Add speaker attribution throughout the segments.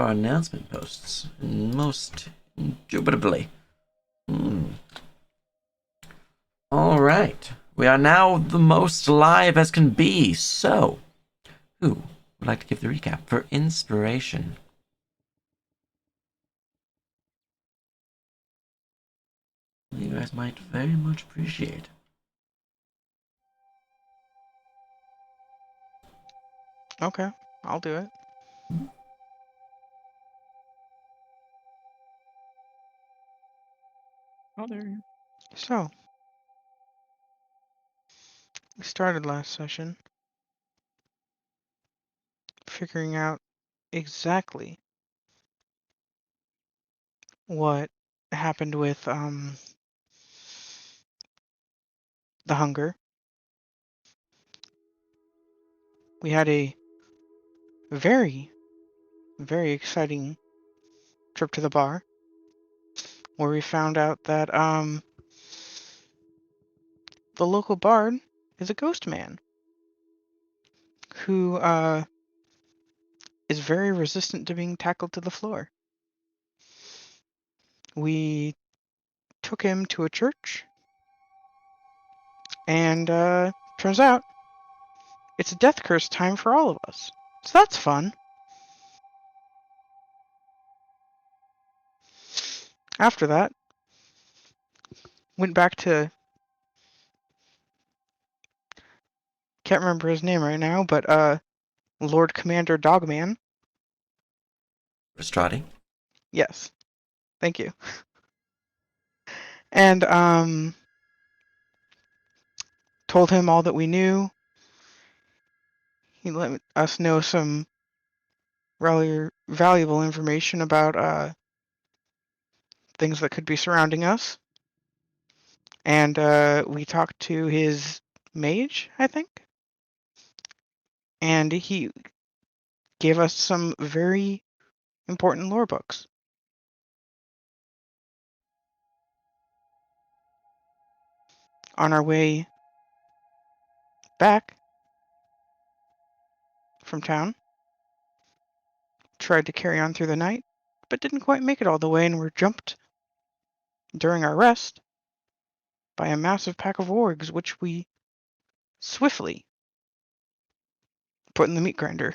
Speaker 1: our announcement posts most indubitably. All right. We are now the most live as can be. So, who would like to give the recap for inspiration? You guys might very much appreciate.
Speaker 2: Okay, I'll do it.
Speaker 3: Oh, there you
Speaker 2: So, we started last session figuring out exactly what happened with the hunger. We had a very, very exciting trip to the bar where we found out that the local bard is a ghost man who is very resistant to being tackled to the floor. We took him to a church, and turns out it's a death curse time for all of us. So that's fun. After that, went back to, can't remember his name right now, but Lord Commander Dogman.
Speaker 1: Restrati?
Speaker 2: Yes. Thank you. And told him all that we knew. He let us know some really valuable information about things that could be surrounding us. And we talked to his mage, I think. And he gave us some very important lore books. On our way back from town, tried to carry on through the night, but didn't quite make it all the way and were jumped during our rest by a massive pack of wargs, which we swiftly put in the meat grinder.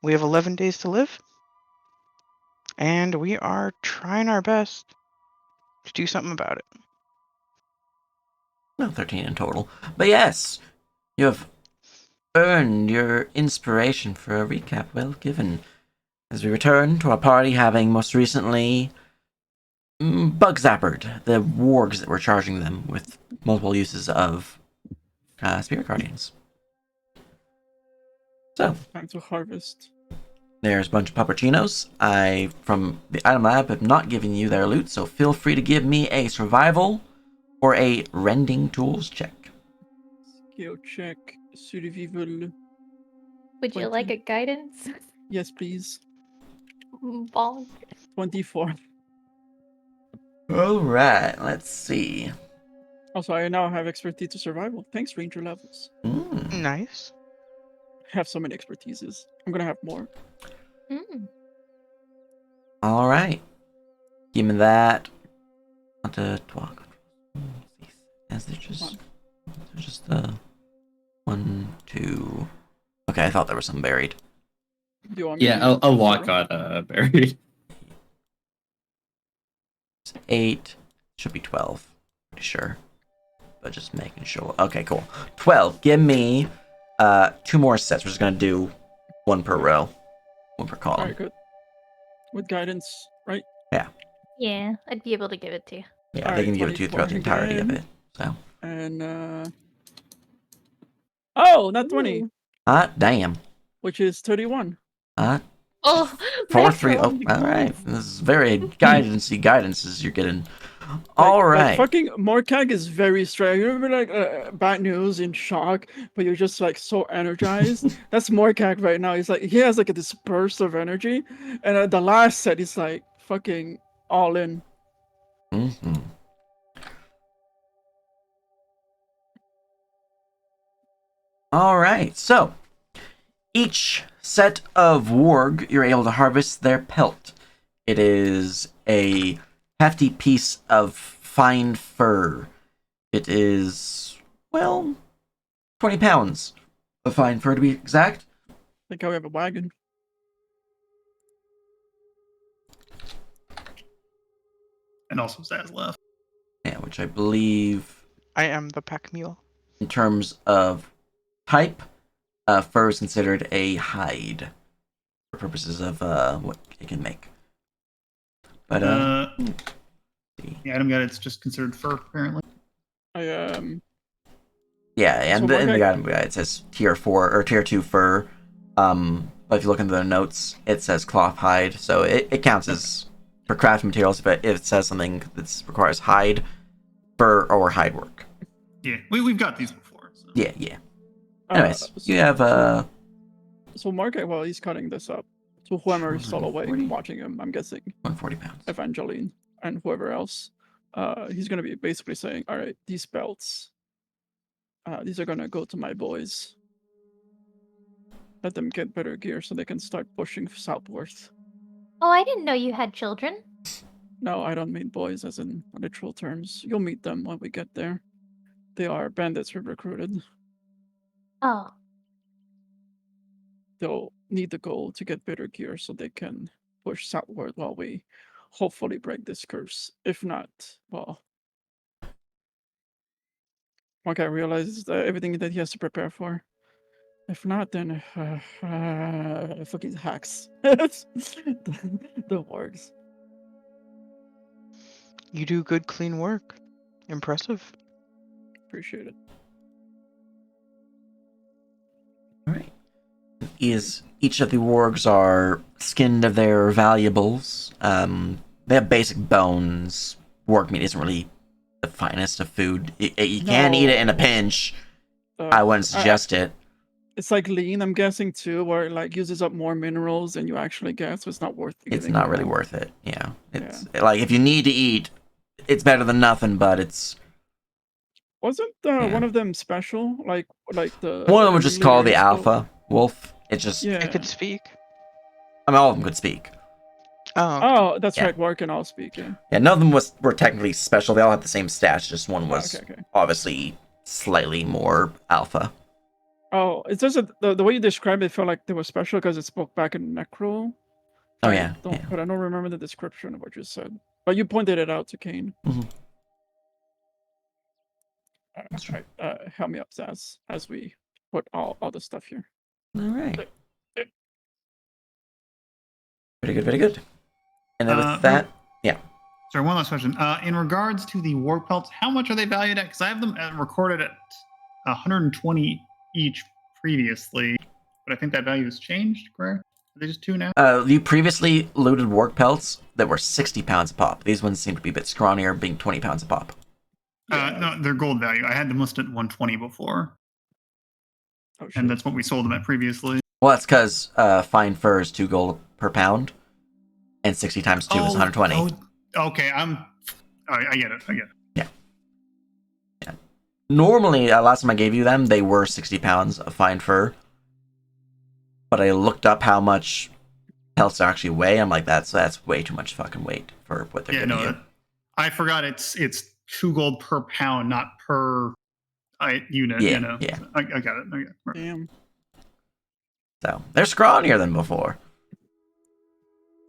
Speaker 2: We have 11 days to live, and we are trying our best to do something about it.
Speaker 1: No, 13 in total. But yes, you have earned your inspiration for a recap well given. As we return to our party, having most recently bug zappered the wargs that were charging them with multiple uses of spirit guardians. So,
Speaker 3: time to harvest.
Speaker 1: there's a bunch of puppuccinos. I, from the item lab, have not given you their loot, so feel free to give me a survival or a rending tools check.
Speaker 3: Skill check. Survival.
Speaker 4: Would you
Speaker 3: 20.
Speaker 4: like a guidance?
Speaker 3: Yes, please.
Speaker 4: Bonk.
Speaker 3: 24.
Speaker 1: Alright, let's see.
Speaker 3: Also, I now have expertise to survival. Thanks, Ranger levels.
Speaker 2: Nice.
Speaker 3: I have so many expertises. I'm gonna have more.
Speaker 1: Alright. Give me that. Not to 12. As they're just 1, 2. Okay, I thought there was some buried.
Speaker 3: Do you want me to
Speaker 5: Yeah,
Speaker 3: use
Speaker 5: a lot
Speaker 3: zero?
Speaker 5: got buried.
Speaker 1: 8. Should be 12. Pretty sure. But just making sure. Okay, cool. 12. Give me 2 more sets. We're just gonna do 1 per row. 1 per column.
Speaker 3: Alright, good. With guidance, right?
Speaker 4: Yeah, I'd be able to give it to you.
Speaker 1: Yeah,
Speaker 3: All
Speaker 1: they
Speaker 3: right,
Speaker 1: can give it to you throughout the
Speaker 3: 24
Speaker 1: entirety of
Speaker 3: again.
Speaker 1: it. So.
Speaker 3: And oh, not 20,
Speaker 4: Ooh.
Speaker 1: Damn.
Speaker 3: which is 31.
Speaker 4: Oh,
Speaker 1: 4, 3.
Speaker 4: natural.
Speaker 1: Oh, alright. This is very guidances you're getting.
Speaker 3: Like
Speaker 1: Alright.
Speaker 3: fucking Morkag is very straight. You remember like bad news in shock, but you're just like so energized. That's Morkag right now. He's like he has like this burst of energy, and the last set he's like fucking all in.
Speaker 1: Mm-hmm. All right, so each set of warg, you're able to harvest their pelt. It is a hefty piece of fine fur. It is, well, 20 pounds of fine fur to be exact.
Speaker 3: I think I have a wagon.
Speaker 5: And also Zaz left.
Speaker 1: Yeah, which I believe,
Speaker 2: I am the pack mule.
Speaker 1: in terms of type, fur is considered a hide for purposes of what it can make. But
Speaker 5: The item guide, it's just considered fur, apparently.
Speaker 1: yeah,
Speaker 3: So
Speaker 1: and in the
Speaker 3: Mark,
Speaker 1: item guide it says tier 4 or tier 2 fur. But if you look into the notes, it says cloth hide, so it counts as for craft materials if it says something that requires hide, fur, or hide work.
Speaker 5: Yeah, we've got these before. So.
Speaker 1: Yeah. Anyways, you have
Speaker 3: So Mark, while he's cutting this up, so whoever is still awake
Speaker 1: 140?
Speaker 3: watching him, I'm guessing
Speaker 1: 140 pounds.
Speaker 3: Evangeline and whoever else, he's gonna be basically saying, all right, these belts, these are gonna go to my boys. Let them get better gear so they can start pushing southwards.
Speaker 4: Oh, I didn't know you had children.
Speaker 3: No, I don't mean boys as in literal terms. You'll meet them when we get there. They are bandits we recruited.
Speaker 4: Oh,
Speaker 3: They'll need the gold to get better gear so they can push southward while we hopefully break this curse. If not, well, Mark, I realize everything that he has to prepare for. If not, then fucking hacks. The works.
Speaker 2: You do good, clean work. Impressive.
Speaker 3: Appreciate it.
Speaker 1: All right. Each of the wargs are skinned of their valuables. They have basic bones. Warg meat isn't really the finest of food. You can eat it in a pinch. I wouldn't suggest it.
Speaker 3: It's like lean, I'm guessing too, where it like uses up more minerals than you actually get, so it's not worth it.
Speaker 1: It's not really worth it. Yeah. It's like if you need to eat, it's better than nothing, but it's
Speaker 3: Wasn't one of them special? Like the
Speaker 1: one of them was just called the
Speaker 3: leader spoke-
Speaker 1: Alpha Wolf. It just
Speaker 3: Yeah.
Speaker 2: It could speak.
Speaker 1: I mean all of them could speak.
Speaker 2: Oh, okay.
Speaker 3: Oh, that's
Speaker 1: Yeah.
Speaker 3: right. Work and all speak. Yeah.
Speaker 1: Yeah, none of them were technically special. They all had the same stats. Just one was
Speaker 3: Okay.
Speaker 1: obviously slightly more alpha.
Speaker 3: Oh, it's just the way you described it felt like they were special because it spoke back in Necro.
Speaker 1: Oh yeah.
Speaker 3: But I don't remember the description of what you said. But you pointed it out to Kane.
Speaker 1: Mhm.
Speaker 3: That's right. Help me up, Zaz, as we put all the stuff here.
Speaker 1: All right. Very good. And then with that,
Speaker 5: Sorry, one last question. In regards to the war pelts, how much are they valued at? Because I have them recorded at 120 each previously, but I think that value has changed, correct? Are they just 2 now?
Speaker 1: you previously looted warg pelts that were 60 pounds a pop. These ones seem to be a bit scrawnier, being 20 pounds a pop.
Speaker 5: No, they're gold value. I had them listed at 120 before,
Speaker 3: Oh, shit.
Speaker 5: and that's what we sold them at previously.
Speaker 1: Well, that's because fine fur is 2 gold per pound, and 60 times 2 is 120.
Speaker 5: Okay, I get it.
Speaker 1: Normally, last time I gave you them, they were 60 pounds of fine fur. But I looked up how much pelts actually weigh. I'm like, that's way too much fucking weight for what they're giving you.
Speaker 5: I forgot it's 2 gold per pound, not per unit.
Speaker 1: Yeah,
Speaker 5: you know?
Speaker 1: yeah.
Speaker 5: I got it. Okay.
Speaker 3: Damn.
Speaker 1: So they're scrawnier than before.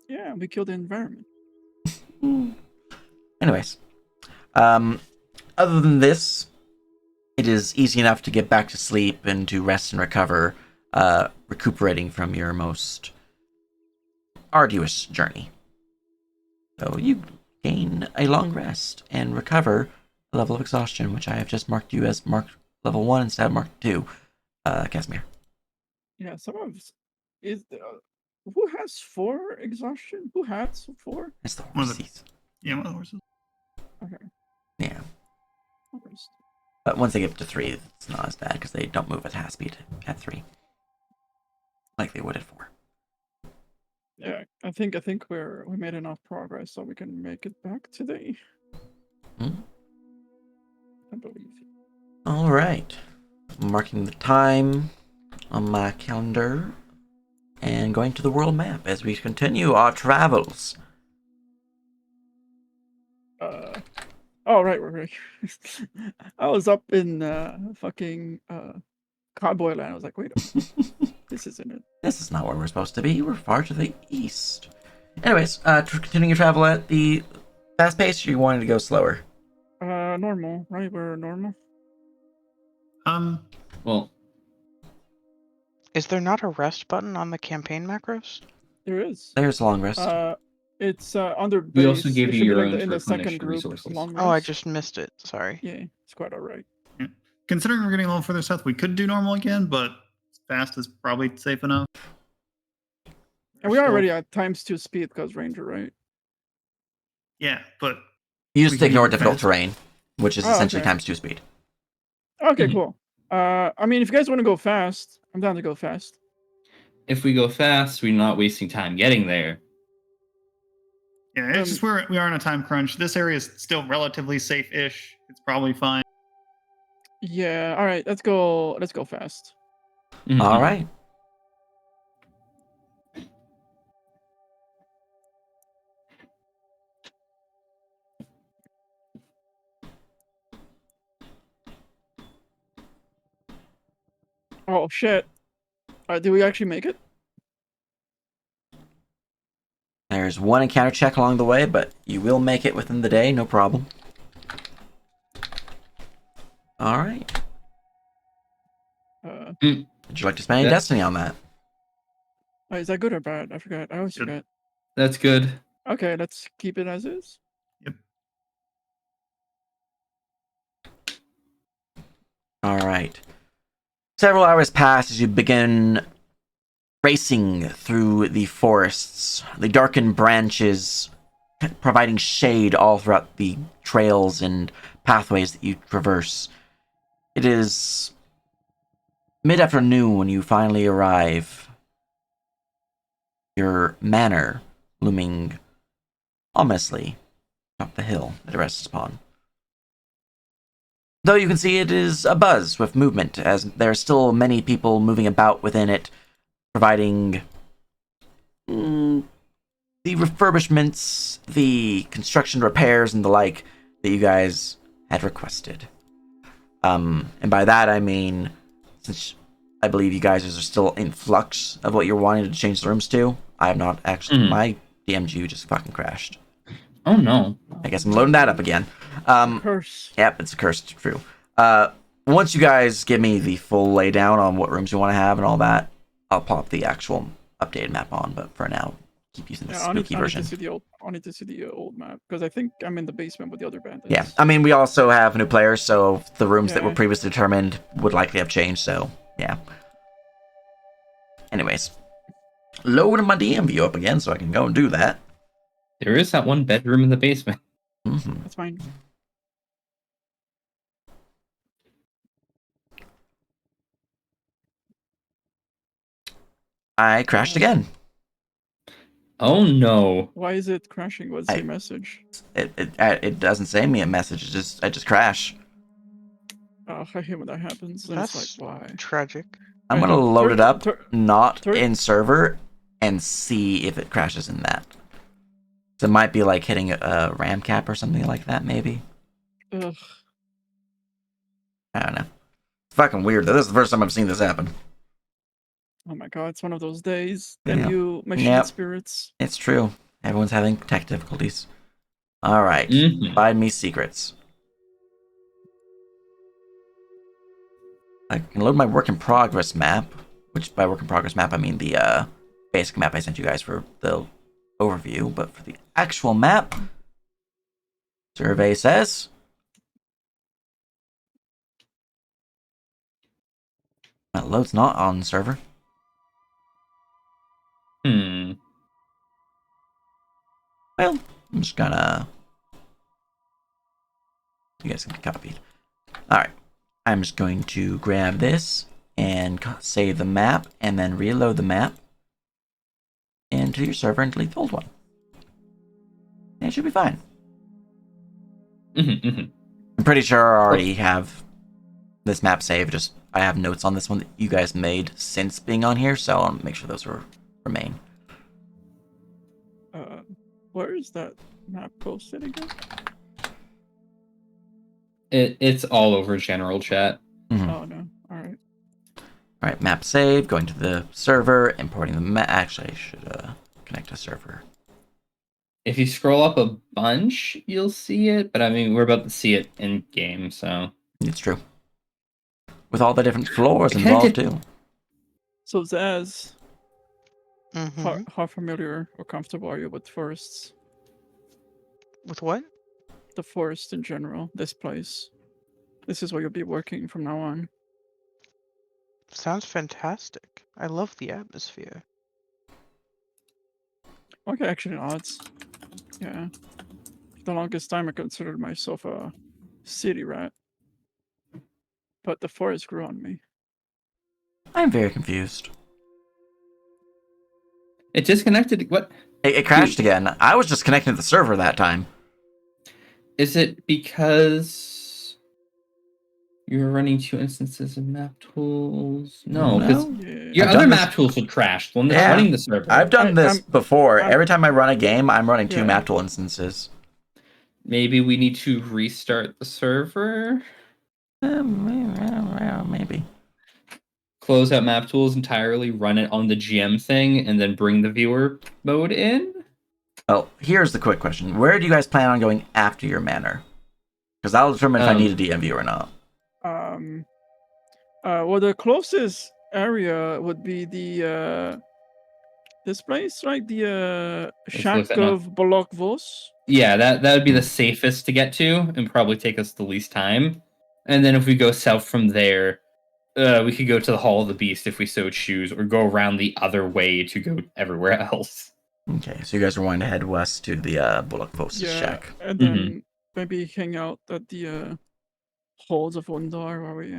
Speaker 3: Yeah, we killed the environment.
Speaker 1: Anyways, other than this, it is easy enough to get back to sleep and to rest and recover, recuperating from your most arduous journey. So you gain a long rest and recover a level of exhaustion, which I have just marked you as marked level 1 instead of marked 2, Casimir.
Speaker 3: Yeah, some of is who has 4 exhaustion? Who has 4?
Speaker 1: It's the
Speaker 5: One of the-
Speaker 1: horses.
Speaker 5: Yeah, one of the horses.
Speaker 3: Okay.
Speaker 1: Yeah.
Speaker 3: Horse.
Speaker 1: But once they get up to 3, it's not as bad because they don't move at half speed at 3. Like they would at 4.
Speaker 3: Yeah, I think we made enough progress so we can make it back today.
Speaker 1: Hmm?
Speaker 3: I believe.
Speaker 1: Alright. marking the time on my calendar and going to the world map as we continue our travels.
Speaker 3: Oh, right. I was up in fucking Cowboy Land. I was like, wait, this isn't it.
Speaker 1: This is not where we're supposed to be. We're far to the east. Anyways, continuing your travel at the fast pace, or you wanted to go slower?
Speaker 3: Normal, right? We're normal.
Speaker 6: Well,
Speaker 2: Is there not a rest button on the campaign macros?
Speaker 3: There is.
Speaker 1: There's a long rest.
Speaker 3: It's under base.
Speaker 6: we also gave
Speaker 3: It
Speaker 6: you
Speaker 3: should be
Speaker 6: your
Speaker 3: like
Speaker 6: own
Speaker 3: in
Speaker 6: to
Speaker 3: the second
Speaker 6: replenish your
Speaker 3: group.
Speaker 6: resources.
Speaker 3: Long
Speaker 2: Oh, I
Speaker 3: rest.
Speaker 2: just missed it. Sorry.
Speaker 3: Yeah, it's quite alright.
Speaker 5: Considering we're getting a little further south, we could do normal again, but fast is probably safe enough.
Speaker 3: And we are
Speaker 5: Still-
Speaker 3: already at ×2 speed because Ranger, right?
Speaker 5: Yeah, but
Speaker 1: You just
Speaker 5: we can
Speaker 1: ignore
Speaker 5: go
Speaker 1: difficult
Speaker 5: fast.
Speaker 1: terrain, which is
Speaker 3: Oh,
Speaker 1: essentially
Speaker 3: okay.
Speaker 1: ×2 speed.
Speaker 3: Okay,
Speaker 6: Mhm.
Speaker 3: cool. I mean, if you guys want to go fast, I'm down to go fast.
Speaker 6: If we go fast, we're not wasting time getting there.
Speaker 5: yeah, it's just we are on a time crunch. This area is still relatively safe-ish. It's probably fine.
Speaker 3: Yeah. All right. Let's go. Let's go fast.
Speaker 6: Mhm.
Speaker 1: All right.
Speaker 3: Oh shit. Did we actually make it?
Speaker 1: There's one encounter check along the way, but you will make it within the day, no problem. All right. Would you like to spend any
Speaker 6: That's-
Speaker 1: destiny on that?
Speaker 3: Is that good or bad? I forgot. I always
Speaker 5: Good.
Speaker 3: forget.
Speaker 6: That's good.
Speaker 3: Okay, let's keep it as is.
Speaker 1: All right. Several hours pass as you begin racing through the forests, the darkened branches providing shade all throughout the trails and pathways that you traverse. It is mid-afternoon when you finally arrive. Your manor looming ominously up the hill that it rests upon. Though you can see it is abuzz with movement, as there are still many people moving about within it, providing the refurbishments, the construction repairs, and the like that you guys had requested. And by that I mean, since I believe you guys are still in flux of what you're wanting to change the rooms to, I have not actually.
Speaker 6: Mhm.
Speaker 1: My DMG just fucking crashed.
Speaker 6: Oh no.
Speaker 1: I guess I'm loading that up again.
Speaker 3: Curse.
Speaker 1: Yep, it's a curse, true. Once you guys give me the full laydown on what rooms you want to have and all that, I'll pop the actual updated map on, but for now, keep using the
Speaker 3: Yeah,
Speaker 1: spooky
Speaker 3: I need
Speaker 1: version.
Speaker 3: to see the old. I need to see the old map because I think I'm in the basement with the other bandits.
Speaker 1: Yeah, I mean, we also have new players, so the rooms that were
Speaker 3: Yeah.
Speaker 1: previously determined would likely have changed, so yeah. Anyways, loading my DM view up again so I can go and do that.
Speaker 6: There is that one bedroom in the basement.
Speaker 1: Mm-hmm.
Speaker 3: That's fine.
Speaker 1: I crashed again.
Speaker 6: Oh no.
Speaker 3: Why is it crashing? What's the message?
Speaker 1: It doesn't say me a message. I just crash.
Speaker 3: Oh, I hate when that happens. And
Speaker 2: That's
Speaker 3: it's like, why?
Speaker 2: tragic.
Speaker 1: I'm
Speaker 3: Right,
Speaker 1: gonna load it up,
Speaker 3: tur-
Speaker 1: not
Speaker 3: tur-
Speaker 1: in server, and see if it crashes in that. So it might be like hitting a RAM cap or something like that, maybe.
Speaker 3: Ugh.
Speaker 1: I don't know. It's fucking weird though. This is the first time I've seen this happen.
Speaker 3: Oh my god, it's one of those days. Damn
Speaker 1: Yeah.
Speaker 3: you, machine
Speaker 1: Yep.
Speaker 3: spirits.
Speaker 1: It's true. Everyone's having tech difficulties. All right.
Speaker 6: Mhm.
Speaker 1: Find me secrets. I can load my work in progress map, which by work in progress map I mean the basic map I sent you guys for the overview, but for the actual map, survey says that load's not on server.
Speaker 6: Hmm.
Speaker 1: Well, I'm just gonna. You guys can be copied. Alright. I'm just going to grab this and save the map and then reload the map into your server and delete the old one. And it should be fine.
Speaker 6: Mhm, mhm.
Speaker 1: I'm pretty sure I already have this map save. Just I have notes on this one that you guys made since being on here, so I'll make sure those remain.
Speaker 3: Where is that map posted again?
Speaker 6: It's all over general chat.
Speaker 1: Mhm.
Speaker 3: Oh no. All right.
Speaker 1: All right, map save. Going to the server, importing the map. Actually, I should connect to server.
Speaker 6: If you scroll up a bunch, you'll see it. But I mean, we're about to see it in game, so
Speaker 1: It's true. With all the different floors
Speaker 6: It kinda
Speaker 1: involved
Speaker 6: did-
Speaker 1: too.
Speaker 3: So Zaz,
Speaker 2: Mm-hmm.
Speaker 3: how familiar or comfortable are you with forests?
Speaker 2: With what?
Speaker 3: The forest in general, this place. This is where you'll be working from now on.
Speaker 2: Sounds fantastic. I love the atmosphere.
Speaker 3: Okay, actually, odds. Yeah. For the longest time, I considered myself a city rat. But the forest grew on me.
Speaker 1: I'm very confused.
Speaker 6: it disconnected. What
Speaker 1: It crashed again. I was just connecting to the server that time.
Speaker 6: is it? Because you're running 2 instances of map tools? No, because
Speaker 1: No.
Speaker 3: Yeah.
Speaker 6: your
Speaker 1: I've
Speaker 6: other
Speaker 1: done
Speaker 6: map
Speaker 1: this-
Speaker 6: tools would crash. The one that's
Speaker 1: Yeah.
Speaker 6: running the server.
Speaker 1: I've done this before.
Speaker 3: I'm-
Speaker 1: Every time I run a game, I'm running 2
Speaker 3: Yeah.
Speaker 1: map tool instances.
Speaker 6: Maybe we need to restart the server.
Speaker 1: Maybe.
Speaker 6: Close out map tools entirely, run it on the GM thing, and then bring the viewer mode in.
Speaker 1: Well, here's the quick question: where do you guys plan on going after your manor? Because that'll determine if I need a DM view or not.
Speaker 3: Well, the closest area would be the this place, right? The
Speaker 6: Let's
Speaker 3: Shack
Speaker 6: look that up.
Speaker 3: of Bolokvos.
Speaker 6: Yeah, that would be the safest to get to, and probably take us the least time. And then if we go south from there, we could go to the Hall of the Beast if we so choose, or go around the other way to go everywhere else.
Speaker 1: Okay, so you guys are wanting to head west to the Bullock Vosis
Speaker 3: Yeah,
Speaker 1: shack.
Speaker 3: and then maybe hang out at the Halls of Undar while we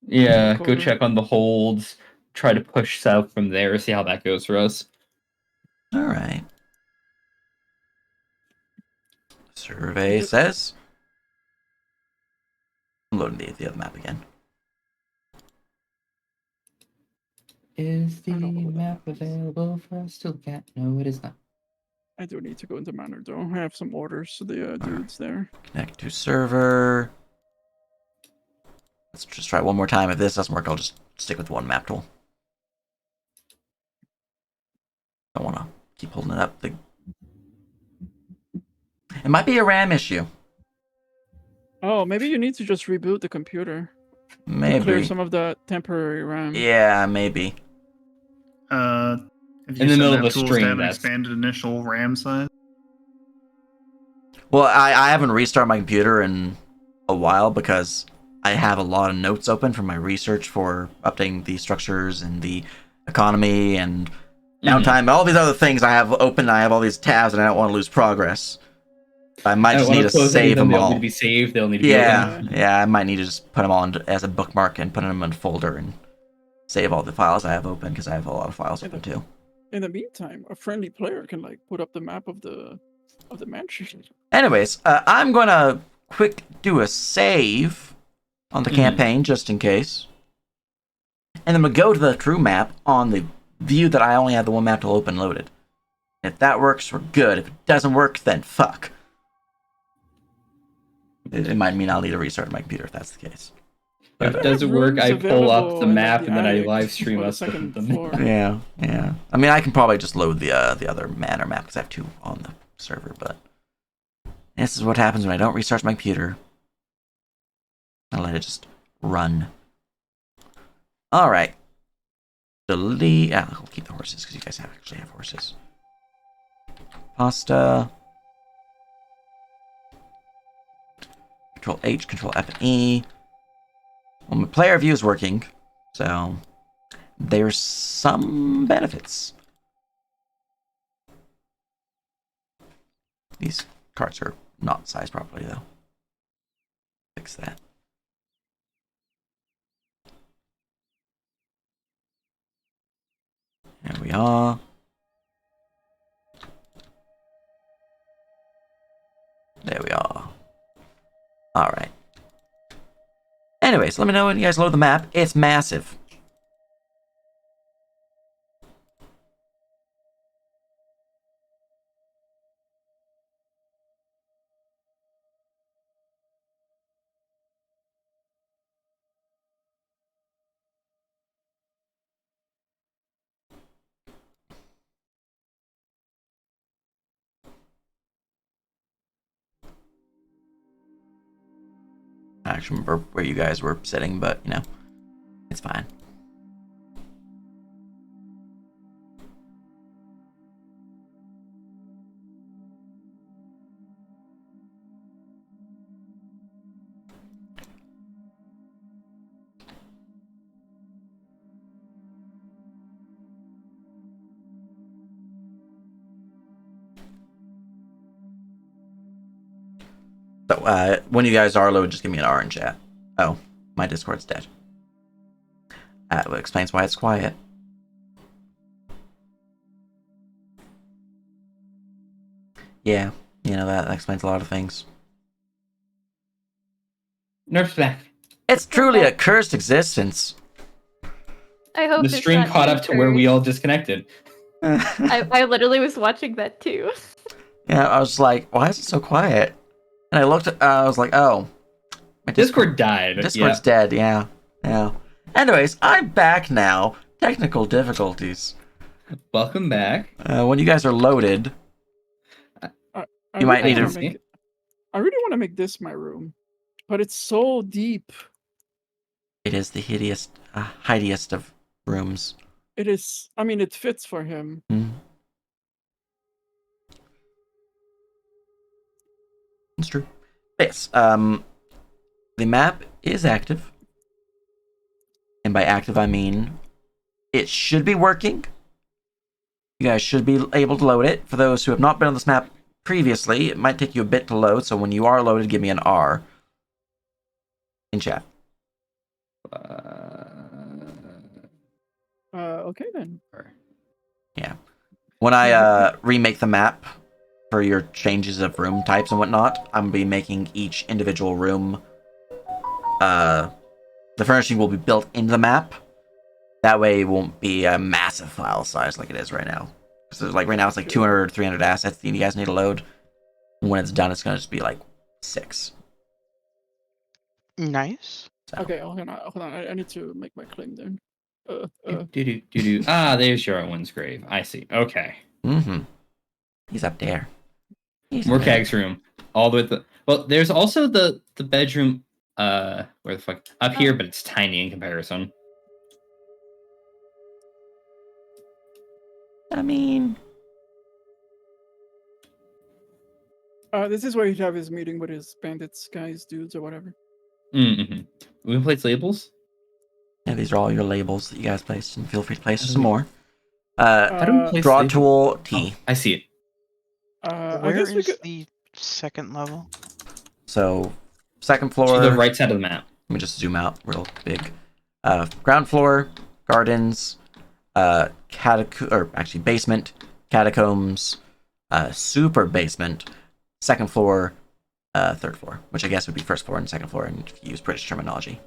Speaker 6: Yeah, go
Speaker 3: Dakota.
Speaker 6: check on the holds, try to push south from there, see how that goes for us.
Speaker 1: All right. Survey says. I'm loading the other map again.
Speaker 6: Is the
Speaker 3: I don't know what that
Speaker 6: map
Speaker 3: map is.
Speaker 6: available for us to look at? No, it is not.
Speaker 3: I do need to go into Manor though. I have some orders to the dudes there.
Speaker 1: Connect to server. Let's just try it one more time. If this doesn't work, I'll just stick with one map tool. Don't want to keep holding it up. It might be a RAM issue.
Speaker 3: Oh, maybe you need to just reboot the computer. To clear
Speaker 1: Maybe.
Speaker 3: some of the temporary RAM.
Speaker 1: Yeah, maybe.
Speaker 5: If you
Speaker 6: In the
Speaker 5: set
Speaker 6: middle of
Speaker 5: map
Speaker 6: a
Speaker 5: tools
Speaker 6: stream,
Speaker 5: to have an
Speaker 6: that's-
Speaker 5: expanded initial RAM size.
Speaker 1: Well, I haven't restarted my computer in a while because I have a lot of notes open from my research for updating the structures and the economy and downtime, all these other things I have open. I have all these tabs, and I don't want to lose progress. I might just need to save them
Speaker 6: They
Speaker 1: all.
Speaker 6: need to be saved. They'll need to be
Speaker 1: Yeah,
Speaker 6: open.
Speaker 1: yeah, I might need to just put them all as a bookmark and put them in a folder and save all the files I have open because I have a lot of files open too.
Speaker 3: In the meantime, a friendly player can like put up the map of the mansion.
Speaker 1: Anyways, I'm gonna quick do a save on the campaign just in case, and then I'm gonna go to the true map on the view that I only have the one map tool open loaded. If that works, we're good. If it doesn't work, then fuck. It might mean I'll need to restart my computer if that's the case.
Speaker 6: If it doesn't work, I pull up the map and then I live stream us the map.
Speaker 1: Yeah, yeah. I mean, I can probably just load the other manor map because I have 2 on the server, but this is what happens when I don't restart my computer. I let it just run. All right. Delete. Yeah, I'll keep the horses because you guys actually have horses. Pasta. Control H, Control F, and E. Well, my player view is working, so there's some benefits. These carts are not sized properly, though. Fix that. There we are. There we are. Alright. Anyways, let me know when you guys load the map. It's massive. I actually remember where you guys were sitting, but you know, it's fine. So, when you guys are loaded, just give me an R in chat. Oh, my Discord's dead. That explains why it's quiet. Yeah, you know, that explains a lot of things.
Speaker 6: Nerf's back.
Speaker 1: It's truly a cursed existence.
Speaker 4: I hope
Speaker 6: The
Speaker 4: it's
Speaker 6: stream
Speaker 4: not
Speaker 6: caught
Speaker 4: too
Speaker 6: up to where we
Speaker 4: cursed.
Speaker 6: all disconnected.
Speaker 4: I literally was watching that too.
Speaker 1: Yeah, I was like, why is it so quiet? And I looked, I was like, oh. My
Speaker 6: Discord died.
Speaker 1: Discord's dead, yeah. Anyways, I'm back now. Technical difficulties.
Speaker 6: Welcome back.
Speaker 1: When you guys are loaded, you might need to...
Speaker 3: I really want to make this my room, but it's so deep.
Speaker 1: It is the hideous of rooms.
Speaker 3: It is. I mean, it fits for him.
Speaker 1: It's true. Yes. The map is active. And by active, I mean it should be working. You guys should be able to load it. For those who have not been on this map previously, it might take you a bit to load. So when you are loaded, give me an R in chat.
Speaker 3: Okay then.
Speaker 1: Yeah. When I remake the map for your changes of room types and whatnot, I'm gonna be making each individual room. The furnishing will be built into the map. That way, it won't be a massive file size like it is right now. So, like right now, it's like 200, 300 assets that you guys need to load. When it's done, it's gonna just be like 6.
Speaker 2: Nice.
Speaker 1: So.
Speaker 3: Okay, hold on. I need to make my claim then.
Speaker 6: Ah, there's Yarwin's grave. I see. Okay.
Speaker 1: He's up there.
Speaker 6: Morkag's room. All the way to well, there's also the bedroom where the fuck up here, but it's tiny in comparison.
Speaker 1: I mean,
Speaker 3: this is where he'd have his meeting with his bandits, guys, dudes, or whatever.
Speaker 6: Mm-hmm. We can place labels.
Speaker 1: yeah, these are all your labels that you guys placed, and feel free to place some more.
Speaker 6: How do we place
Speaker 1: Draw
Speaker 6: labels?
Speaker 1: tool T.
Speaker 6: Oh, I see it.
Speaker 3: I
Speaker 2: Where
Speaker 3: guess we
Speaker 2: is
Speaker 3: could...
Speaker 2: the second level?
Speaker 1: So, second floor.
Speaker 6: To the right side of the map.
Speaker 1: Let me just zoom out real big. Ground floor, gardens, basement, catacombs, super basement, second floor, third floor, which I guess would be first floor and second floor, and if you use British terminology.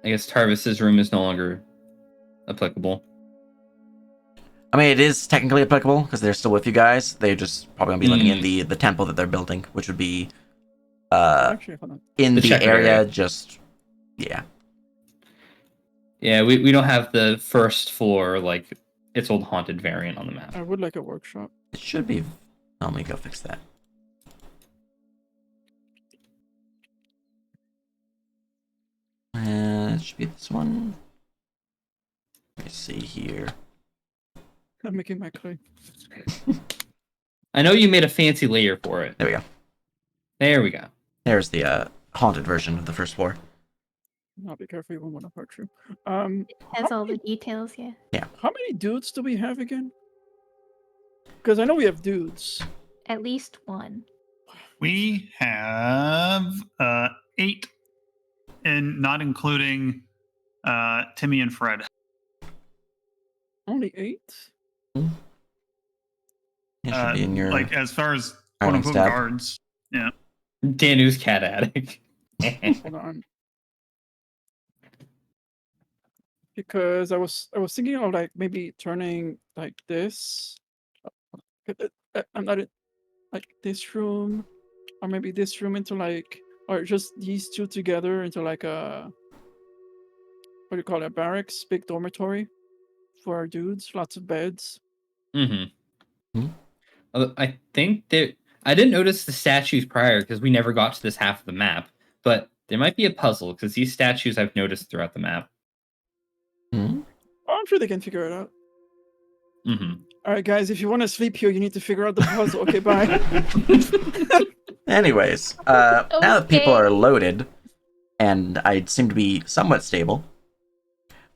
Speaker 6: I guess Tarvis's room is no longer applicable.
Speaker 1: I mean, it is technically applicable because they're still with you guys. They're just probably gonna be living in the temple that they're building, which would be
Speaker 3: Actually, hold on.
Speaker 1: in the
Speaker 6: checkered
Speaker 1: area.
Speaker 6: area.
Speaker 1: Just
Speaker 6: Yeah, we don't have the first floor like its old haunted variant on the map.
Speaker 3: I would like a workshop.
Speaker 1: it should be. Let me go fix that. It should be this one. Let me see here.
Speaker 3: I'm making my claim.
Speaker 6: I know you made a fancy layer for it.
Speaker 1: There we go.
Speaker 6: There we go.
Speaker 1: There's the haunted version of the first floor.
Speaker 3: I'll be careful, you won't want to hurt you.
Speaker 4: It has all the details, yeah.
Speaker 3: How many dudes do we have again? Because I know we have dudes.
Speaker 4: At least one.
Speaker 5: We have 8, and not including Timmy and Fred.
Speaker 3: Only 8?
Speaker 1: It should be in your
Speaker 5: Like as far as quote
Speaker 1: Ironing
Speaker 5: unquote
Speaker 1: staff.
Speaker 5: guards. Yeah.
Speaker 6: Danu's cat attic.
Speaker 3: Hold on. because I was thinking of like maybe turning like this. I'm not in like this room, or maybe this room into like, or just these two together into like a, what do you call it, a barracks, big dormitory for our dudes, lots of beds.
Speaker 6: Mm-hmm. I think that I didn't notice the statues prior because we never got to this half of the map, but there might be a puzzle because these statues I've noticed throughout the map.
Speaker 1: Hmm?
Speaker 3: Oh, I'm sure they can figure it out.
Speaker 6: Mm-hmm.
Speaker 3: All right, guys, if you want to sleep here, you need to figure out the puzzle. Okay, bye.
Speaker 1: Anyways, now that people are
Speaker 4: Okay.
Speaker 1: loaded, and I seem to be somewhat stable,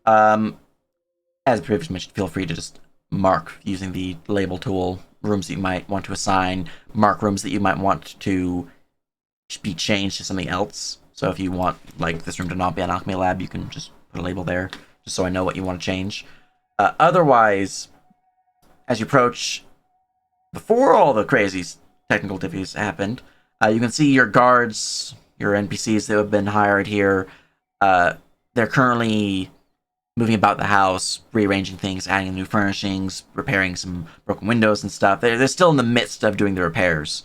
Speaker 1: as previously mentioned, feel free to just mark using the label tool rooms that you might want to assign, mark rooms that you might want to be changed to something else. So if you want like this room to not be an alchemy lab, you can just put a label there, just so I know what you want to change. Otherwise, as you approach, before all the crazy technical difficulties happened, you can see your guards, your NPCs that have been hired here. They're currently moving about the house, rearranging things, adding new furnishings, repairing some broken windows and stuff. They're still in the midst of doing the repairs,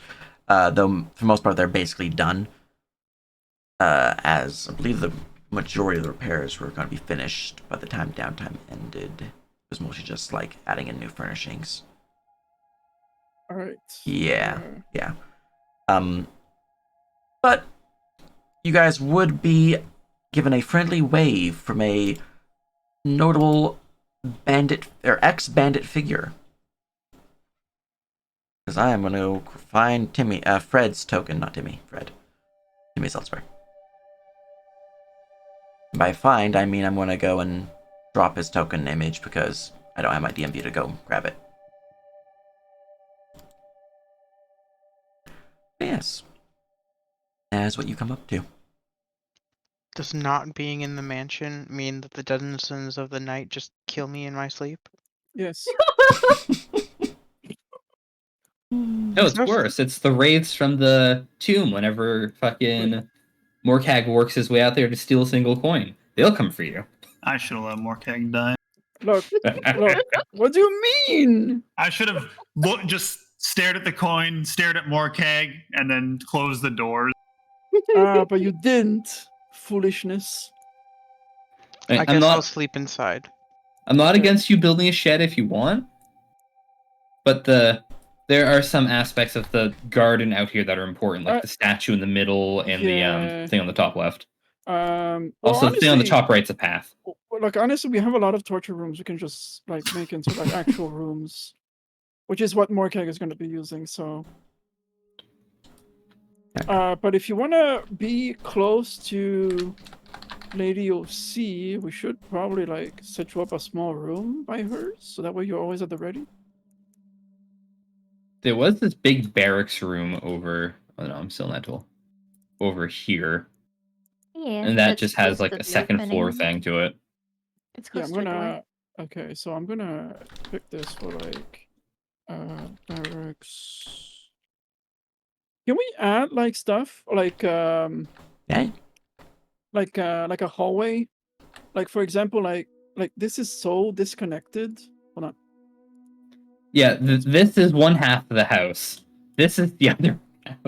Speaker 1: though for the most part they're basically done. As I believe the majority of the repairs were going to be finished by the time downtime ended. It was mostly just like adding in new furnishings.
Speaker 3: All right.
Speaker 1: Yeah. Yeah. But you guys would be given a friendly wave from a notable bandit or ex-bandit figure. Because I am going to find Fred's token, not Timmy, Fred. Timmy's elsewhere. And by find, I mean I'm going to go and drop his token image because I don't have my DMV to go grab it. But yes. That's what you come up to.
Speaker 2: Does not being in the mansion mean that the denizens of the night just kill me in my sleep?
Speaker 3: Yes.
Speaker 6: No, it's
Speaker 2: No,
Speaker 6: worse. It's the wraiths from the tomb whenever fucking Morkag works his way out there to steal a single coin. They'll come for you.
Speaker 5: I should have let Morkag die.
Speaker 3: Look, what do you mean?
Speaker 5: I should have just stared at the coin, stared at Morkag, and then closed the doors.
Speaker 3: But you didn't. Foolishness.
Speaker 2: I
Speaker 6: I'm
Speaker 2: guess I'll
Speaker 6: not.
Speaker 2: sleep inside.
Speaker 6: I'm not against you building a shed if you want, but there are some aspects of the garden out here that are important, like the statue in the middle and the thing on the top left.
Speaker 3: Well,
Speaker 6: Also, the thing on the
Speaker 3: honestly,
Speaker 6: top right's a path.
Speaker 3: like honestly, we have a lot of torture rooms. We can just like make into like actual rooms, which is what Morkag is going to be using. So, but if you want to be close to Lady OC, we should probably like set you up a small room by hers, so that way you're always at the ready.
Speaker 6: There was this big barracks room over. Oh no, I'm still in that tool. Over here.
Speaker 4: Yeah.
Speaker 6: And that
Speaker 4: that's
Speaker 6: just has
Speaker 4: close
Speaker 6: like
Speaker 4: to
Speaker 6: a
Speaker 4: the
Speaker 6: second floor
Speaker 4: opening.
Speaker 6: thing to it.
Speaker 4: It's
Speaker 3: Yeah,
Speaker 4: close
Speaker 3: I'm
Speaker 4: to a door.
Speaker 3: gonna. Okay, so I'm gonna pick this for like barracks. Can we add like stuff like
Speaker 1: Yeah.
Speaker 3: like a hallway? Like for example, like this is so disconnected. Hold on.
Speaker 6: Yeah, this is one half of the house. This is the other.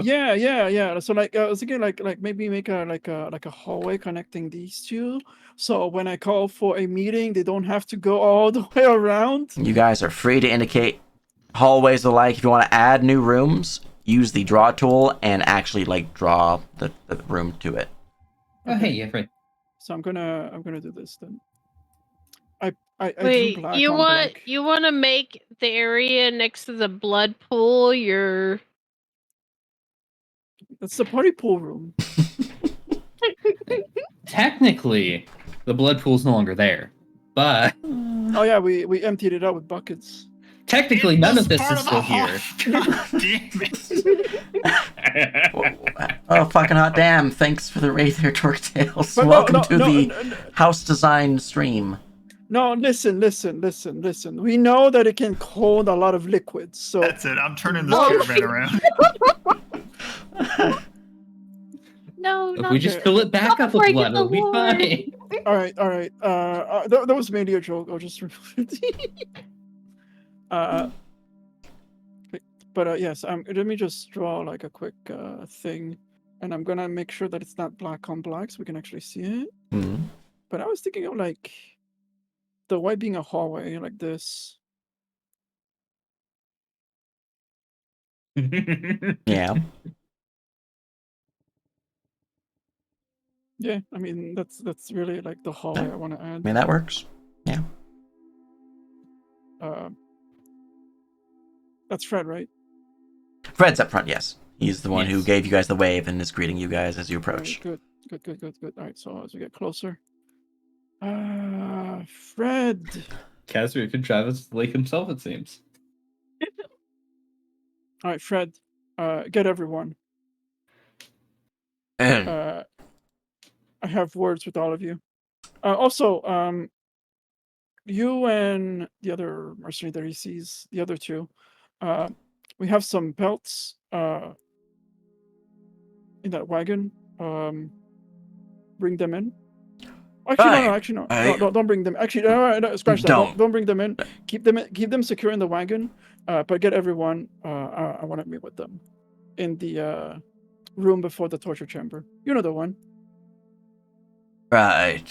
Speaker 3: Yeah. So like I was thinking like maybe make a hallway connecting these two. So when I call for a meeting, they don't have to go all the way around.
Speaker 1: You guys are free to indicate hallways alike. If you want to add new rooms, use the draw tool and actually like draw the room to it.
Speaker 6: Oh, hey, yeah, right.
Speaker 3: So I'm gonna do this then. I
Speaker 7: Wait,
Speaker 3: drew black
Speaker 7: you
Speaker 3: on
Speaker 7: want
Speaker 3: black.
Speaker 7: to make the area next to the blood pool your
Speaker 3: That's the party pool room.
Speaker 6: Technically, the blood pool's no longer there, but
Speaker 3: Oh yeah, we emptied it out with buckets.
Speaker 6: technically
Speaker 5: It
Speaker 6: none
Speaker 5: was
Speaker 6: of this
Speaker 5: part
Speaker 6: is
Speaker 5: of
Speaker 6: still
Speaker 5: the hall.
Speaker 6: here.
Speaker 5: God damn it.
Speaker 1: Oh, fucking hot damn. Thanks for the Wraith Hair Torque Tales.
Speaker 3: But
Speaker 1: Welcome to the house design stream.
Speaker 3: No, listen. We know that it can hold a lot of liquids, so
Speaker 5: That's it. I'm turning this
Speaker 7: Oh.
Speaker 5: caravan around.
Speaker 4: No,
Speaker 6: If
Speaker 4: not
Speaker 6: we just fill it back
Speaker 4: not
Speaker 6: up
Speaker 4: before I
Speaker 6: with
Speaker 4: get
Speaker 6: blood,
Speaker 4: the
Speaker 6: it'll be
Speaker 4: Lord.
Speaker 6: fine.
Speaker 3: All right. That was mainly a joke. I'll just remove it. But yes, let me just draw like a quick thing, and I'm gonna make sure that it's not black on black, so we can actually see it.
Speaker 1: Hmm.
Speaker 3: But I was thinking of like the white being a hallway like this.
Speaker 1: Yeah.
Speaker 3: Yeah, I mean that's really like the hallway I want to
Speaker 1: I
Speaker 3: add.
Speaker 1: mean, that works.
Speaker 3: That's Fred, right?
Speaker 1: Fred's up front, yes. He's the one who
Speaker 6: Yes.
Speaker 1: gave you guys the wave and is greeting you guys as you
Speaker 3: All right,
Speaker 1: approach.
Speaker 3: good. All right, so as we get closer, Fred.
Speaker 6: Casimir could drive us to the lake himself, it seems.
Speaker 3: All right, Fred. Get everyone.
Speaker 1: And
Speaker 3: I have words with all of you. Also, you and the other mercenary that he sees, the other two, we have some pelts in that wagon. Bring them in. Actually, no,
Speaker 1: Aye,
Speaker 3: actually, no.
Speaker 1: aye.
Speaker 3: Don't bring them. Actually, no, scratch that.
Speaker 1: Don't.
Speaker 3: Don't bring them in. Keep them secure in the wagon. But get everyone. I want to meet with them in the room before the torture chamber. You know the one.
Speaker 1: Right.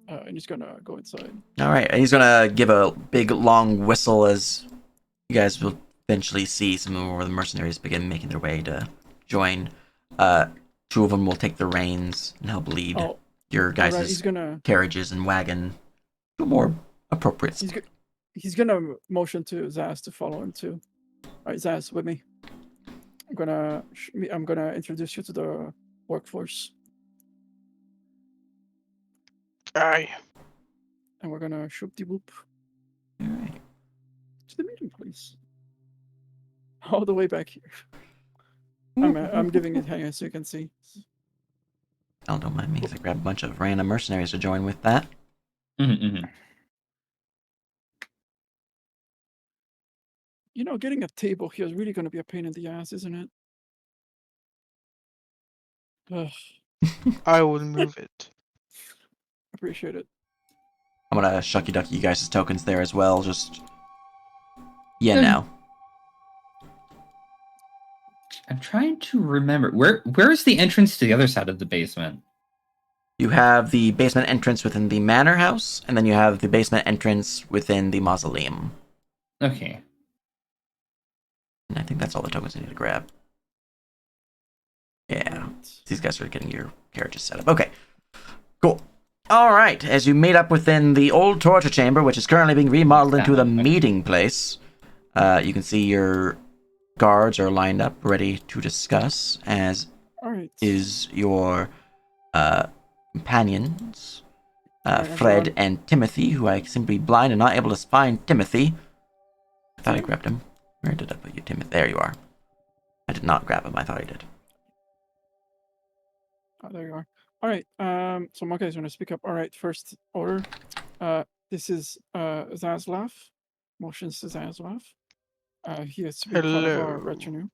Speaker 3: And he's gonna go inside.
Speaker 1: All right. And he's gonna give a big long whistle as you guys will eventually see some more of the mercenaries begin making their way to join. Two of them will take the reins and help lead
Speaker 3: Oh,
Speaker 1: your
Speaker 3: all right.
Speaker 1: guys'
Speaker 3: He's gonna
Speaker 1: carriages and wagon to a more appropriate
Speaker 3: he's
Speaker 1: spot.
Speaker 3: he's gonna motion to Zaz to follow him too. All right, Zaz, with me. I'm gonna introduce you to the workforce,
Speaker 2: Aye.
Speaker 3: and we're gonna shoot the whoop
Speaker 1: All right.
Speaker 3: to the meeting, please. All the way back here. I'm giving it hang so you can see.
Speaker 1: Oh, don't mind me because I grabbed a bunch of random mercenaries to join with that.
Speaker 6: Mm-hmm.
Speaker 3: You know, getting a table here is really gonna be a pain in the ass, isn't it? Ugh,
Speaker 2: I will move it.
Speaker 3: appreciate it.
Speaker 1: I'm gonna shucky ducky you guys' tokens there as well. Just
Speaker 6: Yeah.
Speaker 1: no.
Speaker 6: I'm trying to remember where is the entrance to the other side of the basement?
Speaker 1: You have the basement entrance within the manor house, and then you have the basement entrance within the mausoleum.
Speaker 6: Okay.
Speaker 1: And I think that's all the tokens I need to grab. Yeah.
Speaker 3: Right.
Speaker 1: These guys are getting your carriages set up. Okay. Cool. All right. As you meet up within the old torture chamber, which is currently being remodeled into the meeting place, you can see your guards are lined up, ready to discuss, as
Speaker 3: All right.
Speaker 1: is your companions,
Speaker 3: Alright,
Speaker 1: Fred
Speaker 3: everyone.
Speaker 1: and Timothy, who I simply blind and not able to find Timothy. I thought I grabbed him. Where did I put you, Timothy? There you are. I did not grab him. I thought I did.
Speaker 3: Oh, there you are. All right. So Monka is going to speak up. All right. First order. This is Zaslav. Motions to Zaslav. He is to be part of our
Speaker 2: Hello.
Speaker 3: retinue.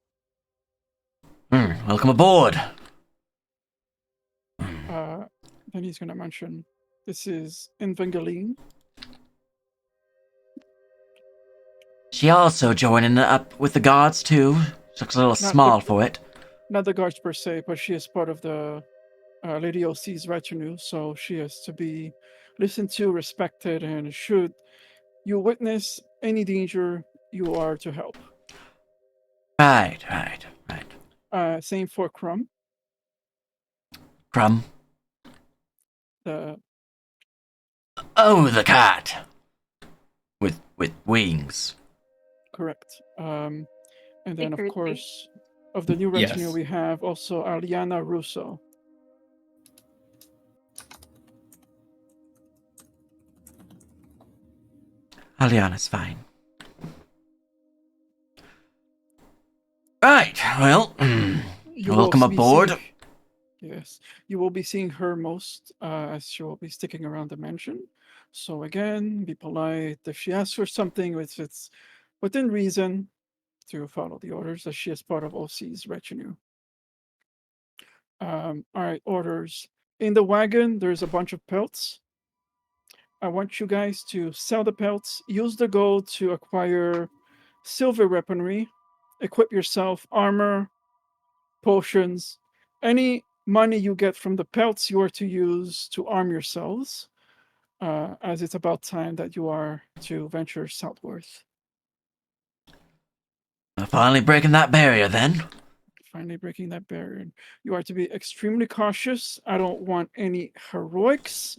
Speaker 1: Welcome aboard.
Speaker 3: Then he's going to mention this is Invengaline.
Speaker 1: She also joining up with the guards too. She looks a little small for it.
Speaker 3: Not the guards per se, but she is part of the Lady OC's retinue, so she is to be listened to, respected, and should you witness any danger, you are to help.
Speaker 1: Right.
Speaker 3: Same for Crumb.
Speaker 1: Crumb.
Speaker 3: The
Speaker 1: Oh, the cat. With wings.
Speaker 3: correct. And then of
Speaker 4: Secretly.
Speaker 3: course, of the new retinue,
Speaker 6: Yes.
Speaker 3: we have also Aliana Russo.
Speaker 1: Aliana's fine. Right. Well,
Speaker 3: You will
Speaker 1: welcome
Speaker 3: be
Speaker 1: aboard.
Speaker 3: Yes, you will be seeing her most, as she will be sticking around the mansion. So again, be polite. If she asks for something, which it's within reason, to follow the orders, as she is part of OC's retinue. All right, orders. In the wagon, there's a bunch of pelts. I want you guys to sell the pelts, use the gold to acquire silver weaponry, equip yourself, armor, potions. Any money you get from the pelts you are to use to arm yourselves, as it's about time that you are to venture southwards.
Speaker 1: Finally breaking that barrier then.
Speaker 3: Finally breaking that barrier. You are to be extremely cautious. I don't want any heroics.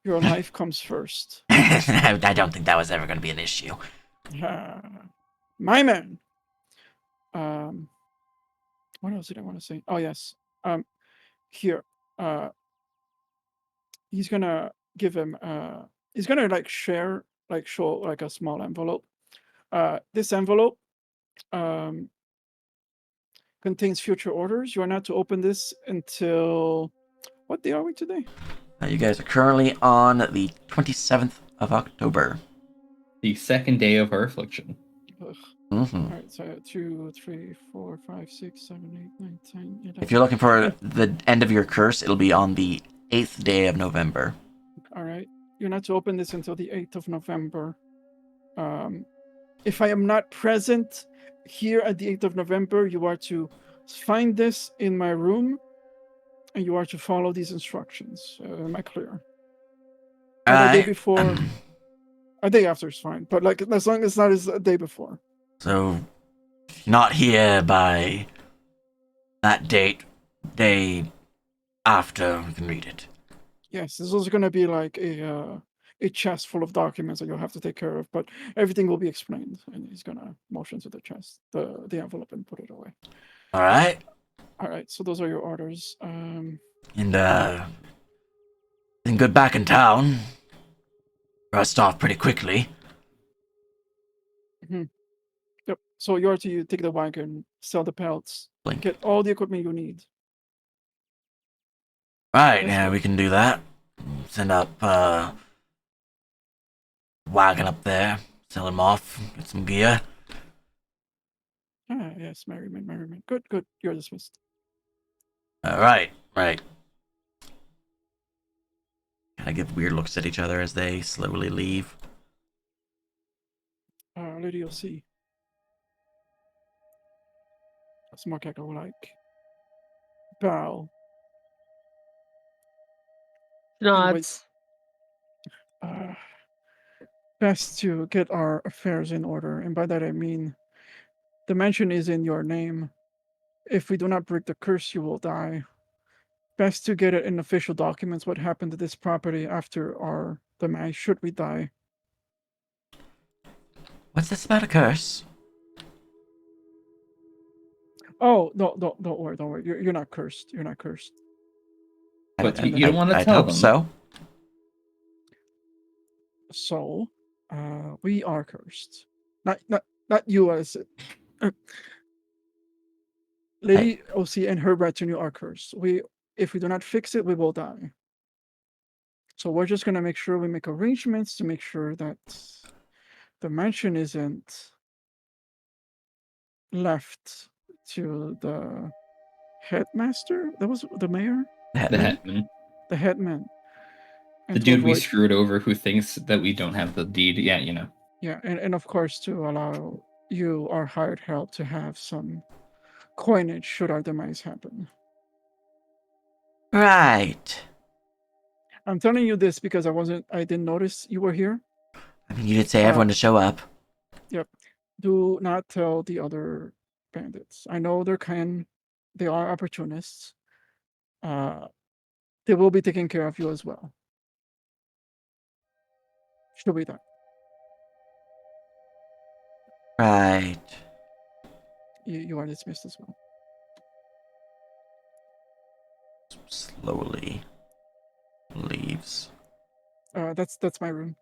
Speaker 3: Your life comes first.
Speaker 1: I don't think that was ever going to be an issue.
Speaker 3: My man. What else did I want to say? Oh yes. Here. He's gonna give him. He's gonna like show like a small envelope. This envelope contains future orders. You are not to open this until what day are we today?
Speaker 1: You guys are currently on the 27th of October.
Speaker 6: The second day of our affliction.
Speaker 3: Ugh.
Speaker 1: Mm-hmm.
Speaker 3: All right, so 2, 3, 4, 5, 6, 7, 8, 9, 10, 11.
Speaker 1: If you're looking for the end of your curse, it'll be on the 8th day of November.
Speaker 3: All right, you're not to open this until the 8th of November. If I am not present here at the 8th of November, you are to find this in my room, and you are to follow these instructions. Am I clear? The day before, a day after is fine, but like as long as that is a day before.
Speaker 1: So, if you're not here by that date, day after, you can read it.
Speaker 3: Yes, this is going to be like a chest full of documents that you'll have to take care of, but everything will be explained. And he's going to motion to the chest, the envelope, and put it away.
Speaker 1: All right.
Speaker 3: All right, so those are your orders.
Speaker 1: And good back in town. Rust off pretty quickly.
Speaker 3: Yep. So you are to take the wagon, sell the pelts,
Speaker 1: Blink.
Speaker 3: get all the equipment you need.
Speaker 1: Right,
Speaker 3: Yes,
Speaker 1: yeah,
Speaker 3: sir.
Speaker 1: we can do that. Send up wagon up there, sell him off, get some gear.
Speaker 3: Ah, yes, merriment. Good. You're dismissed.
Speaker 1: Right. Kind of give weird looks at each other as they slowly leave.
Speaker 3: Lady OC. Smart cackle like. Bow.
Speaker 7: Nods.
Speaker 3: Best to get our affairs in order, and by that I mean the mansion is in your name. If we do not break the curse, you will die. Best to get it in official documents what happened to this property after our demise, should we die.
Speaker 1: What's this about a curse?
Speaker 3: Oh, no, don't worry. You're not cursed. You're not cursed.
Speaker 6: But you don't want to
Speaker 1: I'd
Speaker 6: tell
Speaker 1: hope
Speaker 6: them.
Speaker 1: so.
Speaker 3: So, we are cursed. Not you as Lady OC and her retinue are cursed. If we do not fix it, we will die. So we're just gonna make sure we make arrangements to make sure that the mansion isn't left to the headmaster. That was the mayor,
Speaker 6: The hetman.
Speaker 3: the headman.
Speaker 6: The
Speaker 3: And to
Speaker 6: dude we
Speaker 3: avoid-
Speaker 6: screwed over who thinks that we don't have the deed. Yeah, you know.
Speaker 3: Yeah, and of course to allow you, our hired help, to have some coinage should our demise happen.
Speaker 1: Right.
Speaker 3: I'm telling you this because I didn't notice you were here.
Speaker 1: I mean, you did say everyone to show up.
Speaker 3: Yep. Do not tell the other bandits. I know they are opportunists. They will be taking care of you as well. Should we die?
Speaker 1: Right.
Speaker 3: You are dismissed as well.
Speaker 1: Slowly leaves.
Speaker 3: That's my room.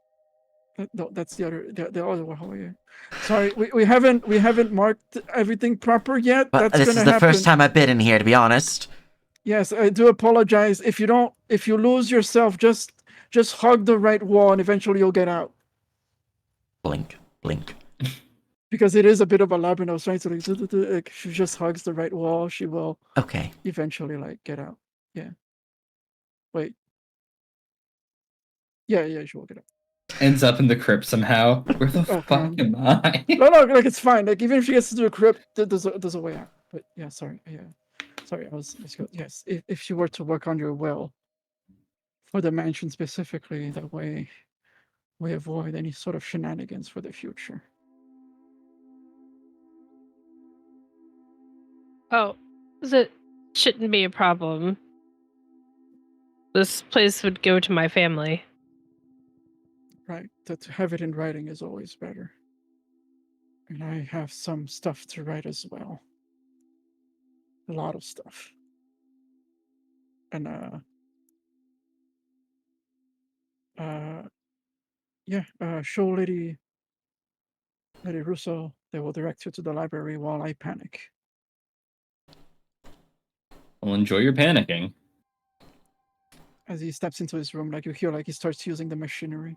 Speaker 3: No, that's the other hallway. Sorry, we haven't marked everything proper yet.
Speaker 1: But
Speaker 3: That's
Speaker 1: this
Speaker 3: gonna
Speaker 1: is the
Speaker 3: happen.
Speaker 1: first time I've been in here, to be honest.
Speaker 3: Yes, I do apologize. If you lose yourself, just hug the right wall and eventually you'll get out.
Speaker 1: Blink.
Speaker 3: Because it is a bit of a labyrinth, right? So like, if she just hugs the right wall, she will
Speaker 1: Okay.
Speaker 3: eventually like get out. Yeah. Wait. Yeah, you should look it up.
Speaker 6: Ends up in the crypt somehow. Where the
Speaker 3: Oh,
Speaker 6: fuck
Speaker 3: come on.
Speaker 6: am I?
Speaker 3: No, like it's fine. Like even if she gets to do a crypt, there's a way out. But yeah, sorry. Yeah, sorry. I was yes. If she were to work on your will for the mansion specifically, that way we avoid any sort of shenanigans for the future.
Speaker 7: Oh, that shouldn't be a problem. This place would go to my family.
Speaker 3: Right. To have it in writing is always better. And I have some stuff to write as well. A lot of stuff. And show Lady Russo. They will direct you to the library while I panic.
Speaker 6: Well, enjoy your panicking.
Speaker 3: As he steps into his room, like you hear, like he starts using the machinery.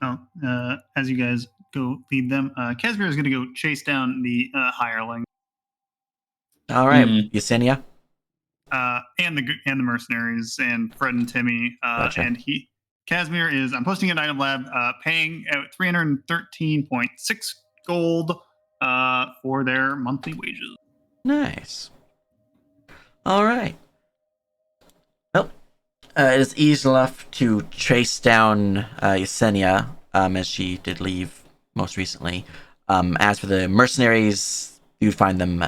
Speaker 5: As you guys go lead them, Casimir is going to go chase down the hireling
Speaker 1: All right, Yesenia.
Speaker 5: and the mercenaries and Fred and Timmy.
Speaker 1: Gotcha.
Speaker 5: And Casimir is, I'm posting an item lab, paying out 313.6 gold for their monthly wages.
Speaker 1: Nice. All right. Well, it is easy enough to trace down Yesenia, as she did leave most recently. As for the mercenaries, you'd find them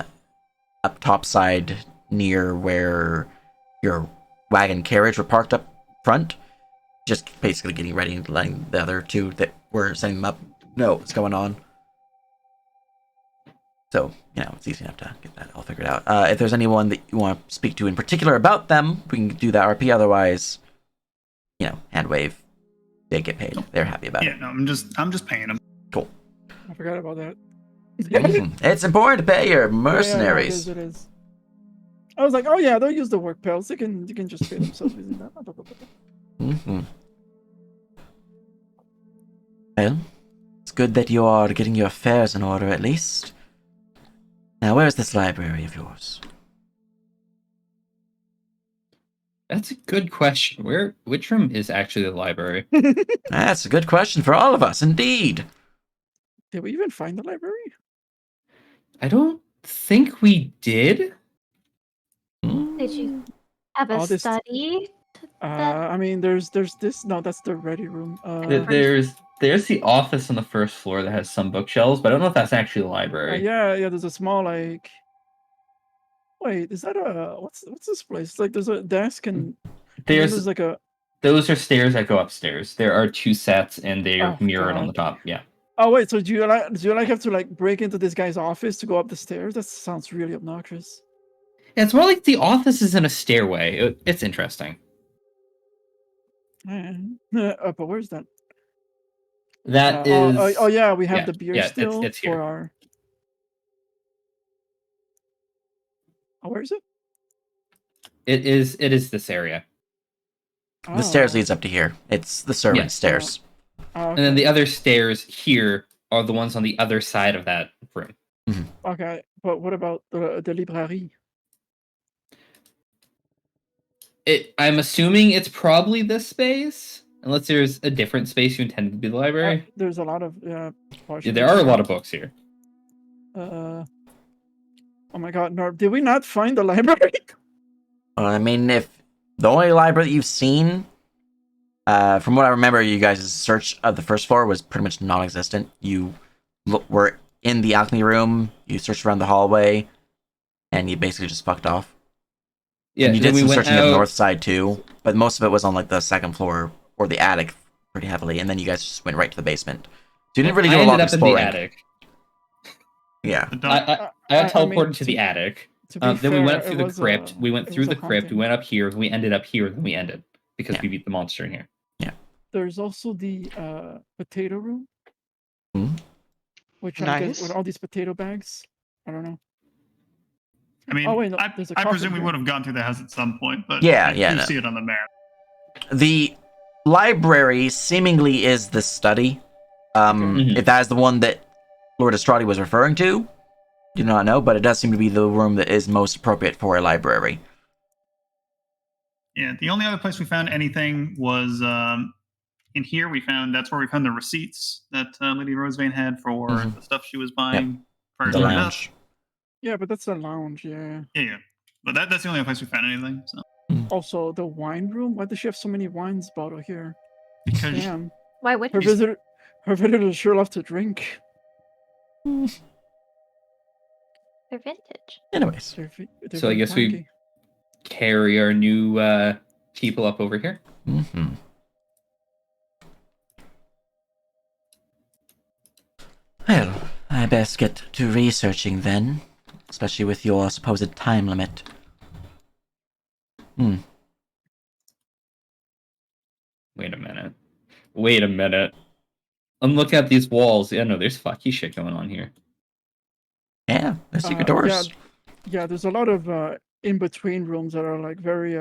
Speaker 1: up topside near where your wagon carriage were parked up front. Just basically getting ready and letting the other two that were setting them up know what's going on. So, it's easy enough to get that all figured out. If there's anyone that you want to speak to in particular about them, we can do that RP. Otherwise, hand wave. They get paid. They're happy about it.
Speaker 5: Yeah, no, I'm just paying them.
Speaker 1: Cool.
Speaker 3: I forgot about that.
Speaker 1: It's important to pay your mercenaries.
Speaker 3: Yeah, it is. I was like, oh yeah, they'll use the work pals. They can just pay themselves using that.
Speaker 1: Well, it's good that you are getting your affairs in order at least. Now, where is this library of yours?
Speaker 6: That's a good question. Which room is actually the library?
Speaker 1: That's a good question for all of us, indeed.
Speaker 3: Did we even find the library?
Speaker 6: I don't think we did.
Speaker 4: Did you have a
Speaker 3: All this-
Speaker 4: study?
Speaker 3: I mean, there's this. No, that's the ready room.
Speaker 6: There's the office on the first floor that has some bookshelves, but I don't know if that's actually the library.
Speaker 3: yeah. There's a small like. Wait, is that what's this place? It's like there's a desk and there's like a.
Speaker 6: Those are stairs that go upstairs. There are two sets, and they are
Speaker 3: Oh,
Speaker 6: mirrored on
Speaker 3: God.
Speaker 6: the top. Yeah.
Speaker 3: Oh wait, so do you have to like break into this guy's office to go up the stairs? That sounds really obnoxious.
Speaker 6: Yeah, it's more like the office is in a stairway. It's interesting.
Speaker 3: But where's that?
Speaker 6: That is.
Speaker 3: Oh yeah, we have
Speaker 6: yeah,
Speaker 3: the beer
Speaker 6: yeah,
Speaker 3: still
Speaker 6: it's here.
Speaker 3: for our. Oh, where is it?
Speaker 6: It is this area.
Speaker 1: The stairs
Speaker 3: Oh.
Speaker 1: leads up to here. It's the servant stairs.
Speaker 3: Oh,
Speaker 6: And then
Speaker 3: okay.
Speaker 6: the other stairs here are the ones on the other side of that room.
Speaker 3: Okay, but what about the librairie?
Speaker 6: I'm assuming it's probably this space, unless there's a different space you intended to be the library.
Speaker 3: There's a lot of
Speaker 6: Yeah, there are a lot of books here.
Speaker 3: Oh my God, Norb, did we not find the library?
Speaker 1: I mean, if the only library that you've seen, from what I remember, you guys' search of the first floor was pretty much non-existent. You were in the alchemy room, you searched around the hallway, and you basically just fucked off.
Speaker 6: Yeah,
Speaker 1: And you
Speaker 6: then
Speaker 1: did some
Speaker 6: we went
Speaker 1: searching of the
Speaker 6: out-
Speaker 1: north side too, but most of it was on like the second floor or the attic pretty heavily, and then you guys just went right to the basement. So you didn't really do
Speaker 6: I
Speaker 1: a lot
Speaker 6: ended
Speaker 1: of
Speaker 6: up in the
Speaker 1: exploring.
Speaker 6: attic.
Speaker 1: Yeah.
Speaker 5: The
Speaker 6: I got
Speaker 3: I mean,
Speaker 6: teleported to the attic.
Speaker 3: To be
Speaker 6: Then we
Speaker 3: fair,
Speaker 6: went
Speaker 3: it
Speaker 6: through the
Speaker 3: was,
Speaker 6: crypt. We went
Speaker 3: it
Speaker 6: through
Speaker 3: was
Speaker 6: the
Speaker 3: a
Speaker 6: crypt. We
Speaker 3: haunting.
Speaker 6: went up here. We ended up here. Then we ended because
Speaker 1: Yeah.
Speaker 6: we beat the monster in here.
Speaker 3: There's also the potato room,
Speaker 1: Hmm?
Speaker 3: which I guess
Speaker 2: Nice.
Speaker 3: with all these potato bags. I don't know.
Speaker 5: I mean,
Speaker 3: Oh, wait, no,
Speaker 5: I
Speaker 3: there's a
Speaker 5: presume
Speaker 3: coffin
Speaker 5: we
Speaker 3: here.
Speaker 5: would have gone through the house at some point, but
Speaker 1: Yeah,
Speaker 5: I
Speaker 1: yeah,
Speaker 5: do
Speaker 1: no.
Speaker 5: see it on the map.
Speaker 1: The library seemingly is the study.
Speaker 6: Mhm.
Speaker 1: If that is the one that Lord Estradi was referring to, do not know, but it does seem to be the room that is most appropriate for a library.
Speaker 5: Yeah, the only other place we found anything was in here. That's where we found the receipts that Lady Rosevane had for
Speaker 1: Mhm.
Speaker 5: the stuff she was buying prior
Speaker 1: The
Speaker 5: to her death.
Speaker 1: lounge.
Speaker 3: Yeah, but that's a lounge, yeah.
Speaker 5: Yeah. But that's the only place we found anything. So
Speaker 3: Also, the wine room? Why does she have so many wines bottle here?
Speaker 5: because
Speaker 3: Damn.
Speaker 4: Why would
Speaker 3: Her
Speaker 4: you?
Speaker 3: visitors sure love to drink.
Speaker 4: They're vintage.
Speaker 1: Anyways,
Speaker 3: They're
Speaker 6: So I
Speaker 3: very
Speaker 6: guess we-
Speaker 3: cranky.
Speaker 6: Carry our new people up over here.
Speaker 1: mm-hmm. Well, I best get to researching then, especially with your supposed time limit.
Speaker 6: Wait a minute. I'm looking at these walls. Yeah, no, there's fucky shit going on here.
Speaker 1: Yeah, the secret
Speaker 3: Yeah,
Speaker 1: doors.
Speaker 3: yeah, there's a lot of in-between rooms that are like very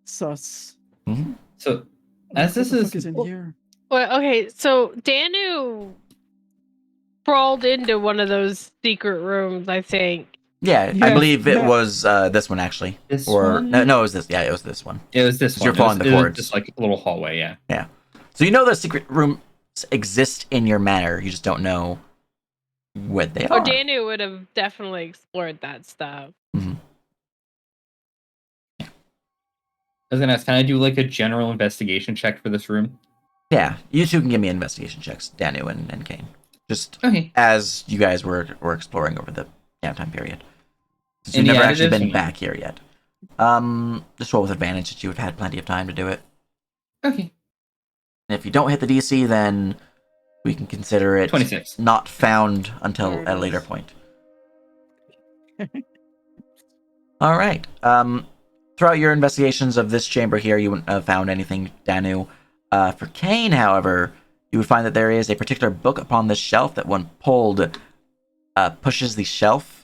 Speaker 3: sus.
Speaker 1: Mm-hmm.
Speaker 6: So,
Speaker 3: Like,
Speaker 6: as this
Speaker 3: what the
Speaker 6: is
Speaker 3: fuck is in here?
Speaker 7: Well, okay, so Danu crawled into one of those secret rooms, I think.
Speaker 1: Yeah, I
Speaker 3: Yes,
Speaker 1: believe it
Speaker 3: yeah.
Speaker 1: was this one actually.
Speaker 6: This
Speaker 1: or
Speaker 6: one?
Speaker 1: no, it was this. Yeah, it was this one.
Speaker 6: it was this
Speaker 1: 'Cause
Speaker 6: one.
Speaker 1: you're following the
Speaker 6: it was
Speaker 1: cords.
Speaker 6: just like a little hallway. Yeah.
Speaker 1: So you know the secret rooms exist in your manor. You just don't know what they
Speaker 7: Oh,
Speaker 1: are.
Speaker 7: Danu would have definitely explored that stuff.
Speaker 1: Mhm.
Speaker 6: I was gonna ask, can I do like a general investigation check for this room?
Speaker 1: Yeah, you two can give me investigation checks, Danu and Kane. Just
Speaker 6: Okay.
Speaker 1: as you guys were exploring over the downtime period. Since you've
Speaker 6: Any
Speaker 1: never actually
Speaker 6: additives or
Speaker 1: been
Speaker 6: no?
Speaker 1: back here yet. Just roll with advantage since you have had plenty of time to do it.
Speaker 6: Okay.
Speaker 1: And if you don't hit the DC, then we can consider it
Speaker 6: 26.
Speaker 1: not found until
Speaker 3: There it
Speaker 1: a later
Speaker 3: is.
Speaker 1: point. All right. Throughout your investigations of this chamber here, you wouldn't have found anything, Danu. For Kane, however, you would find that there is a particular book upon this shelf that, when pulled, pushes the shelf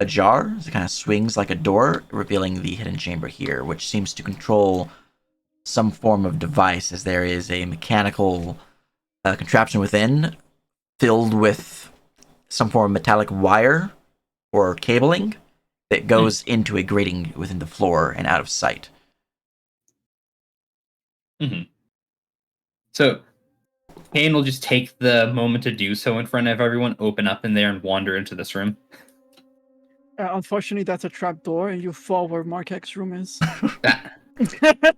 Speaker 1: ajar as it kind of swings like a door, revealing the hidden chamber here, which seems to control some form of device, as there is a mechanical contraption within filled with some form of metallic wire or cabling that goes into a grating within the floor and out of sight.
Speaker 6: So, Kane will just take the moment to do so in front of everyone, open up in there, and wander into this room.
Speaker 3: Unfortunately, that's a trap door, and you fall where Mark X's room is.
Speaker 6: Ah.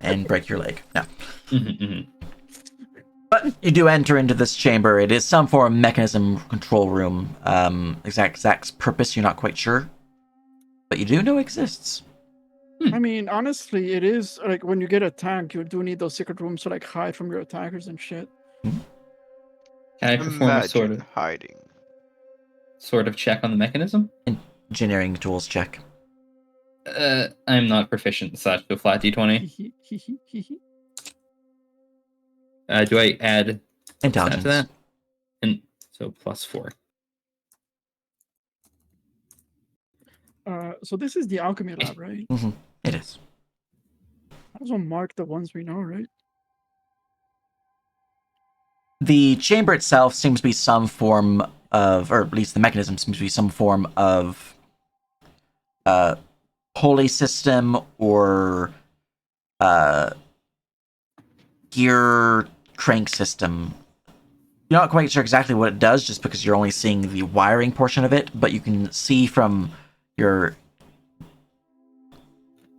Speaker 1: And break your leg. No.
Speaker 6: Mhm, mhm.
Speaker 1: But you do enter into this chamber. It is some form of mechanism control room. Exact purpose, you're not quite sure. But you do know exists.
Speaker 3: I mean, honestly, it is like when you get attacked, you do need those secret rooms to like hide from your attackers and shit.
Speaker 6: Can I perform a
Speaker 2: Imagine hiding.
Speaker 6: sort of check on the mechanism?
Speaker 1: Engineering tools check.
Speaker 6: I'm not proficient in such. So flat d20. Do I add
Speaker 1: Intelligence.
Speaker 6: to that? And so +4.
Speaker 3: So this is the alchemy lab, right?
Speaker 1: It is.
Speaker 3: I also mark the ones we know, right?
Speaker 1: The chamber itself seems to be some form of, or at least the mechanism seems to be some form of pulley system or gear crank system. You're not quite sure exactly what it does, just because you're only seeing the wiring portion of it, but you can see from your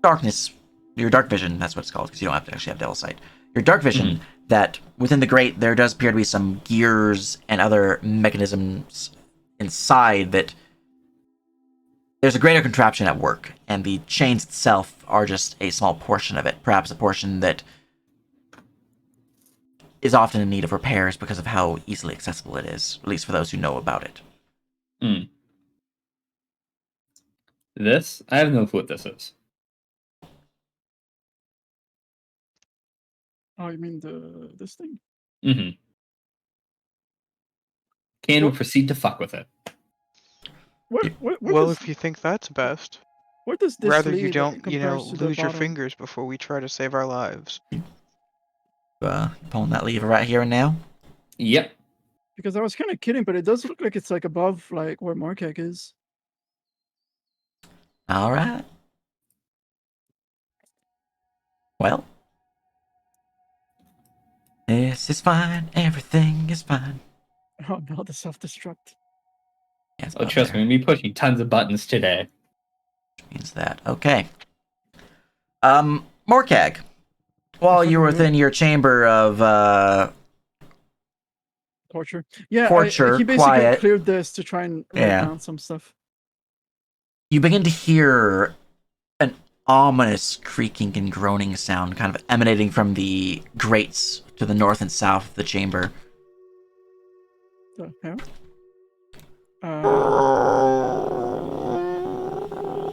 Speaker 1: dark vision, that's what it's called, because you don't have to actually have devil sight. Your dark vision, that within the grate there does appear to be some gears and other mechanisms inside that there's a greater contraption at work, and the chains itself are just a small portion of it, perhaps a portion that is often in need of repairs because of how easily accessible it is, at least for those who know about it.
Speaker 6: This? I have no clue what this is.
Speaker 3: Oh, you mean this thing?
Speaker 6: Mm-hmm. Kane will proceed to fuck with it.
Speaker 3: What
Speaker 2: Well,
Speaker 3: does,
Speaker 2: if you think that's best,
Speaker 3: where does this
Speaker 2: rather
Speaker 3: lead
Speaker 2: you
Speaker 3: in
Speaker 2: don't,
Speaker 3: comparison to the
Speaker 2: lose your
Speaker 3: bottom?
Speaker 2: fingers before we try to save our lives.
Speaker 1: Pulling that lever right here and now.
Speaker 6: Yep.
Speaker 3: Because I was kind of kidding, but it does look like it's like above like where Markek is.
Speaker 1: All right. Well, this is fine. Everything is fine.
Speaker 3: Oh no, the self-destruct.
Speaker 1: Yes,
Speaker 6: Oh, trust me, I'm gonna be pushing tons of buttons today.
Speaker 1: means that. Okay. Morkag. While you were within your chamber of
Speaker 3: Torture. Yeah,
Speaker 1: torture,
Speaker 3: he basically
Speaker 1: quiet,
Speaker 3: cleared this to try and write down some stuff.
Speaker 1: you begin to hear an ominous creaking and groaning sound kind of emanating from the grates to the north and south of the chamber.
Speaker 3: The hell?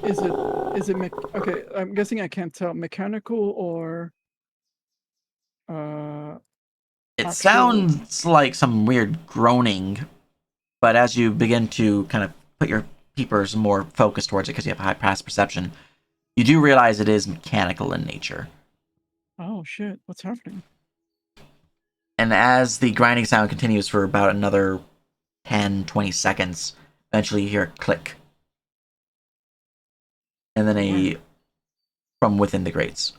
Speaker 3: Is it okay, I'm guessing I can't tell. Mechanical or
Speaker 1: It
Speaker 3: actual...
Speaker 1: sounds like some weird groaning, but as you begin to kind of put your peepers more focused towards it because you have a high pass perception, you do realize it is mechanical in nature.
Speaker 3: Oh shit, what's happening?
Speaker 1: And as the grinding sound continues for about another 10, 20 seconds, eventually you hear a click. And then from within the grates.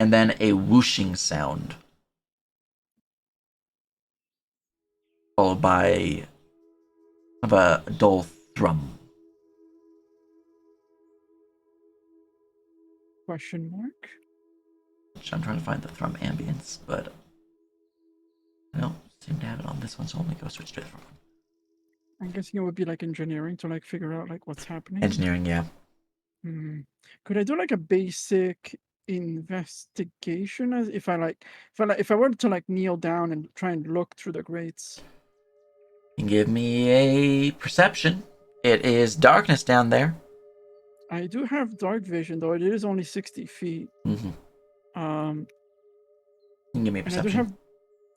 Speaker 1: And then a whooshing sound. Followed by a dull thrum.
Speaker 3: Question mark?
Speaker 1: Which I'm trying to find the thrum ambience, but I don't seem to have it on this one, so I'll only go switch to a different one.
Speaker 3: I'm guessing it would be like engineering to like figure out like what's happening.
Speaker 1: Engineering, yeah.
Speaker 3: Could I do like a basic investigation as if I were to like kneel down and try and look through the grates?
Speaker 1: You can give me a perception. It is darkness down there.
Speaker 3: I do have dark vision, though it is only 60 feet.
Speaker 1: Mm-hmm.
Speaker 3: You
Speaker 1: can give me a perception.
Speaker 3: And I do have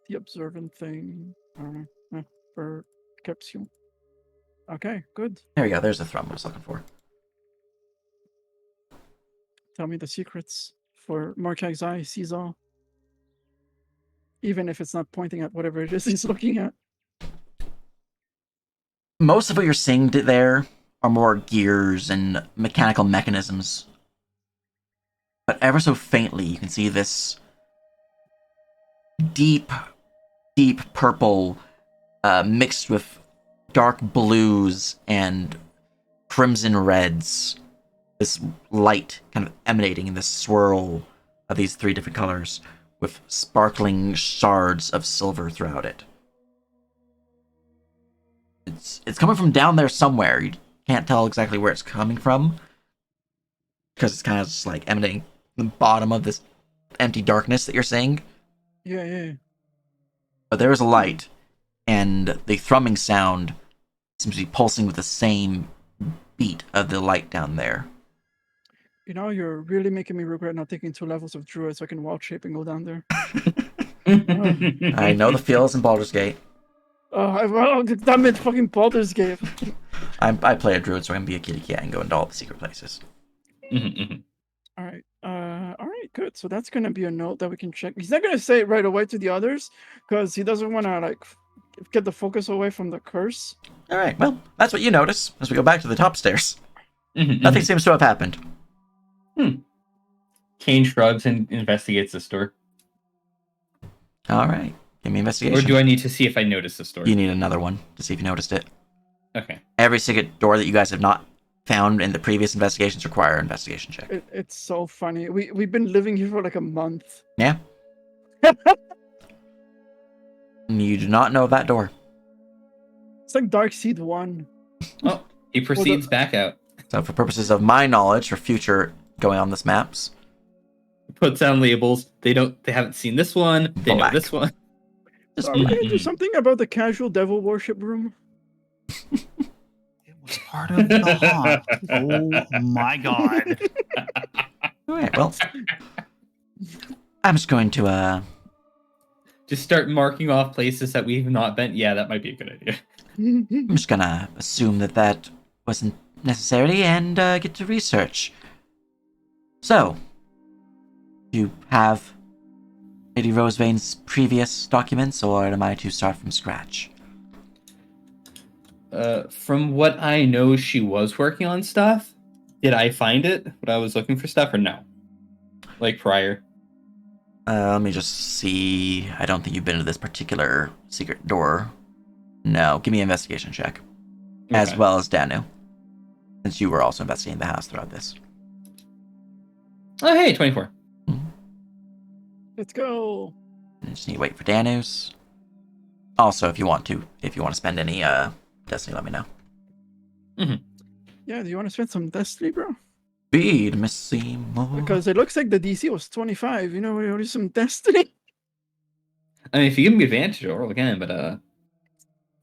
Speaker 3: the observant thing. I don't know. For capsule. Okay, good.
Speaker 1: There we go. There's the thrum I was looking for.
Speaker 3: Tell me the secrets for Morkag's eye sees all. Even if it's not pointing at whatever it is he's looking at.
Speaker 1: Most of what you're seeing there are more gears and mechanical mechanisms. But ever so faintly, you can see this deep, deep purple mixed with dark blues and crimson reds. This light kind of emanating in this swirl of these three different colors with sparkling shards of silver throughout it. It's coming from down there somewhere. You can't tell exactly where it's coming from because it's kind of just like emanating from the bottom of this empty darkness that you're seeing.
Speaker 3: Yeah.
Speaker 1: But there is a light, and the thrumming sound seems to be pulsing with the same beat of the light down there.
Speaker 3: You know, you're really making me regret not taking 2 levels of Druid so I can wild shape and go down there.
Speaker 1: I know the feels in Baldur's Gate.
Speaker 3: Oh, damn it, fucking Baldur's Gate.
Speaker 1: I play a druid, so I can be a kitty cat and go into all the secret places.
Speaker 3: Alright, good. So that's gonna be a note that we can check. He's not gonna say it right away to the others, because he doesn't want to, like, get the focus away from the curse.
Speaker 1: Alright, well, that's what you notice as we go back to the top stairs. Nothing seems to have happened.
Speaker 6: Kane shrugs and investigates this door.
Speaker 1: Alright, give me investigation.
Speaker 6: Or do I need to see if I notice this door?
Speaker 1: You need another one to see if you noticed it.
Speaker 6: Okay.
Speaker 1: Every single door that you guys have not found in the previous investigations require an investigation check.
Speaker 3: It's so funny. We've been living here for like a month.
Speaker 1: Yeah. You do not know that door.
Speaker 3: It's like Dark Seed 1.
Speaker 6: Oh, he proceeds back out.
Speaker 1: So for purposes of my knowledge for future going on this maps,
Speaker 6: Puts down labels. They haven't seen this one. They know this one.
Speaker 3: Are we gonna do something about the casual devil worship room?
Speaker 5: It was part of the haunt. Oh my god.
Speaker 1: Alright, well, I'm just going to
Speaker 6: Just start marking off places that we've not been. Yeah, that might be a good idea.
Speaker 1: I'm just gonna assume that wasn't necessary and get to research. So, do you have Lady Rosevane's previous documents, or am I to start from scratch?
Speaker 6: From what I know, she was working on stuff. Did I find it when I was looking for stuff, or no? like prior.
Speaker 1: Let me just see. I don't think you've been to this particular secret door. No, give me an investigation check. As
Speaker 6: Okay.
Speaker 1: well as Danu. Since you were also investigating the house throughout this.
Speaker 6: Oh, hey, 24.
Speaker 3: Let's go.
Speaker 1: I just need to wait for Danu's. Also, if you want to spend any Destiny, let me know.
Speaker 3: Yeah, do you want to spend some Destiny, bro?
Speaker 1: Speed, Miss Seymour.
Speaker 3: Because it looks like the DC was 25. You know, we only some Destiny.
Speaker 6: I mean, if you give me advantage, I'll roll again. But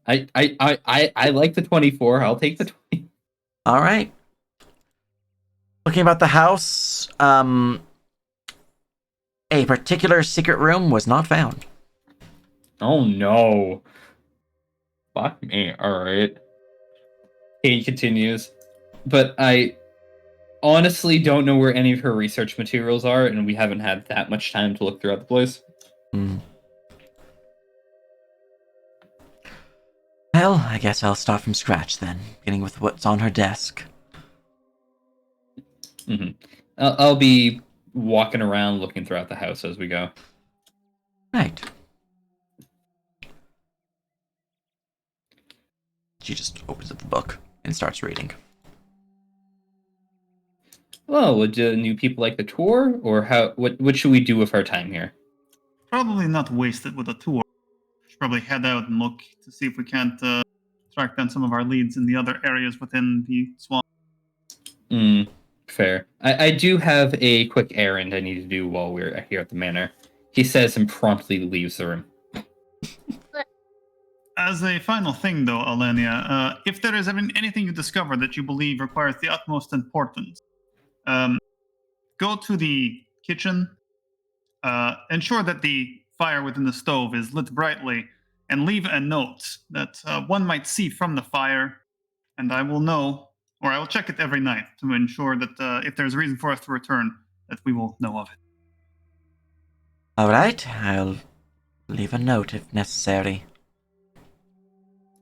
Speaker 6: I like the 24. I'll take the 20.
Speaker 1: All right. Looking about the house, a particular secret room was not found.
Speaker 6: Oh no! Fuck me. All right. He continues, but I honestly don't know where any of her research materials are, and we haven't had that much time to look throughout the place.
Speaker 1: Well, I guess I'll start from scratch then, beginning with what's on her desk.
Speaker 6: I'll be walking around looking throughout the house as we go.
Speaker 1: Right. She just opens up the book and starts reading.
Speaker 6: Well, would new people like the tour, or how? What should we do with our time here?
Speaker 5: Probably not waste it with a tour. Should probably head out and look to see if we can't track down some of our leads in the other areas within the swamp.
Speaker 6: Fair. I do have a quick errand I need to do while we're here at the manor. He says and promptly leaves the room.
Speaker 5: As a final thing, though, Alenia, if there is anything you discover that you believe requires the utmost importance, go to the kitchen, ensure that the fire within the stove is lit brightly, and leave a note that one might see from the fire, and I will know, or I will check it every night to ensure that if there's a reason for us to return, that we will know of it.
Speaker 1: All right, I'll leave a note if necessary.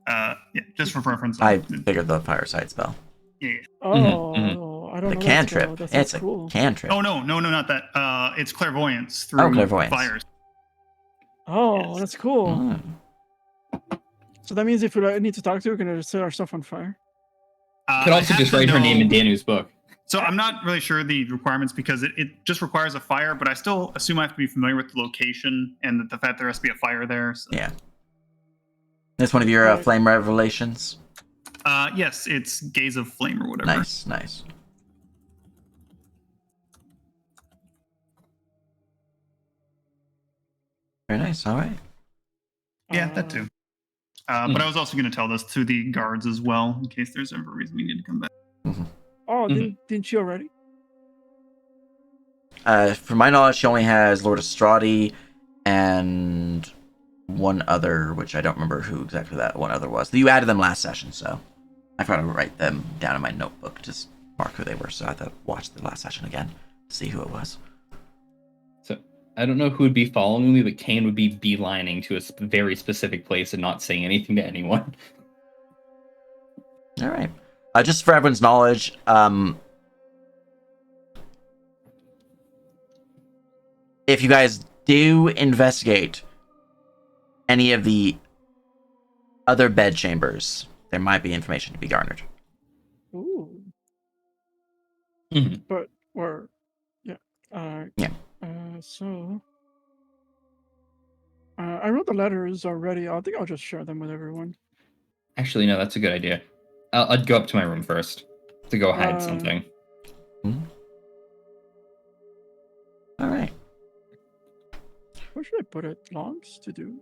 Speaker 5: Yeah, just for reference.
Speaker 1: I figured the fireside spell.
Speaker 5: Yeah.
Speaker 3: Oh, I don't
Speaker 1: The
Speaker 3: know.
Speaker 1: cantrip.
Speaker 3: That's
Speaker 1: It's a
Speaker 3: cool.
Speaker 1: cantrip.
Speaker 5: Oh no, not that. It's clairvoyance through
Speaker 1: Clairvoyance.
Speaker 5: fires.
Speaker 3: Oh,
Speaker 5: Yes.
Speaker 3: that's cool.
Speaker 1: Mm.
Speaker 3: So that means if we need to talk to her, we're going to set our stuff on fire.
Speaker 6: Could also just write her name in Danu's book.
Speaker 5: So I'm not really sure the requirements because it just requires a fire, but I still assume I have to be familiar with the location and that the fact there has to be a fire there. So.
Speaker 1: Yeah. That's one of your
Speaker 3: Right.
Speaker 1: flame revelations.
Speaker 5: Yes, it's Gaze of Flame or whatever.
Speaker 1: Nice. Very nice. All right.
Speaker 5: Yeah, that too. But I was also going to tell this to the guards as well, in case there's ever a reason we need to come back.
Speaker 3: Oh, didn't you already?
Speaker 1: From my knowledge, she only has Lord Estradi and one other, which I don't remember who exactly that one other was. You added them last session, so I forgot to write them down in my notebook, just mark who they were, so I had to watch the last session again to see who it was.
Speaker 6: So I don't know who would be following me, but Kane would be beelining to a very specific place and not saying anything to anyone.
Speaker 1: All right. Just for everyone's knowledge, if you guys do investigate any of the other bed chambers, there might be information to be garnered.
Speaker 3: Ooh.
Speaker 6: Mhm.
Speaker 3: But we're yeah.
Speaker 1: Yeah.
Speaker 3: So I wrote the letters already. I think I'll just share them with everyone.
Speaker 6: Actually, no, that's a good idea. I'd go up to my room first to go hide something.
Speaker 1: All right.
Speaker 3: Where should I put it? Logs to do.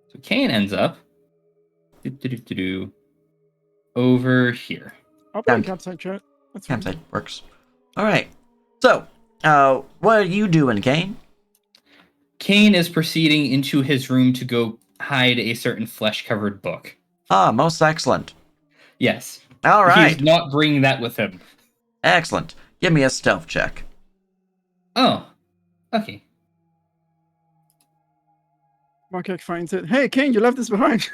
Speaker 6: So Kane ends up over here.
Speaker 3: I'll put a campsite chat. That's fine.
Speaker 1: Campsite works. All right. So, what are you doing, Kane?
Speaker 6: Kane is proceeding into his room to go hide a certain flesh-covered book.
Speaker 1: Ah, most excellent.
Speaker 6: Yes.
Speaker 1: All right.
Speaker 6: He's not bringing that with him.
Speaker 1: Excellent. Give me a stealth check.
Speaker 6: Oh, okay.
Speaker 3: Markek finds it. Hey, Kane, you left this behind.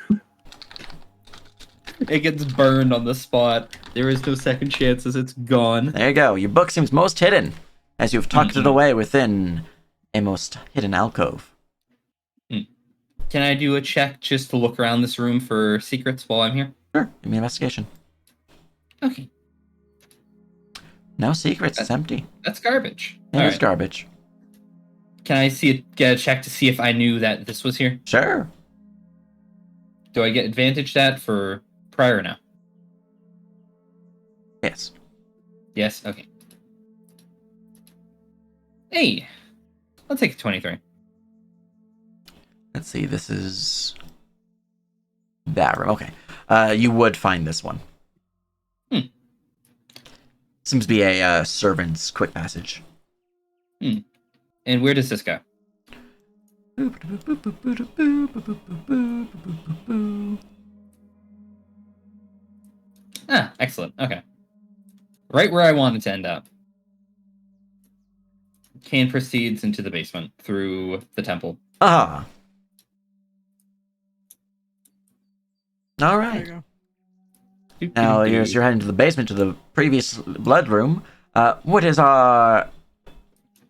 Speaker 6: It gets burned on the spot. There is no second chances. It's gone.
Speaker 1: There you go. Your book seems most hidden. as you've tucked it away within a most hidden alcove.
Speaker 6: Can I do a check just to look around this room for secrets while I'm here?
Speaker 1: Sure, give me an investigation.
Speaker 6: Okay.
Speaker 1: No secrets, it's empty.
Speaker 6: That's garbage.
Speaker 1: It is garbage.
Speaker 6: Can I get a check to see if I knew that this was here?
Speaker 1: Sure.
Speaker 6: Do I get advantage that for prior now?
Speaker 1: Yes.
Speaker 6: Yes? Okay. Hey! I'll take a 23.
Speaker 1: Let's see, this is that room. Okay. You would find this one. Seems to be a servant's quick passage.
Speaker 6: And where does this go? Ah, excellent. Okay. Right where I wanted to end up. Kane proceeds into the basement through the temple.
Speaker 1: Ah. All
Speaker 3: There
Speaker 1: right.
Speaker 3: you go.
Speaker 1: Now, as you're heading to the basement to the previous blood room, what is our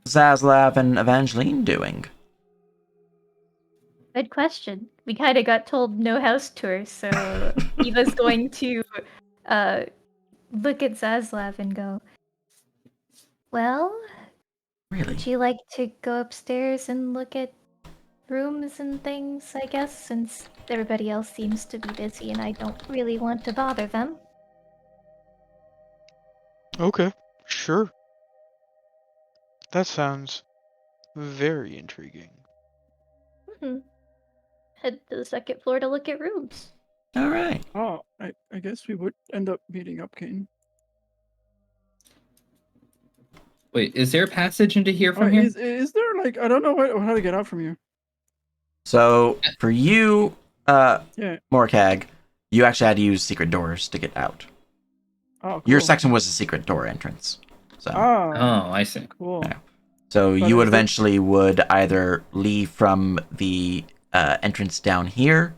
Speaker 1: Zaslav and Evangeline doing?
Speaker 4: Good question. We kind of got told no house tour, so Eva's going to look at Zaslav and go, well,
Speaker 1: Really?
Speaker 4: would you like to go upstairs and look at rooms and things, I guess, since everybody else seems to be busy and I don't really want to bother them?
Speaker 2: Okay, sure. That sounds very intriguing.
Speaker 4: Head to the second floor to look at rooms.
Speaker 1: All right.
Speaker 3: Oh, I guess we would end up meeting up, Kane.
Speaker 6: Wait, is there a passage into here from here?
Speaker 3: Is there, like, I don't know how to get out from here.
Speaker 1: So, for you,
Speaker 3: Yeah.
Speaker 1: Morcag, you actually had to use secret doors to get out.
Speaker 3: Oh, cool.
Speaker 1: Your section was a secret door entrance. So,
Speaker 6: Oh, I see.
Speaker 3: Cool.
Speaker 1: Yeah. So
Speaker 3: But
Speaker 1: you would
Speaker 3: is it-
Speaker 1: eventually would either leave from the entrance down here,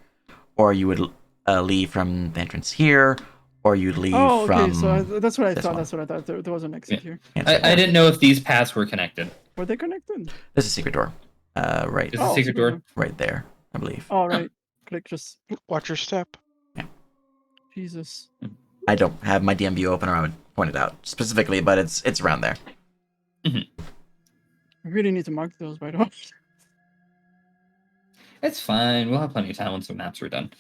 Speaker 1: or you would leave from the entrance here, or you'd leave
Speaker 3: Oh, okay,
Speaker 1: from.
Speaker 3: so that's what I
Speaker 1: this
Speaker 3: thought.
Speaker 1: one.
Speaker 3: That's what I thought. There was an exit here.
Speaker 6: I didn't know if these paths were connected.
Speaker 3: Were they connected?
Speaker 1: This is a secret door. Right,
Speaker 6: Is the secret door?
Speaker 1: right there, I believe.
Speaker 3: Oh, right. Click just.
Speaker 2: Watch your step.
Speaker 3: Jesus.
Speaker 1: I don't have my DM view open, or I would point it out specifically, but it's around there.
Speaker 3: I really need to mark those, by the way.
Speaker 6: It's fine. We'll have plenty of time once the maps are done.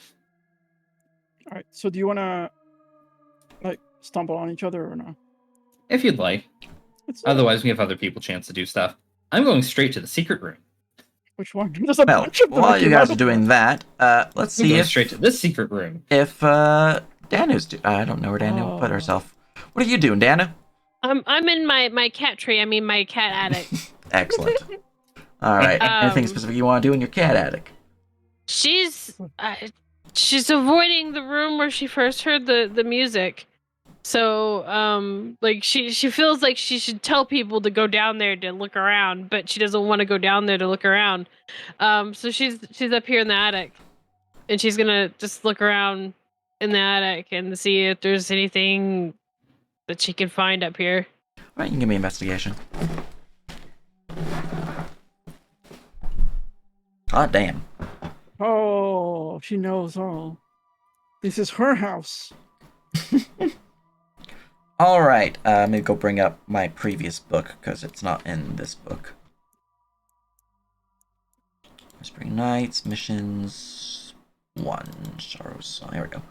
Speaker 3: All right. So do you want to, like, stumble on each other or no?
Speaker 6: If you'd like.
Speaker 3: It's,
Speaker 6: Otherwise, we give other people a chance to do stuff. I'm going straight to the secret room.
Speaker 3: Which one? There's a
Speaker 1: Well,
Speaker 3: bunch of them.
Speaker 1: while you guys are doing that, let's
Speaker 6: I'm
Speaker 1: see
Speaker 6: going
Speaker 1: if
Speaker 6: straight to this secret room.
Speaker 1: Danu's I don't know where Danu put
Speaker 3: Oh.
Speaker 1: herself. What are you doing, Danu?
Speaker 7: I'm in my cat tree. I mean my cat attic.
Speaker 1: Excellent. All right. Anything
Speaker 7: Um,
Speaker 1: specific you want to do in your cat attic?
Speaker 7: She's avoiding the room where she first heard the music. So like she feels like she should tell people to go down there to look around, but she doesn't want to go down there to look around. So she's up here in the attic, and she's gonna just look around in the attic and see if there's anything that she can find up here.
Speaker 1: All right, you can give me investigation. Ah, damn.
Speaker 3: Oh, she knows all. This is her house.
Speaker 1: All right. Let me go bring up my previous book because it's not in this book. Spring Nights, Missions 1, Sorrows Song. Here we go.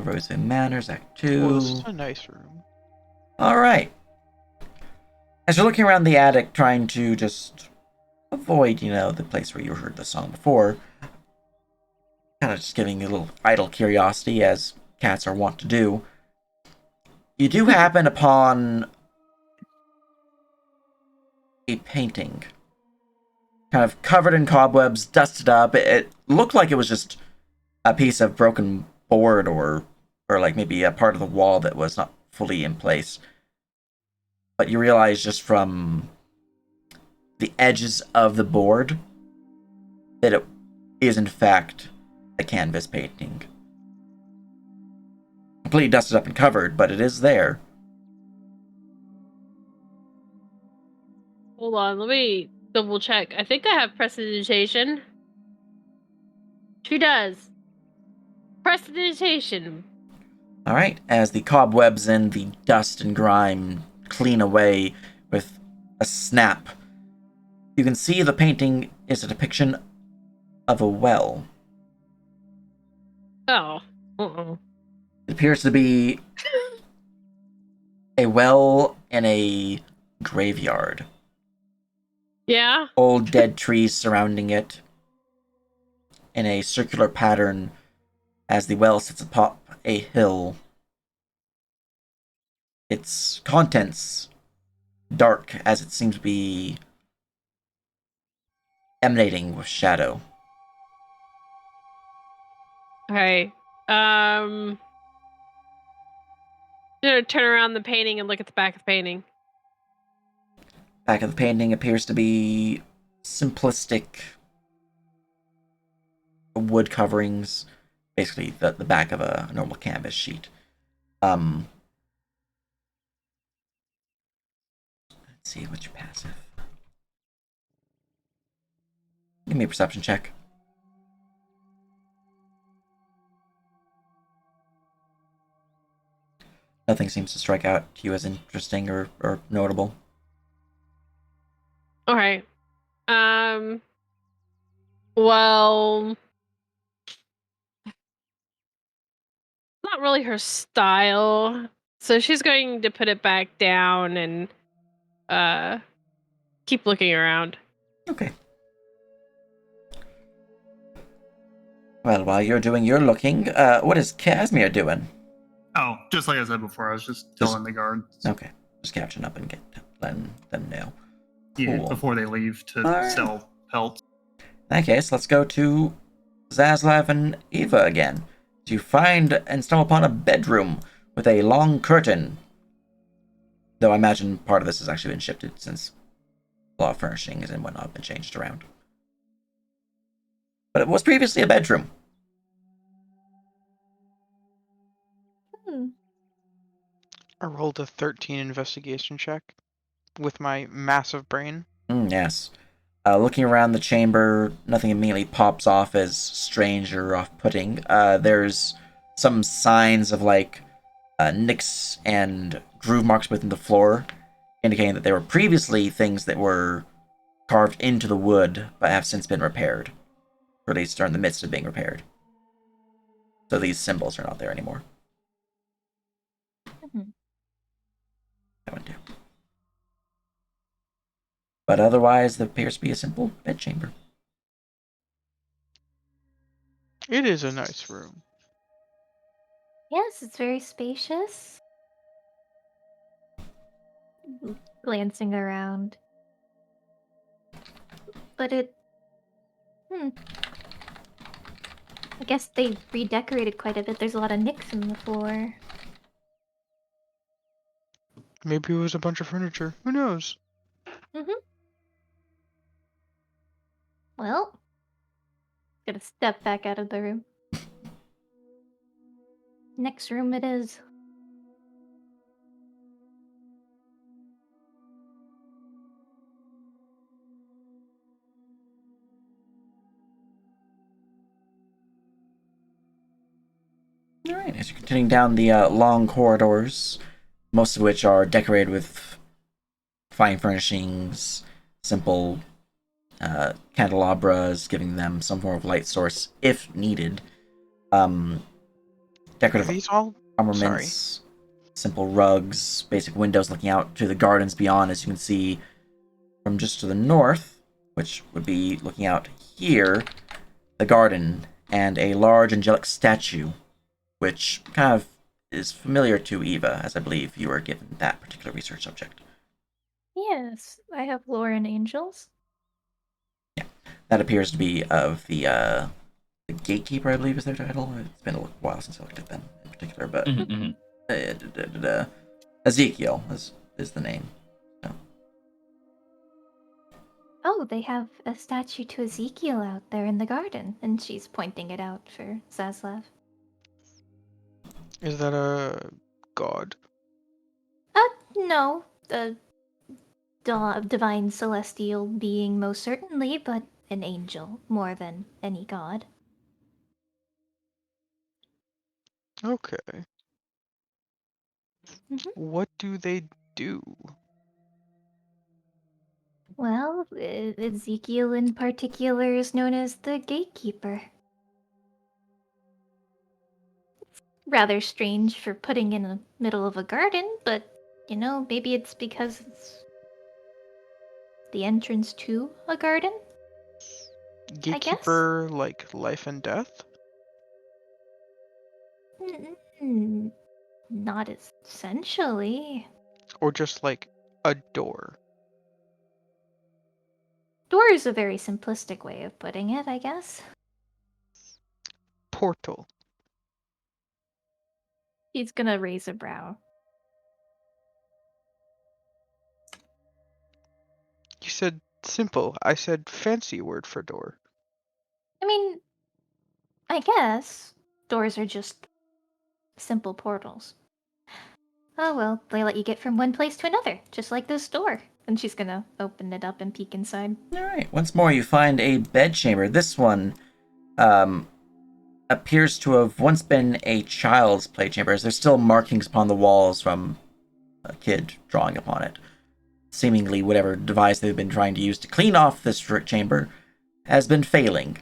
Speaker 1: Roseville Manors, Act 2.
Speaker 2: Well, this is a nice room.
Speaker 1: All right. As you're looking around the attic, trying to just avoid, the place where you heard the song before, kind of just giving you a little idle curiosity, as cats are wont to do, you do happen upon a painting. Kind of covered in cobwebs, dusted up. It looked like it was just a piece of broken board or like maybe a part of the wall that was not fully in place. But you realize just from the edges of the board that it is in fact the canvas painting. Completely dusted up and covered, but it is there.
Speaker 7: Hold on, let me double check. I think I have prestidigitation. She does. Prestidigitation.
Speaker 1: All right, as the cobwebs and the dust and grime clean away with a snap, you can see the painting is a depiction of a well.
Speaker 7: Oh. Uh-oh.
Speaker 1: It appears to be a well in a graveyard.
Speaker 7: Yeah?
Speaker 1: Old dead trees surrounding it in a circular pattern as the well sits atop a hill. Its contents dark as it seems to be emanating with shadow.
Speaker 7: Okay. I'm gonna turn around the painting and look at the back of the painting.
Speaker 1: Back of the painting appears to be simplistic wood coverings, basically the back of a normal canvas sheet. Let's see, what's your passive? Give me a perception check. Nothing seems to strike out to you as interesting or notable.
Speaker 7: Alright. Well, not really her style. So she's going to put it back down and keep looking around.
Speaker 1: Okay. Well, while you're doing your looking, what is Casimir doing?
Speaker 5: Oh, just like I said before, I was just telling the guards.
Speaker 1: Okay, just catching up and letting them know.
Speaker 5: Yeah,
Speaker 1: Cool.
Speaker 5: before they leave to
Speaker 1: Alright.
Speaker 5: sell pelts.
Speaker 1: In that case, let's go to Zaslav and Eva again. You find and stumble upon a bedroom with a long curtain. Though I imagine part of this has actually been shifted since a lot of furnishings and whatnot have been changed around. But it was previously a bedroom.
Speaker 2: I rolled a 13 investigation check with my massive brain.
Speaker 1: Yes. Looking around the chamber, nothing immediately pops off as strange or off-putting. There's some signs of like nicks and groove marks within the floor, indicating that there were previously things that were carved into the wood, but have since been repaired. Or at least are in the midst of being repaired. So these symbols are not there anymore. That one too. But otherwise, there appears to be a simple bedchamber.
Speaker 2: It is a nice room.
Speaker 4: Yes, it's very spacious. Glancing around. But it... I guess they redecorated quite a bit. There's a lot of nicks in the floor.
Speaker 2: Maybe it was a bunch of furniture. Who knows?
Speaker 4: Well, gonna step back out of the room. Next room it is.
Speaker 1: Alright, as you're continuing down the long corridors, most of which are decorated with fine furnishings, simple candelabras, giving them some form of light source if needed.
Speaker 2: Are
Speaker 1: Decorative
Speaker 2: these all?
Speaker 1: armaments, simple rugs, basic windows looking out to the gardens beyond, as you can see from just to the north, which would be looking out here, the garden, and a large angelic statue, which kind of is familiar to Eva, as I believe you were given that particular research subject.
Speaker 4: Yes, I have lore and angels.
Speaker 1: That appears to be of the gatekeeper, I believe is their title. It's been a while since I looked at them in particular, but Ezekiel is the name. So.
Speaker 4: Oh, they have a statue to Ezekiel out there in the garden, and she's pointing it out for Zaslav.
Speaker 2: Is that a god?
Speaker 4: No, a divine celestial being most certainly, but an angel more than any god.
Speaker 2: Okay.
Speaker 4: Mhm.
Speaker 2: What do they do?
Speaker 4: Well, Ezekiel in particular is known as the gatekeeper. Rather strange for putting in the middle of a garden, but maybe it's because it's the entrance to a garden?
Speaker 2: Gatekeeper, like life and death?
Speaker 4: Not essentially.
Speaker 2: Or just like a door?
Speaker 4: Door is a very simplistic way of putting it, I guess.
Speaker 2: Portal.
Speaker 4: He's gonna raise a brow.
Speaker 2: You said simple. I said fancy word for door.
Speaker 4: I mean, I guess doors are just simple portals. Oh well, they let you get from one place to another, just like this door. And she's gonna open it up and peek inside.
Speaker 1: Alright, once more you find a bedchamber. This one appears to have once been a child's playchamber, as there's still markings upon the walls from a kid drawing upon it. Seemingly whatever device they've been trying to use to clean off this chamber has been failing.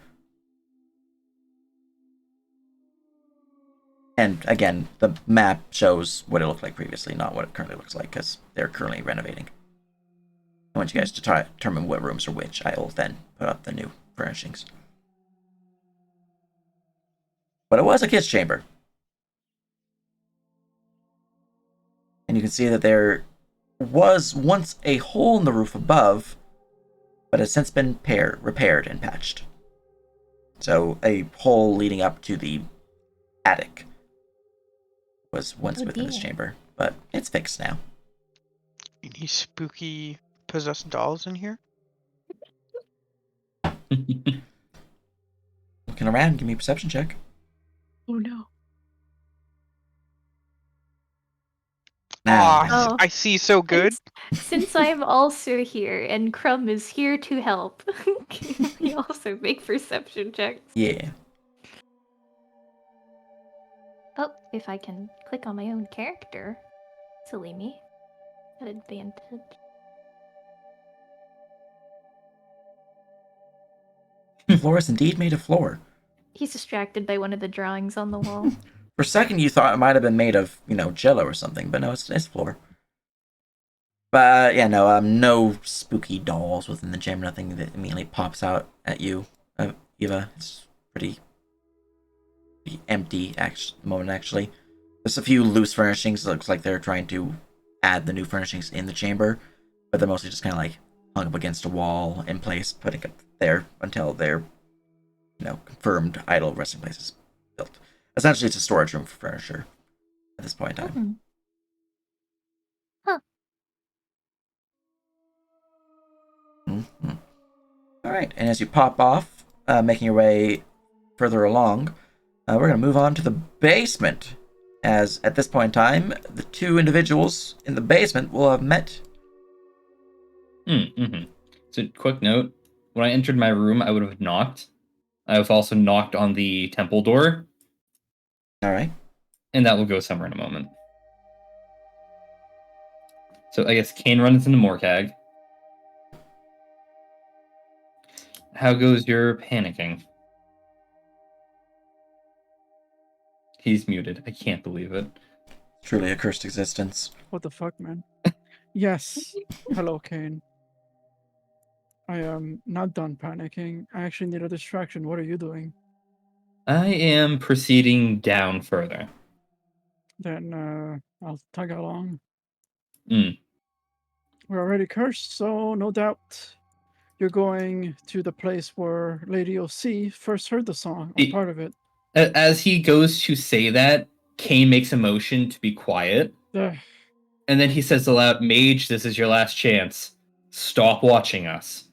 Speaker 1: And again, the map shows what it looked like previously, not what it currently looks like, because they're currently renovating. I want you guys to determine what rooms are which. I will then put up the new furnishings. But it was a kid's chamber. And you can see that there was once a hole in the roof above, but has since been repaired and patched. So a hole leading up to the attic was once within this chamber, but it's fixed now.
Speaker 2: Any spooky possessed dolls in here?
Speaker 1: Looking around, give me a perception check.
Speaker 7: Oh no.
Speaker 1: Now,
Speaker 4: Oh.
Speaker 2: I see so good.
Speaker 4: Since I'm also here and Crumb is here to help, can we also make perception checks?
Speaker 1: yeah.
Speaker 4: Oh, if I can click on my own character. Silly me. At advantage.
Speaker 1: The floor is indeed made of floor.
Speaker 4: He's distracted by one of the drawings on the wall.
Speaker 1: For a second, you thought it might have been made of, Jello or something, but no, it's floor. But yeah, no, no spooky dolls within the gym. Nothing that immediately pops out at you, Eva. It's pretty empty moment actually. There's a few loose furnishings. It looks like they're trying to add the new furnishings in the chamber, but they're mostly just kind of like hung up against a wall in place, putting up there until their, confirmed idle resting place is built. Essentially, it's a storage room for furniture at this point in time.
Speaker 4: Huh.
Speaker 1: Mm-hmm. All right, and as you pop off, making your way further along, we're going to move on to the basement. As at this point in time, the two individuals in the basement will have met.
Speaker 6: So, quick note: when I entered my room, I would have knocked. I have also knocked on the temple door.
Speaker 1: All right.
Speaker 6: And that will go somewhere in a moment. So I guess Kane runs into Morcag. How goes your panicking? He's muted. I can't believe it.
Speaker 1: Truly a cursed existence.
Speaker 3: What the fuck, man? Yes. Hello, Kane. I am not done panicking. I actually need a distraction. What are you doing?
Speaker 6: I am proceeding down further.
Speaker 3: Then I'll tag along.
Speaker 6: Mm.
Speaker 3: We're already cursed, so no doubt you're going to the place where Lady OC first heard the song, or part of it.
Speaker 6: As he goes to say that, Kane makes a motion to be quiet. And then he says aloud, "Mage, this is your last chance. Stop watching us."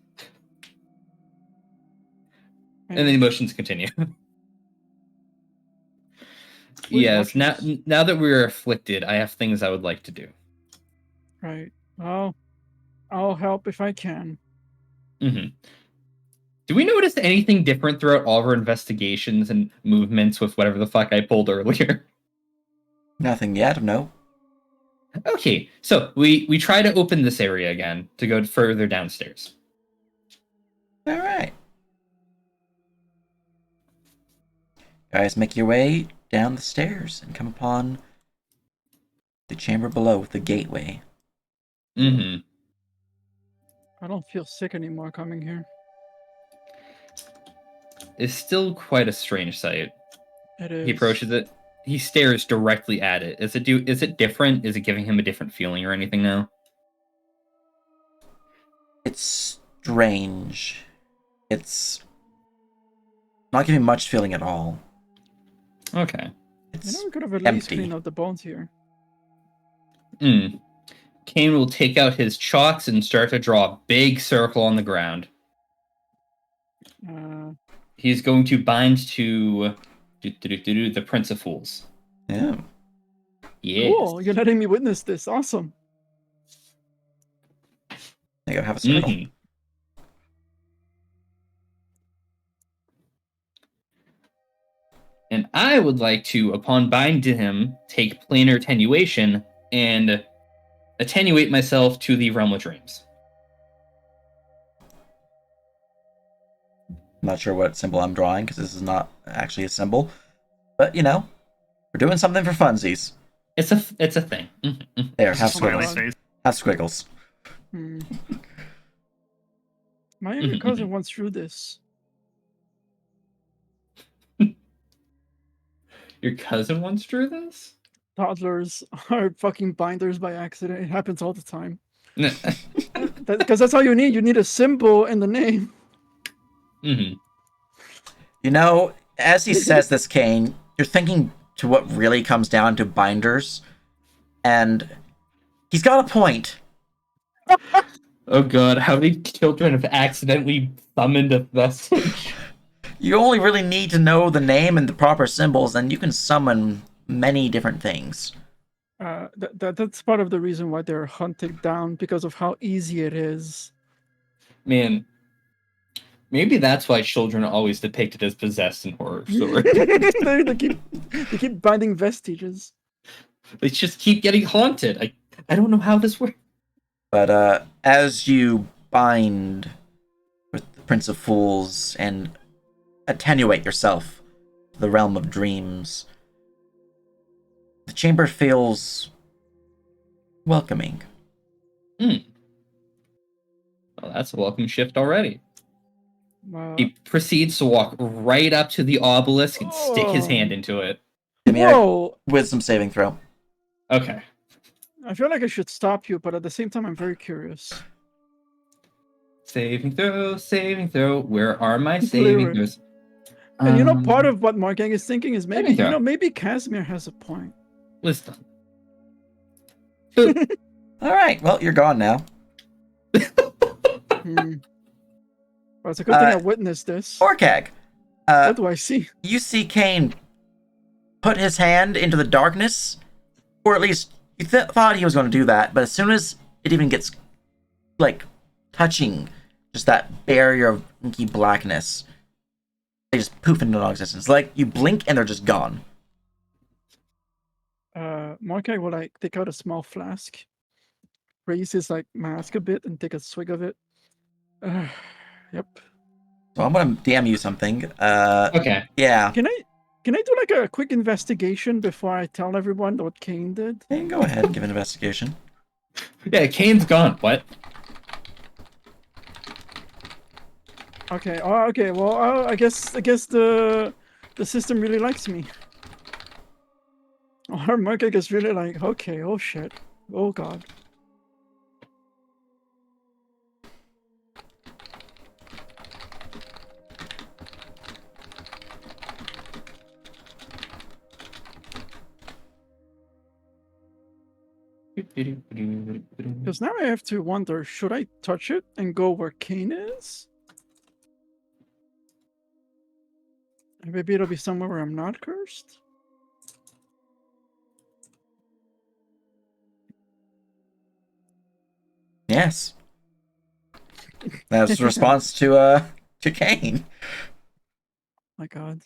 Speaker 6: And then the emotions continue.
Speaker 3: Where's
Speaker 6: Yes,
Speaker 3: Marcus?
Speaker 6: now that we're afflicted, I have things I would like to do.
Speaker 3: Right. Well, I'll help if I can.
Speaker 6: Hmm. Do we notice anything different throughout all of our investigations and movements with whatever the fuck I pulled earlier?
Speaker 1: Nothing yet, no.
Speaker 6: Okay, so we try to open this area again to go further downstairs.
Speaker 1: All right. Guys, make your way down the stairs and come upon the chamber below with the gateway.
Speaker 6: Mm-hmm.
Speaker 3: I don't feel sick anymore coming here.
Speaker 6: It's still quite a strange sight.
Speaker 3: It is.
Speaker 6: He approaches it. He stares directly at it. Is it different? Is it giving him a different feeling or anything now?
Speaker 1: It's strange. It's not giving much feeling at all.
Speaker 6: Okay.
Speaker 1: It's
Speaker 3: we could have at least
Speaker 1: empty.
Speaker 3: cleaned up the bones here.
Speaker 6: Kane will take out his chalks and start to draw a big circle on the ground. He's going to bind to the Prince of Fools.
Speaker 1: Yeah.
Speaker 6: Yes.
Speaker 3: Cool, you're letting me witness this. Awesome.
Speaker 1: There you go, have a circle.
Speaker 6: Mhm. And I would like to, upon binding to him, take planar attenuation and attenuate myself to the realm of dreams.
Speaker 1: I'm not sure what symbol I'm drawing because this is not actually a symbol. But, you know, we're doing something for funsies.
Speaker 6: It's a thing. Mhm.
Speaker 1: There, have
Speaker 5: Smiley
Speaker 1: squiggles.
Speaker 5: face.
Speaker 1: Have squiggles.
Speaker 3: My younger cousin once drew this.
Speaker 6: Your cousin once drew this?
Speaker 3: Toddlers are fucking binders by accident. It happens all the time. Because that's all you need. You need a symbol in the name.
Speaker 6: Mm-hmm.
Speaker 1: You know, as he says this, Kane, you're thinking to what really comes down to binders. And he's got a point.
Speaker 6: Oh god, how many children have accidentally summoned a message?
Speaker 1: You only really need to know the name and the proper symbols, and you can summon many different things.
Speaker 3: That's part of the reason why they're hunted down, because of how easy it is.
Speaker 6: Man, maybe that's why children are always depicted as possessed in horror stories.
Speaker 3: they keep binding vestiges.
Speaker 6: They just keep getting haunted. I don't know how this works.
Speaker 1: But as you bind with the Prince of Fools and attenuate yourself to the realm of dreams, the chamber feels welcoming.
Speaker 6: Well, that's a welcome shift already. He proceeds to walk right up to the obelisk and stick his hand into it.
Speaker 1: Give me a wisdom saving throw.
Speaker 6: Okay.
Speaker 3: I feel like I should stop you, but at the same time, I'm very curious.
Speaker 6: Saving throw. Where are my saving throws?
Speaker 3: And you know, part of what Mark Gang is thinking is maybe,
Speaker 6: saving throw.
Speaker 3: maybe Casimir has a point.
Speaker 6: Wisdom.
Speaker 1: All right, well, you're gone now.
Speaker 3: Well, it's a good thing I witnessed this.
Speaker 1: Orcag,
Speaker 3: What do I see?
Speaker 1: you see Kane put his hand into the darkness, or at least you thought he was going to do that, but as soon as it even gets, like, touching just that barrier of inky blackness, they just poof into non-existence. Like, you blink and they're just gone.
Speaker 3: Mark will, like, take out a small flask, raise his, like, mask a bit, and take a swig of it. Yep.
Speaker 1: So I'm going to DM you something.
Speaker 6: Okay.
Speaker 1: Yeah.
Speaker 3: Can I do, like, a quick investigation before I tell everyone what Kane did?
Speaker 1: Kane, go ahead and give an investigation.
Speaker 6: Yeah, Kane's gone. What?
Speaker 3: Okay. Oh, okay. Well, I guess the system really likes me. Or Mark is really like, okay, oh shit, oh god. Because now I have to wonder, should I touch it and go where Kane is? Maybe it'll be somewhere where I'm not cursed.
Speaker 1: Yes. That's a response to Kane.
Speaker 3: My God.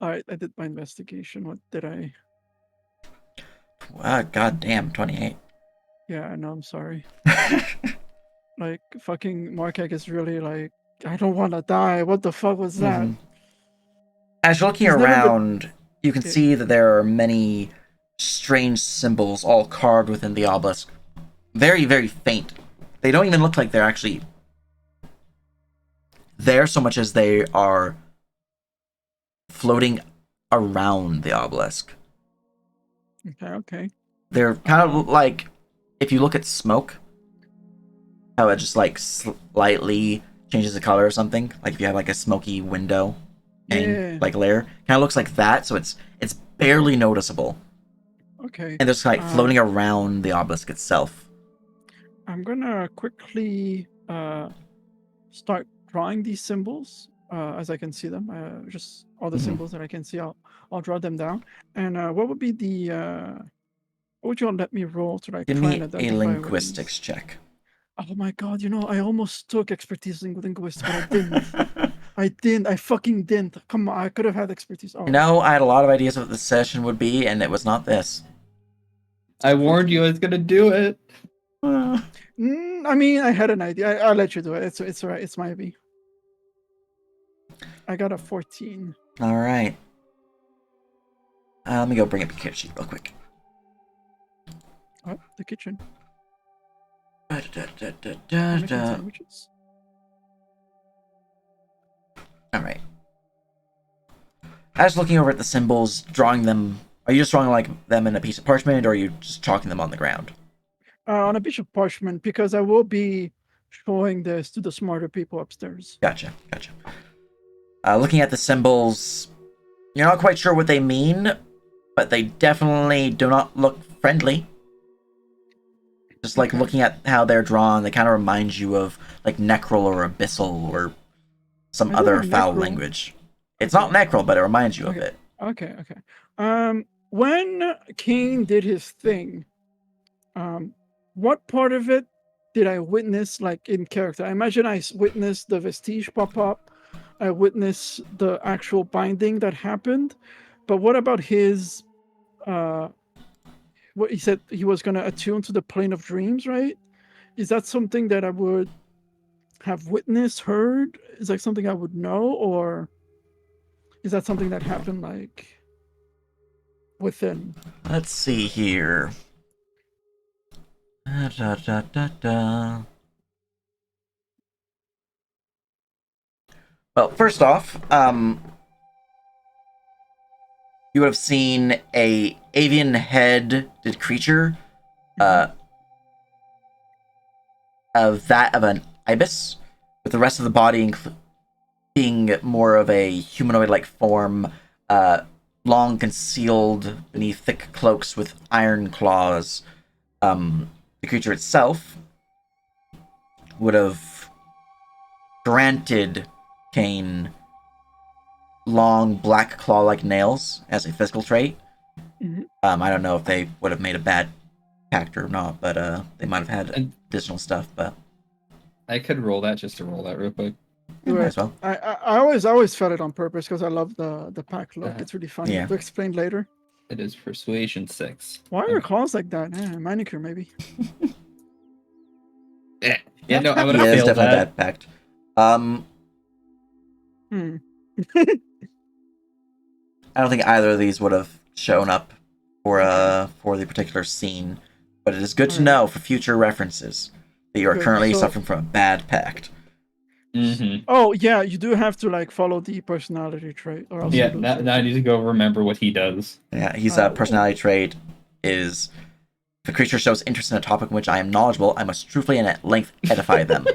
Speaker 3: All right, I did my investigation. What did I?
Speaker 1: God damn, 28.
Speaker 3: Yeah, I know. I'm sorry. Like fucking Markek is really like, I don't want to die. What the fuck was that?
Speaker 1: Mhm. As you're looking
Speaker 3: He's never been-
Speaker 1: around, you can
Speaker 3: Okay.
Speaker 1: see that there are many strange symbols all carved within the obelisk. Very, very faint. They don't even look like they're actually there so much as they are floating around the obelisk.
Speaker 3: Okay.
Speaker 1: They're kind of like, if you look at smoke, how it just like slightly changes the color or something. Like if you have like a smoky window
Speaker 3: Yeah.
Speaker 1: like layer, kind of looks like that. So it's barely noticeable,
Speaker 3: Okay.
Speaker 1: and it's like floating around the obelisk itself.
Speaker 3: I'm gonna quickly start drawing these symbols as I can see them. Just all the
Speaker 1: Mhm.
Speaker 3: symbols that I can see. I'll draw them down. And what would be the what would you let me roll to like
Speaker 1: Give
Speaker 3: try
Speaker 1: me
Speaker 3: and
Speaker 1: a
Speaker 3: identify what it
Speaker 1: linguistics
Speaker 3: is?
Speaker 1: check.
Speaker 3: Oh my God! I almost took expertise in linguistics, but I didn't. I didn't. I fucking didn't. Come on, I could have had expertise. Oh,
Speaker 1: You know, I had a lot of ideas of what the session would be, and it was not this.
Speaker 6: I warned you I was gonna do it.
Speaker 1: Uh,
Speaker 3: I mean, I had an idea. I'll let you do it. It's alright. It's my B. I got a 14.
Speaker 1: all right. Let me go bring up your character sheet real quick.
Speaker 3: Oh, the kitchen.
Speaker 1: Da, da, da, da,
Speaker 3: I'm
Speaker 1: da,
Speaker 3: making
Speaker 1: da.
Speaker 3: sandwiches.
Speaker 1: All right. As looking over at the symbols, drawing them. Are you just drawing like them in a piece of parchment, or are you just chalking them on the ground?
Speaker 3: On a piece of parchment, because I will be showing this to the smarter people upstairs.
Speaker 1: Gotcha. Looking at the symbols, you're not quite sure what they mean, but they definitely do not look friendly. Just like
Speaker 3: Okay.
Speaker 1: looking at how they're drawn, they kind of remind you of like necral or abyssal or some
Speaker 3: I do
Speaker 1: other
Speaker 3: have
Speaker 1: foul
Speaker 3: necral.
Speaker 1: language. It's not necral, but it reminds you of
Speaker 3: Okay.
Speaker 1: it.
Speaker 3: Okay. When Cain did his thing, what part of it did I witness, like in character? I imagine I witnessed the vestige pop up. I witnessed the actual binding that happened. But what about his? What he said he was gonna attune to the plane of dreams, right? Is that something that I would have witnessed, heard? Is that something I would know, or is that something that happened like within?
Speaker 1: Let's see here. Da, da, da, da. Well, first off, you would have seen a avian-headed creature, of that of an ibis, with the rest of the body being more of a humanoid-like form, long concealed beneath thick cloaks with iron claws. The creature itself would have granted Kane long black claw-like nails as a physical trait.
Speaker 3: Mhm.
Speaker 1: I don't know if they would have made a bad pact or not, but they might have had additional stuff. But
Speaker 6: I could roll that just to roll that real quick.
Speaker 1: yeah, might as well.
Speaker 3: I always felt it on purpose because I love the pack look. It's really funny.
Speaker 1: Yeah.
Speaker 3: To explain later.
Speaker 6: It is persuasion 6.
Speaker 3: Why are your claws like that? Manicure maybe.
Speaker 6: Yeah, no, I would
Speaker 1: Yeah,
Speaker 6: have
Speaker 1: it's
Speaker 6: failed
Speaker 1: definitely a
Speaker 6: that.
Speaker 1: bad pact. I don't think either of these would have shown up for the particular scene, but it is good to know for future references that you are
Speaker 3: Good,
Speaker 1: currently
Speaker 3: so-
Speaker 1: suffering from a bad pact.
Speaker 6: Mm-hmm.
Speaker 3: Oh yeah, you do have to like follow the personality trait, or else
Speaker 6: Yeah,
Speaker 3: you lose
Speaker 6: now,
Speaker 3: it.
Speaker 6: now I need to go remember what he does.
Speaker 1: Yeah, his
Speaker 3: Oh.
Speaker 1: personality trait is: if a creature shows interest in a topic in which I am knowledgeable, I must truthfully and at length edify them.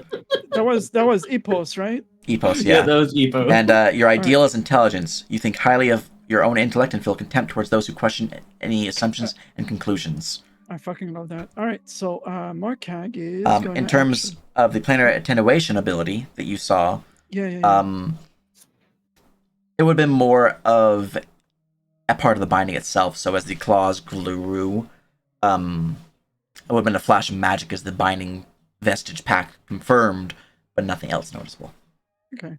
Speaker 3: That was Epos, right?
Speaker 1: Epos,
Speaker 6: Yeah,
Speaker 1: yeah.
Speaker 6: that was Epo.
Speaker 1: And your ideal is intelligence. You think highly of your own intellect and feel contempt towards those who question any assumptions and conclusions.
Speaker 3: I fucking love that. All right, so Markag is going
Speaker 1: In
Speaker 3: to
Speaker 1: terms
Speaker 3: actually-
Speaker 1: of the planar attenuation ability that you saw,
Speaker 3: Yeah.
Speaker 1: It would have been more of a part of the binding itself. So as the claws grew, it would have been a flash of magic as the binding vestige pack confirmed, but nothing else noticeable.
Speaker 3: Okay.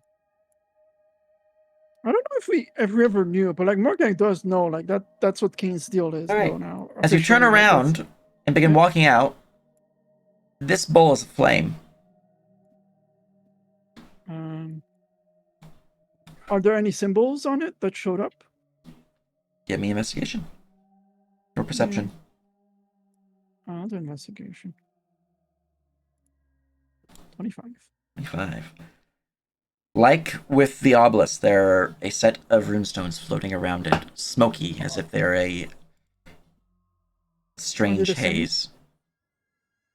Speaker 3: I don't know if we ever knew, but like Morgan does know, like that's what Kane's deal is.
Speaker 1: All right.
Speaker 3: Though now.
Speaker 1: As you turn
Speaker 3: officially, like,
Speaker 1: around and begin
Speaker 3: yeah.
Speaker 1: walking out, this bowl is aflame.
Speaker 3: Are there any symbols on it that showed up?
Speaker 1: Give me investigation or perception.
Speaker 3: I'll do investigation. 25.
Speaker 1: 25. Like with the obelisk, there are a set of runestones floating around it, smoky, as if they're a strange
Speaker 3: the same?
Speaker 1: haze.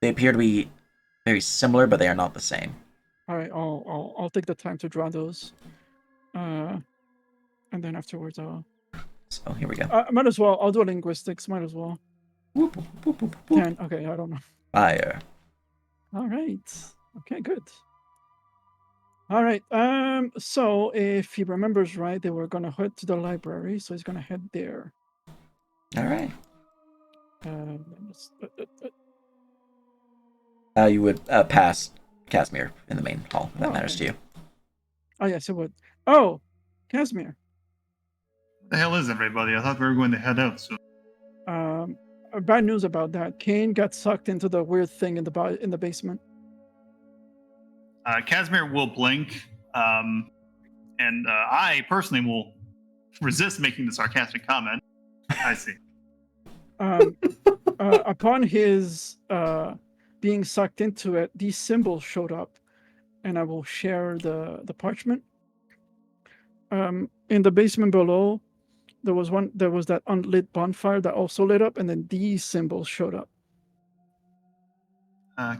Speaker 1: They appear to be very similar, but they are not the same.
Speaker 3: All right, I'll take the time to draw those, and then afterwards
Speaker 1: So here we go.
Speaker 3: might as well. I'll do linguistics. Might as well.
Speaker 1: Whoop, whoop, whoop, whoop, whoop.
Speaker 3: 10. Okay, I don't know.
Speaker 1: Fire.
Speaker 3: All right. Okay, good. All right. So if he remembers right, they were gonna head to the library, so he's gonna head there.
Speaker 1: All right.
Speaker 3: Let's-
Speaker 1: You would pass Casimir in the main hall, if that matters to you.
Speaker 3: Oh yes, it would. Oh, Casimir.
Speaker 5: The hell is everybody? I thought we were going to head out soon.
Speaker 3: Bad news about that. Kane got sucked into the weird thing in the basement.
Speaker 5: Casimir will blink, and I personally will resist making the sarcastic comment. I see.
Speaker 3: Upon his being sucked into it, these symbols showed up, and I will share the parchment. In the basement below, there was that unlit bonfire that also lit up, and then these symbols showed up.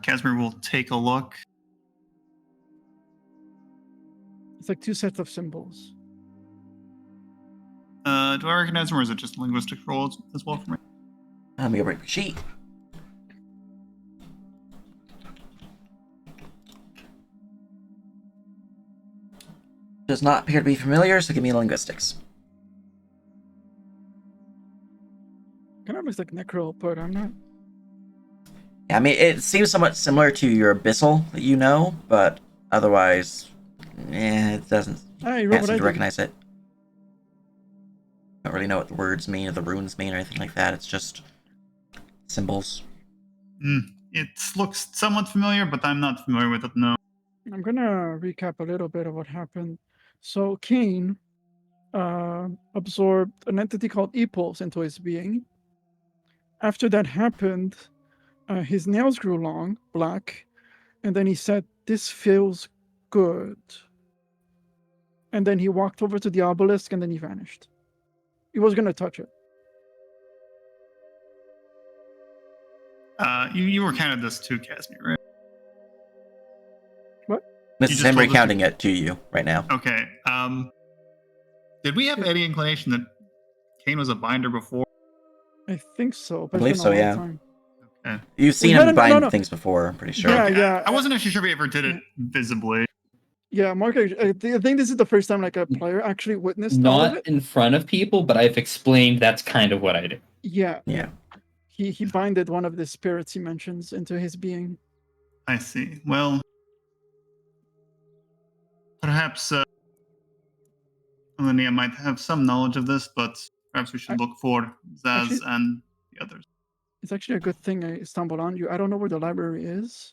Speaker 5: Casimir will take a look.
Speaker 3: It's like two sets of symbols.
Speaker 5: Do I recognize them, or is it just linguistic roll as well for me?
Speaker 1: Let me go break the sheet. Does not appear to be familiar, so give me linguistics.
Speaker 3: Kind of looks like necro, but I'm not.
Speaker 1: Yeah, I mean, it seems somewhat similar to your abyssal that you know, but otherwise, it doesn't.
Speaker 3: Hey,
Speaker 1: Can't
Speaker 3: Robert,
Speaker 1: seem
Speaker 3: I
Speaker 1: to
Speaker 3: did.
Speaker 1: recognize it. Don't really know what the words mean or the runes mean or anything like that. It's just symbols.
Speaker 5: It looks somewhat familiar, but I'm not familiar with it, no.
Speaker 3: I'm gonna recap a little bit of what happened. So Kane absorbed an entity called E-Pulse into his being. After that happened, his nails grew long, black, and then he said, "This feels good." And then he walked over to the obelisk, and then he vanished. He was gonna touch it.
Speaker 5: You were kind of this too, Casimir, right?
Speaker 1: This
Speaker 5: You
Speaker 1: is
Speaker 5: just
Speaker 1: him
Speaker 5: told us
Speaker 1: recounting it to you right now.
Speaker 5: Okay. Did we have any inclination that Kane was a binder before?
Speaker 3: I think so, but
Speaker 1: believe
Speaker 3: it's
Speaker 1: so,
Speaker 3: been a long
Speaker 1: yeah.
Speaker 3: time.
Speaker 5: Okay.
Speaker 1: You've seen
Speaker 3: had
Speaker 1: him
Speaker 3: a-
Speaker 1: bind
Speaker 3: no.
Speaker 1: things before, I'm pretty sure.
Speaker 3: Yeah,
Speaker 5: Okay,
Speaker 3: yeah.
Speaker 5: I wasn't actually sure if we ever did it visibly.
Speaker 3: Yeah, Mark, I think this is the first time like a player actually witnessed all of
Speaker 6: Not
Speaker 3: it.
Speaker 6: in front of people, but I've explained that's kind of what I do.
Speaker 3: Yeah.
Speaker 1: Yeah.
Speaker 3: He binded one of the spirits he mentions into his being.
Speaker 5: I see. Well, perhaps Linnea might have some knowledge of this, but perhaps we should look for Zaz
Speaker 3: Actually-
Speaker 5: and the others.
Speaker 3: It's actually a good thing I stumbled on you. I don't know where the library is.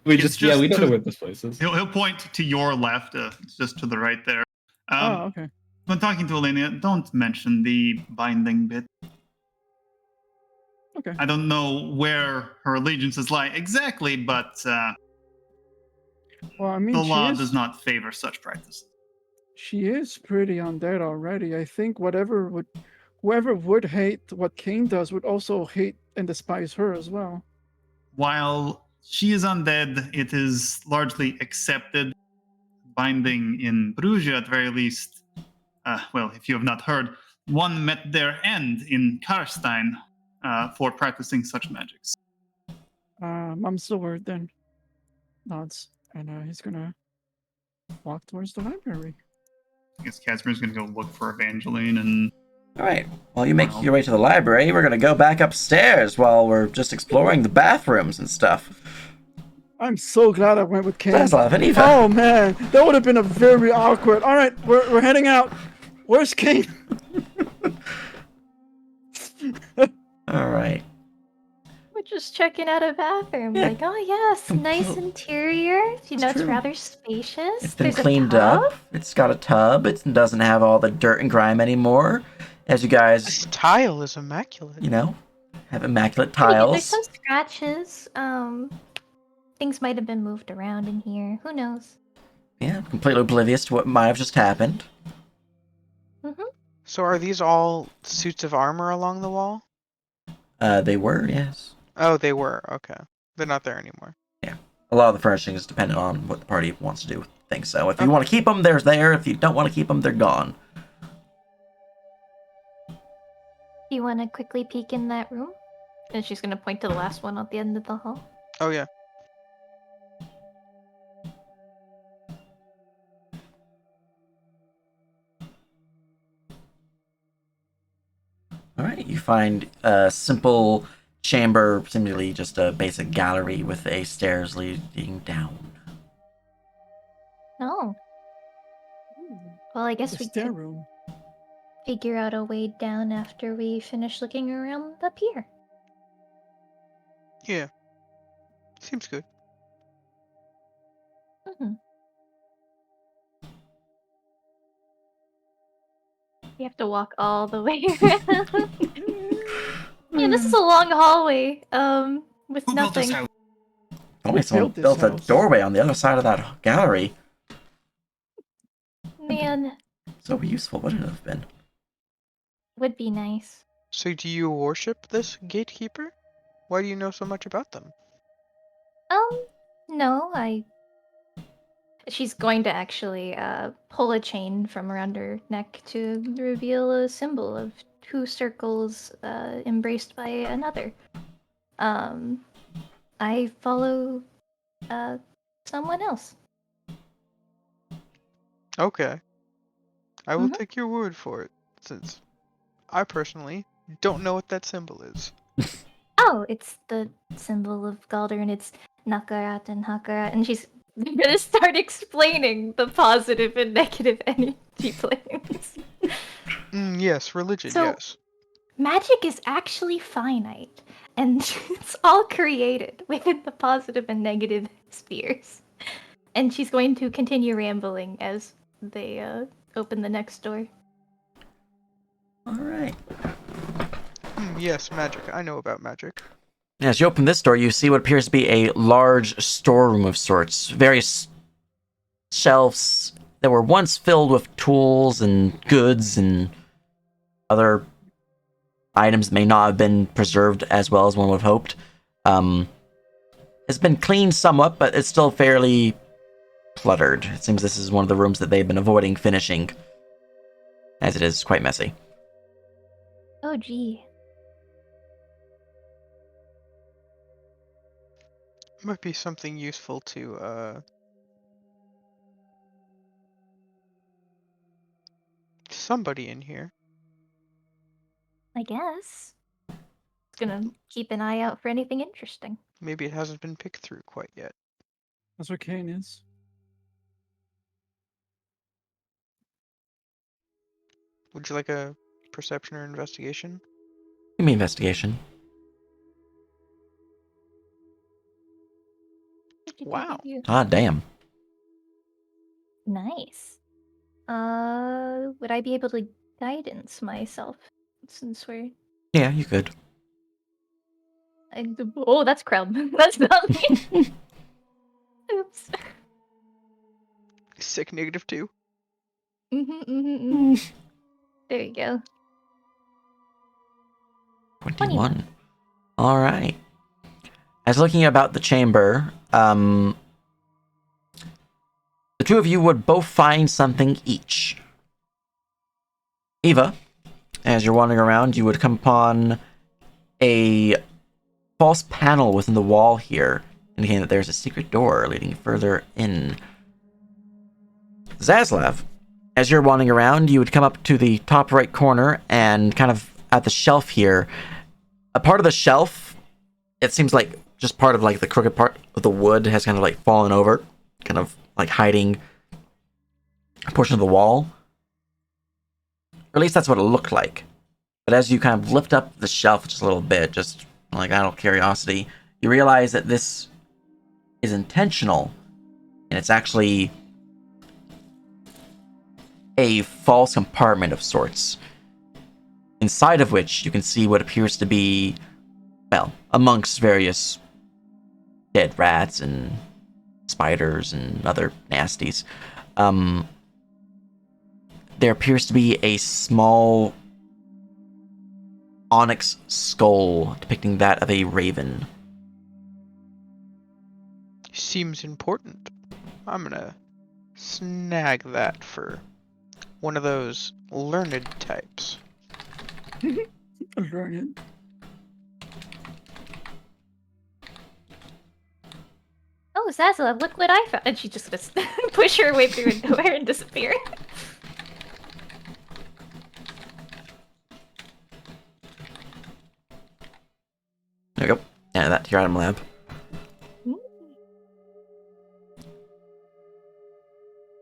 Speaker 6: We
Speaker 5: It's
Speaker 6: just
Speaker 5: just
Speaker 6: we don't
Speaker 5: to-
Speaker 6: know where this place is.
Speaker 5: He'll point to your left, it's just to the right there.
Speaker 3: Okay.
Speaker 5: When talking to Linnea, don't mention the binding bit.
Speaker 3: Okay.
Speaker 5: I don't know where her allegiances lie exactly, but
Speaker 3: Well, I mean,
Speaker 5: the law does not favor such practices.
Speaker 3: She is pretty undead already. I think whoever would hate what Kane does would also hate and despise her as well.
Speaker 5: While she is undead, it is largely accepted. Binding in Bruges, at very least, well, if you have not heard, one met their end in Karstein for practicing such magics.
Speaker 3: Mom's the word then. Nods. And he's gonna walk towards the library.
Speaker 5: I guess Casimir's gonna go look for Evangeline and.
Speaker 1: All right. While you make your way to the library, we're gonna go back upstairs while we're just exploring the bathrooms and stuff.
Speaker 3: I'm so glad I went with Kane.
Speaker 1: Zaslav and Eva.
Speaker 3: Oh man, that would have been a very awkward. All right, we're heading out. Where's Kane?
Speaker 1: All right.
Speaker 4: We're just checking out a bathroom.
Speaker 1: Yeah.
Speaker 4: Like, oh yes, nice interior. You know, it's
Speaker 1: true.
Speaker 4: rather spacious.
Speaker 1: It's been
Speaker 4: There's
Speaker 1: cleaned
Speaker 4: a tub.
Speaker 1: up. It's got a tub. It doesn't have all the dirt and grime anymore. As you guys,
Speaker 2: This tile is immaculate.
Speaker 1: you know, have immaculate
Speaker 4: Pretty good.
Speaker 1: tiles.
Speaker 4: There's some scratches. Things might have been moved around in here. Who knows?
Speaker 1: Yeah, completely oblivious to what might have just happened.
Speaker 2: So are these all suits of armor along the wall?
Speaker 1: They were, yes.
Speaker 2: Oh, they were. Okay. They're not there anymore.
Speaker 1: A lot of the furnishing is dependent on what the party wants to do with things. So if you want to keep them, they're there. If you don't want to keep them, they're gone.
Speaker 4: Do you want to quickly peek in that room? And she's gonna point to the last one at the end of the hall.
Speaker 2: Oh, yeah.
Speaker 1: All right, you find a simple chamber, seemingly just a basic gallery with a stairs leading down.
Speaker 4: No. Well, I guess
Speaker 3: The
Speaker 4: we
Speaker 3: stair
Speaker 4: could
Speaker 3: room.
Speaker 4: figure out a way down after we finish looking around up here.
Speaker 2: Yeah. Seems good.
Speaker 4: Mhm. You have to walk all the way around. Yeah, this is a long hallway. With
Speaker 5: Who built this
Speaker 4: nothing.
Speaker 5: house?
Speaker 1: Only someone
Speaker 3: built this
Speaker 1: built a
Speaker 3: house?
Speaker 1: doorway on the other side of that gallery.
Speaker 4: Man,
Speaker 1: So useful would it have been?
Speaker 4: would be nice.
Speaker 2: So do you worship this gatekeeper? Why do you know so much about them?
Speaker 4: No, She's going to actually pull a chain from around her neck to reveal a symbol of two circles embraced by another. I follow someone else.
Speaker 2: Okay. I will
Speaker 4: Mhm.
Speaker 2: take your word for it, since I personally don't know what that symbol is.
Speaker 4: Oh, it's the symbol of Galder, and it's Nakarat and Hakarat, and she's gonna start explaining the positive and negative energy planes.
Speaker 2: Yes, religion,
Speaker 4: So-
Speaker 2: yes.
Speaker 4: Magic is actually finite, and it's all created within the positive and negative spheres. And she's going to continue rambling as they open the next door.
Speaker 1: All right.
Speaker 2: Yes, magic. I know about magic.
Speaker 1: As you open this door, you see what appears to be a large storeroom of sorts. Various shelves that were once filled with tools and goods and other items that may not have been preserved as well as one would have hoped. It's been cleaned somewhat, but it's still fairly cluttered. It seems this is one of the rooms that they've been avoiding finishing, as it is quite messy.
Speaker 4: Oh, gee.
Speaker 2: Might be something useful to, somebody in here.
Speaker 4: I guess. Just gonna keep an eye out for anything interesting.
Speaker 2: Maybe it hasn't been picked through quite yet.
Speaker 3: That's what Kane is.
Speaker 2: Would you like a perception or investigation?
Speaker 1: Give me investigation.
Speaker 2: Wow.
Speaker 1: Ah, damn.
Speaker 4: Nice. Would I be able to guidance myself since we're?
Speaker 1: Yeah, you could.
Speaker 4: Oh, that's Krell. That's not me. Oops.
Speaker 2: Sick -2.
Speaker 4: There you go.
Speaker 1: 21. All right. As looking about the chamber, the two of you would both find something each. Eva, as you're wandering around, you would come upon a false panel within the wall here, indicating that there's a secret door leading further in. Zaslav, as you're wandering around, you would come up to the top right corner and kind of at the shelf here. A part of the shelf, it seems like just part of like the crooked part of the wood has kind of like fallen over, kind of like hiding a portion of the wall. Or at least that's what it looked like. But as you kind of lift up the shelf just a little bit, just like out of curiosity, you realize that this is intentional, and it's actually a false compartment of sorts, inside of which you can see what appears to be, well, amongst various dead rats and spiders and other nasties, there appears to be a small onyx skull depicting that of a raven.
Speaker 2: Seems important. I'm gonna snag that for one of those learned types.
Speaker 3: Learning.
Speaker 4: Oh, Zaslav, look what I found. And she just gonna push her way through a door and disappear.
Speaker 1: There you go. Add that to your item lab.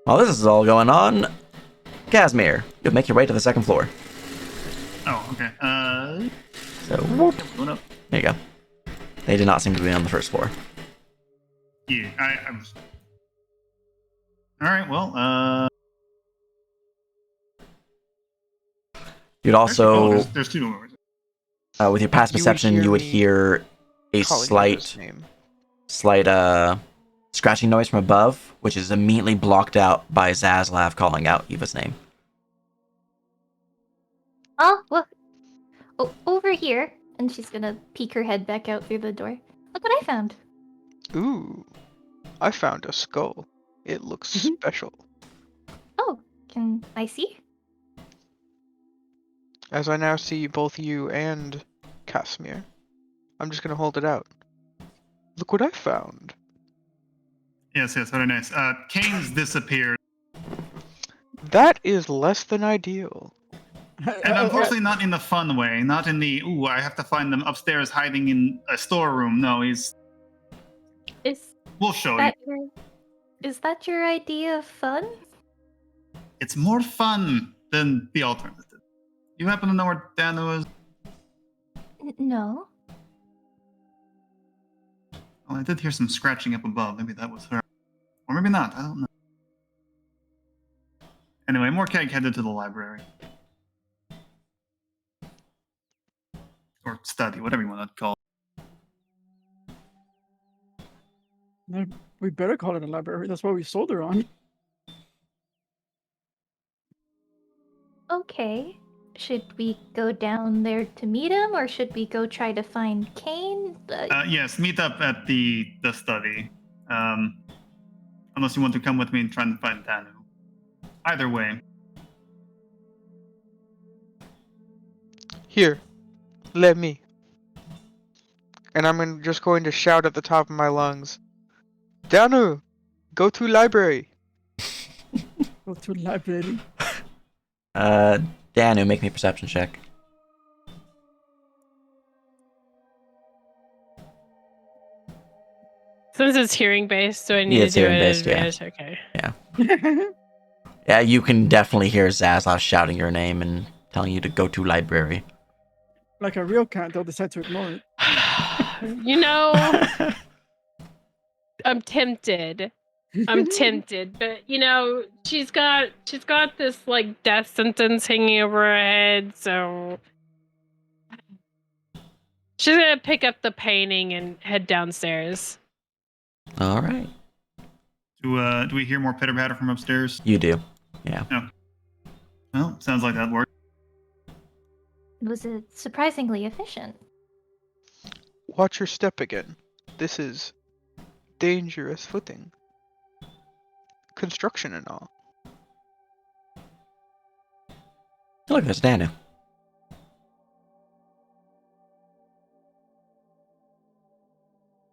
Speaker 1: While this is all going on, Casimir, you'll make your way to the second floor.
Speaker 5: Oh, okay.
Speaker 1: So, whoop.
Speaker 5: Going up.
Speaker 1: There you go. They did not seem to be on the first floor.
Speaker 5: Yeah, I was. All right. Well,
Speaker 1: You'd also,
Speaker 5: there's two doors.
Speaker 1: with your past
Speaker 2: You would
Speaker 1: perception,
Speaker 2: hear
Speaker 1: you would
Speaker 2: me
Speaker 1: hear a
Speaker 2: Calling out his name.
Speaker 1: slight scratching noise from above, which is immediately blocked out by Zaslav calling out Eva's name.
Speaker 4: Oh, well, over here. And she's gonna peek her head back out through the door. Look what I found.
Speaker 2: Ooh, I found a skull. It looks special.
Speaker 4: Oh, can I see?
Speaker 2: As I now see both you and Casimir, I'm just gonna hold it out. Look what I found.
Speaker 5: Yes, very nice. Kane's disappeared,
Speaker 2: That is less than ideal.
Speaker 5: and unfortunately not in the fun way. Not in the ooh, I have to find them upstairs hiding in a storeroom. No,
Speaker 4: Is
Speaker 5: we'll show you.
Speaker 4: that your is that your idea of fun?
Speaker 5: It's more fun than the alternative. You happen to know where Dana is?
Speaker 4: No.
Speaker 5: Well, I did hear some scratching up above. Maybe that was her. Or maybe not. I don't know. Anyway, Morkag headed to the library. Or study, whatever you want to call it.
Speaker 3: We better call it a library. That's what we sold her on.
Speaker 4: Okay. Should we go down there to meet him, or should we go try to find Kane?
Speaker 5: Yes, meet up at the study. Unless you want to come with me and try and find Danu. Either way.
Speaker 2: Here, let me. And I'm just going to shout at the top of my lungs. Danu, go to library.
Speaker 3: Go to the library.
Speaker 1: Danu, make me a perception check.
Speaker 7: Since it's hearing based, do I need
Speaker 1: Yeah,
Speaker 7: to
Speaker 1: it's
Speaker 7: do
Speaker 1: hearing
Speaker 7: it at
Speaker 1: based, yeah.
Speaker 7: advantage? Okay.
Speaker 1: Yeah, you can definitely hear Zaslav shouting your name and telling you to go to library.
Speaker 3: Like a real cat, they'll decide to ignore it.
Speaker 7: You know, I'm tempted. I'm tempted, but you know, she's got this like death sentence hanging over her head, so she's gonna pick up the painting and head downstairs.
Speaker 1: All right.
Speaker 5: Do we hear more pitter patter from upstairs?
Speaker 1: You do. Yeah.
Speaker 5: Well, sounds like that worked.
Speaker 4: Was it surprisingly efficient?
Speaker 2: Watch your step again. This is dangerous footing. Construction and all.
Speaker 1: Look, there's Danu.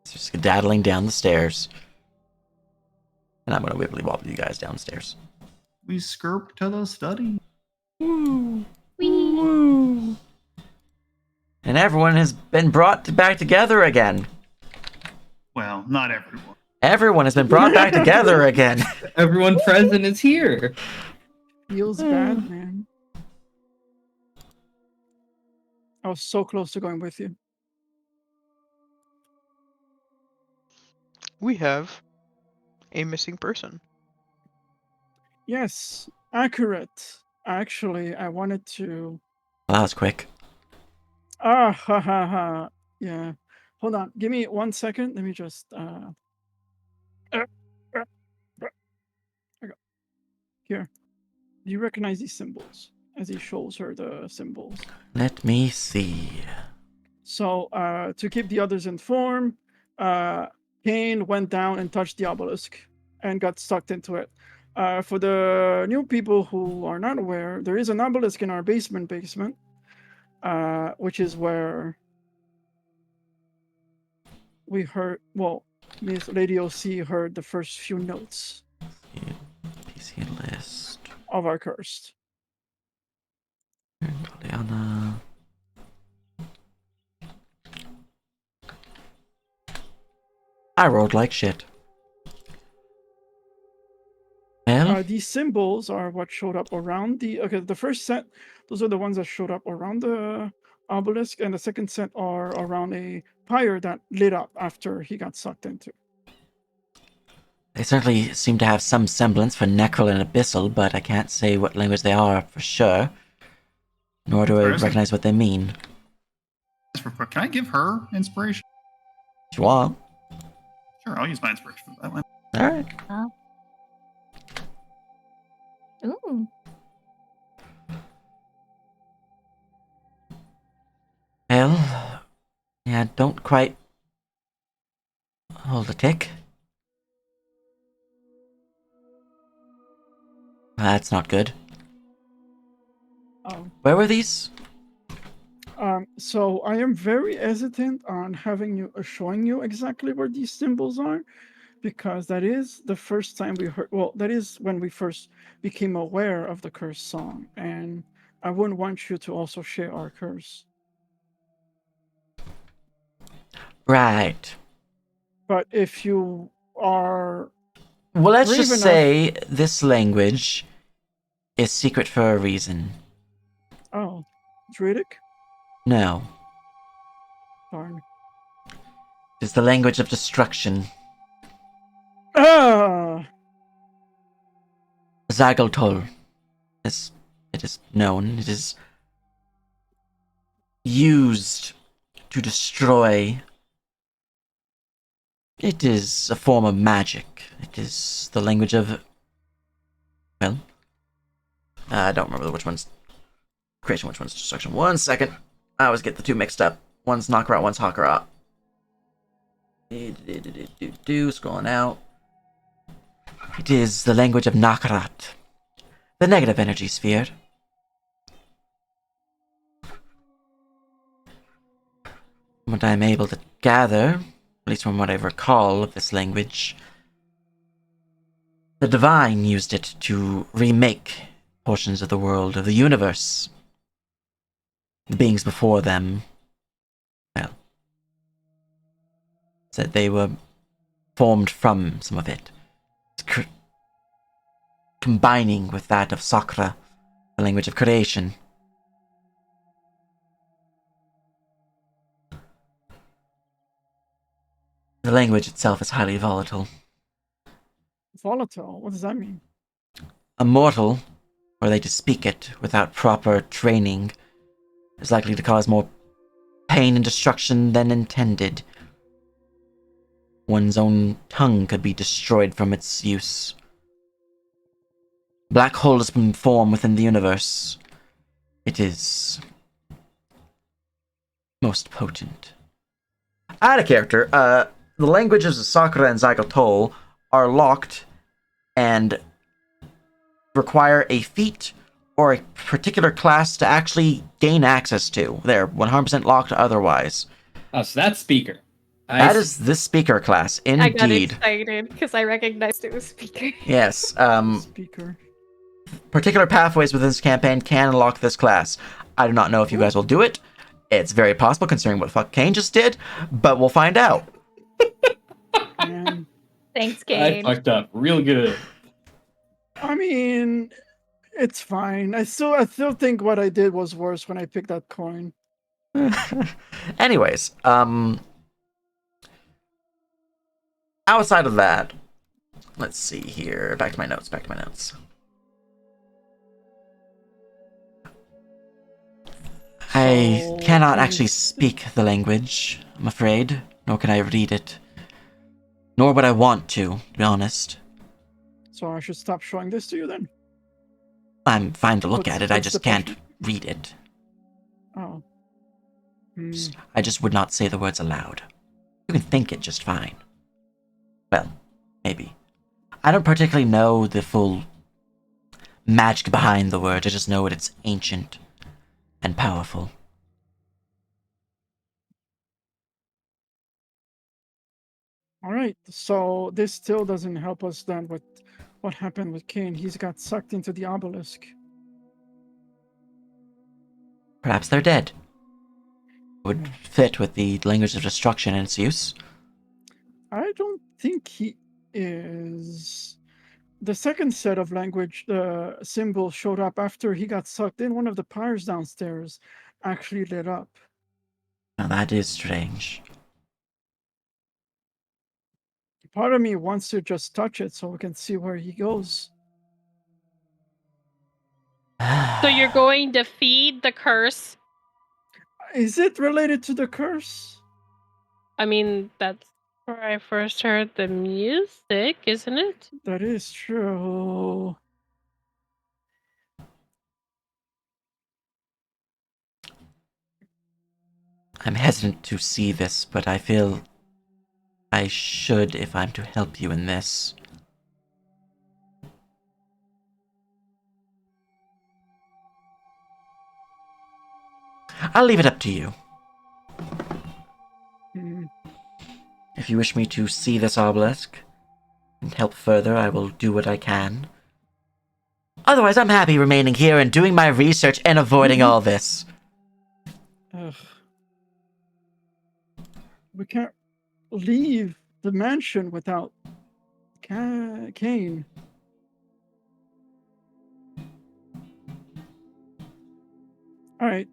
Speaker 1: It's just skedaddling down the stairs. And I'm going to wibbly wobble you guys downstairs.
Speaker 5: we skirp to the study.
Speaker 1: Woo.
Speaker 4: Whee!
Speaker 1: Woo. And everyone has been brought back together again.
Speaker 5: Well, not everyone.
Speaker 1: Everyone has been brought back together again.
Speaker 6: Everyone present is here.
Speaker 3: Feels bad, man. I was so close to going with you.
Speaker 2: We have a missing person.
Speaker 3: Yes, accurate. Actually, I wanted to.
Speaker 1: Well, that was quick.
Speaker 3: Ah, ha ha ha. Yeah. Hold on. Give me 1 second. Let me just. There we go. Here. Do you recognize these symbols? As he shows her the symbols.
Speaker 1: Let me see.
Speaker 3: So, to keep the others informed, Kane went down and touched the obelisk and got sucked into it. For the new people who are not aware, there is an obelisk in our basement, which is where we heard, well, Miss Lady OC heard the first few notes
Speaker 1: PC list.
Speaker 3: of our curse.
Speaker 1: Liana. I rolled like shit. Well,
Speaker 3: These symbols are what showed up around the first set, those are the ones that showed up around the obelisk, and the second set are around a pyre that lit up after he got sucked into.
Speaker 1: they certainly seem to have some semblance for necral and abyssal, but I can't say what language they are for sure. Nor do I
Speaker 5: Interesting.
Speaker 1: recognize what they mean.
Speaker 5: Just real quick, can I give her inspiration?
Speaker 1: If you want.
Speaker 5: Sure, I'll use my inspiration for that one.
Speaker 1: Alright.
Speaker 4: Ooh.
Speaker 1: Well, yeah, don't quite hold a tick. That's not good. Where were these?
Speaker 3: So I am very hesitant on having you showing you exactly where these symbols are, because that is the first time we heard. Well, that is when we first became aware of the curse song, and I wouldn't want you to also share our curse.
Speaker 1: Right.
Speaker 3: But if you are,
Speaker 1: Well, let's
Speaker 3: brave
Speaker 1: just
Speaker 3: enough-
Speaker 1: say this language is secret for a reason.
Speaker 3: oh, Druidic,
Speaker 1: No.
Speaker 3: darn.
Speaker 1: It's the language of destruction.
Speaker 3: Ah,
Speaker 1: Zagotol. As it is known, it is used to destroy. It is a form of magic. It is the language of. Well, I don't remember which one's creation, which one's destruction. 1 second. I always get the two mixed up. One's Nakarat, one's Hakarat. Scrolling out. It is the language of Nakarat, the negative energy sphere. From what I'm able to gather, at least from what I recall of this language, the Divine used it to remake portions of the world, of the universe. The beings before them, well, said they were formed from some of it. Combining with that of Sakra, the language of creation. The language itself is highly volatile.
Speaker 3: volatile. What does that mean?
Speaker 1: A mortal, were they to speak it without proper training, is likely to cause more pain and destruction than intended. One's own tongue could be destroyed from its use. Black hole has been formed within the universe. It is most potent. Out of character, the languages of Sakura and Zygotol are locked and require a feat or a particular class to actually gain access to. They're 100% locked otherwise.
Speaker 6: Oh, so that's speaker.
Speaker 1: That is this speaker class,
Speaker 4: I got
Speaker 1: indeed.
Speaker 4: excited because I recognized it was speaker.
Speaker 1: Yes,
Speaker 3: Speaker.
Speaker 1: particular pathways within this campaign can unlock this class. I do not know if you guys will do it. It's very possible considering what fuck Kane just did, but we'll find out.
Speaker 3: And
Speaker 4: Thanks,
Speaker 6: I
Speaker 4: Kane.
Speaker 6: fucked up real good.
Speaker 3: I mean, it's fine. I still think what I did was worse when I picked that coin.
Speaker 1: Anyways, outside of that, let's see here. Back to my notes. I
Speaker 3: So,
Speaker 1: cannot
Speaker 3: can you
Speaker 1: actually
Speaker 3: s-
Speaker 1: speak the language, I'm afraid, nor can I read it. Nor would I want to be honest.
Speaker 3: So I should stop showing this to you then.
Speaker 1: I'm fine to look
Speaker 3: What's-
Speaker 1: at it, I
Speaker 3: what's
Speaker 1: just
Speaker 3: the
Speaker 1: can't
Speaker 3: punishment?
Speaker 1: read it.
Speaker 3: Oh. Hmm.
Speaker 1: I just would not say the words aloud. You can think it just fine. Well, maybe. I don't particularly know the full magic behind the word, I just know it's ancient and powerful.
Speaker 3: All right. So this still doesn't help us then with what happened with Kane. He's got sucked into the obelisk.
Speaker 1: Perhaps they're dead. Would fit with the language of destruction and its use.
Speaker 3: I don't think he is. The second set of language symbol showed up after he got sucked in. One of the pyres downstairs actually lit up.
Speaker 1: Now that is strange.
Speaker 3: Part of me wants to just touch it so we can see where he goes.
Speaker 7: So you're going to feed the curse?
Speaker 3: Is it related to the curse?
Speaker 7: I mean, that's where I first heard the music, isn't it?
Speaker 3: That is true.
Speaker 1: I'm hesitant to see this, but I feel I should if I'm to help you in this. I'll leave it up to you.
Speaker 3: Hmm.
Speaker 1: If you wish me to see this obelisk and help further, I will do what I can. Otherwise, I'm happy remaining here and doing my research and avoiding all this.
Speaker 3: Ugh. We can't leave the mansion without Kane. All right.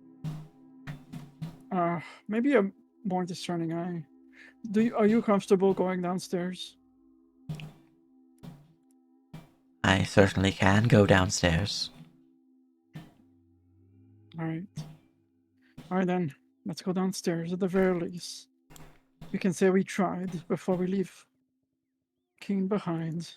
Speaker 3: Maybe a more discerning eye. Are you comfortable going downstairs?
Speaker 1: I certainly can go downstairs.
Speaker 3: All right. All right then. Let's go downstairs at the very least. We can say we tried before we leave Kane behind.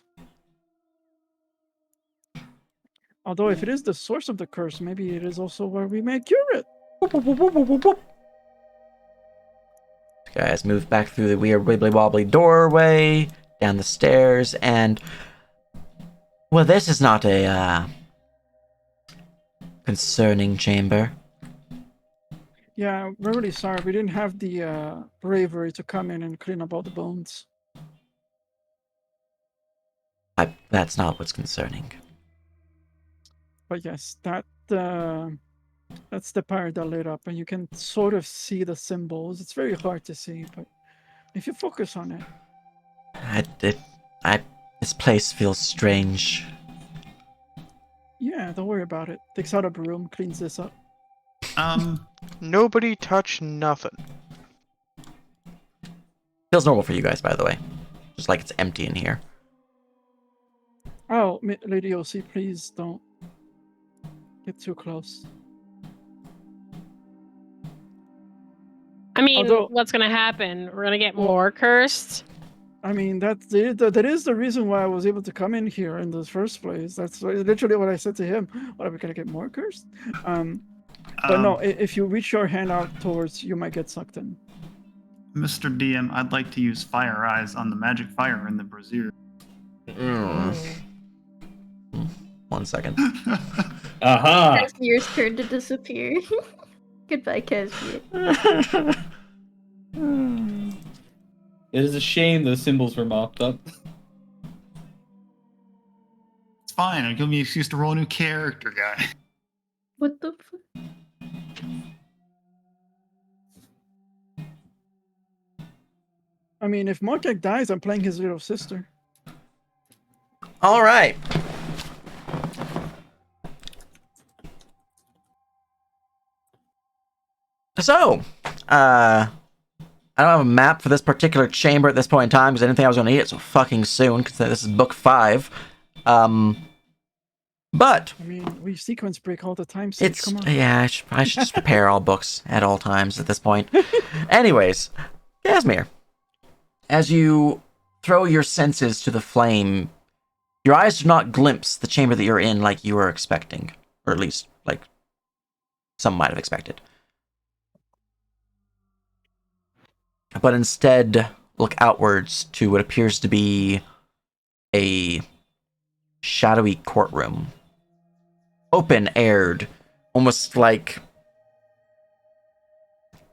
Speaker 3: Although if it is the source of the curse, maybe it is also where we may cure it.
Speaker 1: Guys, move back through the weird wibbly wobbly doorway, down the stairs, and well, this is not a concerning chamber.
Speaker 3: Yeah, we're really sorry. We didn't have the bravery to come in and clean up all the bones.
Speaker 1: That's not what's concerning.
Speaker 3: But yes, that's the pyre that lit up, and you can sort of see the symbols. It's very hard to see, but if you focus on it.
Speaker 1: This place feels strange.
Speaker 3: Yeah, don't worry about it. Takes out a broom, cleans this up.
Speaker 2: Nobody touch nothing.
Speaker 1: Feels normal for you guys, by the way. Just like it's empty in here.
Speaker 3: Oh, Lady OC, please don't get too close.
Speaker 7: I mean,
Speaker 3: Although-
Speaker 7: what's gonna happen? We're gonna get more cursed.
Speaker 3: I mean, that is the reason why I was able to come in here in the first place. That's literally what I said to him. What, are we gonna get more cursed? But no, if you reach your hand out towards, you might get sucked in.
Speaker 5: Mr. DM, I'd like to use Fire Eyes on the magic fire in the brazier.
Speaker 1: 1 second.
Speaker 6: Aha!
Speaker 4: Cashmere's turn to disappear. Goodbye, Cashmere.
Speaker 6: It is a shame those symbols were mopped up.
Speaker 5: It's fine. It'll give me an excuse to roll a new character, guy.
Speaker 8: What the fuck?
Speaker 3: I mean, if Markek dies, I'm playing his little sister.
Speaker 1: All right. So, I don't have a map for this particular chamber at this point in time because I didn't think I was going to need it so fucking soon because this is book 5. But
Speaker 3: I mean, we sequence break all the time. Sage,
Speaker 1: it's
Speaker 3: come on.
Speaker 1: yeah, I should just prepare all books at all times at this point. Anyways, Casimir, as you throw your senses to the flame, your eyes do not glimpse the chamber that you're in like you were expecting, or at least like some might have expected. But instead look outwards to what appears to be a shadowy courtroom. Open-aired, almost like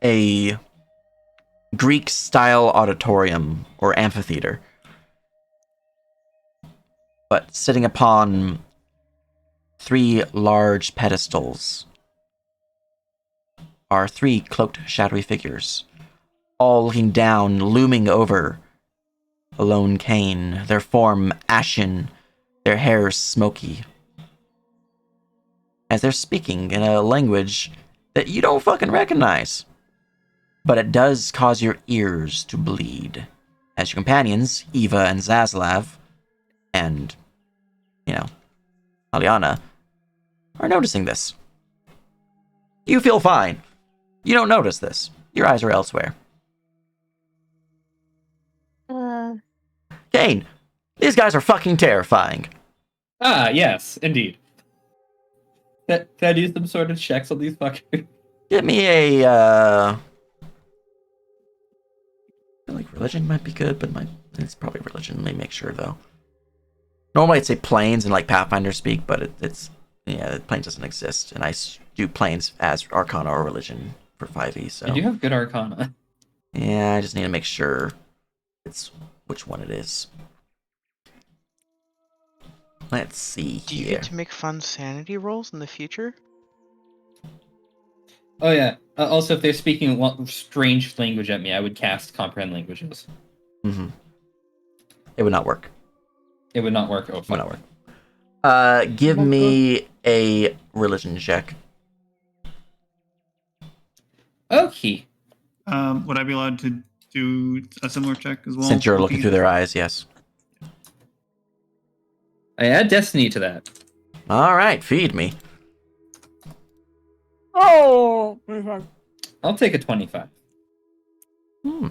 Speaker 1: a Greek-style auditorium or amphitheater. But sitting upon 3 large pedestals are 3 cloaked shadowy figures, all looking down, looming over a lone Cain, their form ashen, their hair smoky, as they're speaking in a language that you don't fucking recognize. But it does cause your ears to bleed, as your companions, Eva and Zaslav, and, Aliana, are noticing this. You feel fine. You don't notice this. Your eyes are elsewhere. Cain, these guys are fucking terrifying.
Speaker 6: Ah, yes, indeed. Can I do some sort of checks on these fuckers?
Speaker 1: Give me a, I feel like religion might be good, but it's probably religion. Let me make sure, though. Normally I'd say planes and like Pathfinder speak, but planes doesn't exist, and I do planes as Arcana or religion for 5e, so.
Speaker 6: You do have good Arcana.
Speaker 1: Yeah, I just need to make sure it's which one it is. Let's see
Speaker 2: Do you
Speaker 1: here.
Speaker 2: get to make fun sanity rolls in the future?
Speaker 6: Oh yeah. Also, if they're speaking strange language at me, I would cast Comprehend Languages.
Speaker 1: Mm-hmm. It would not work.
Speaker 6: It would not work. Oh,
Speaker 1: Would
Speaker 6: fuck.
Speaker 1: not work. Give me a religion check.
Speaker 6: Okay.
Speaker 5: Would I be allowed to do a similar check as well?
Speaker 1: Since you're looking through their eyes, yes.
Speaker 6: I add Destiny to that.
Speaker 1: All right, feed me.
Speaker 3: Oh! 25.
Speaker 6: I'll take a 25.
Speaker 1: Are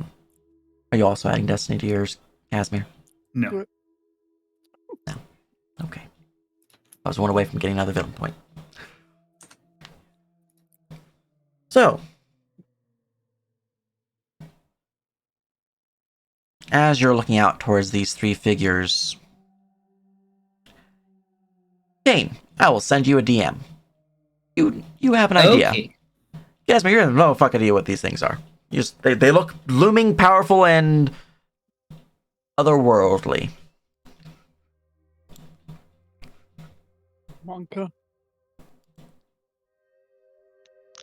Speaker 1: you also adding Destiny to yours, Casimir?
Speaker 5: No.
Speaker 1: No. Okay. I was one away from getting another villain point. So, as you're looking out towards these 3 figures, Cain, I will send you a DM. You have an idea.
Speaker 6: Okay.
Speaker 1: Casimir, you have no fucking idea what these things are. They look looming, powerful, and otherworldly.
Speaker 3: Monka.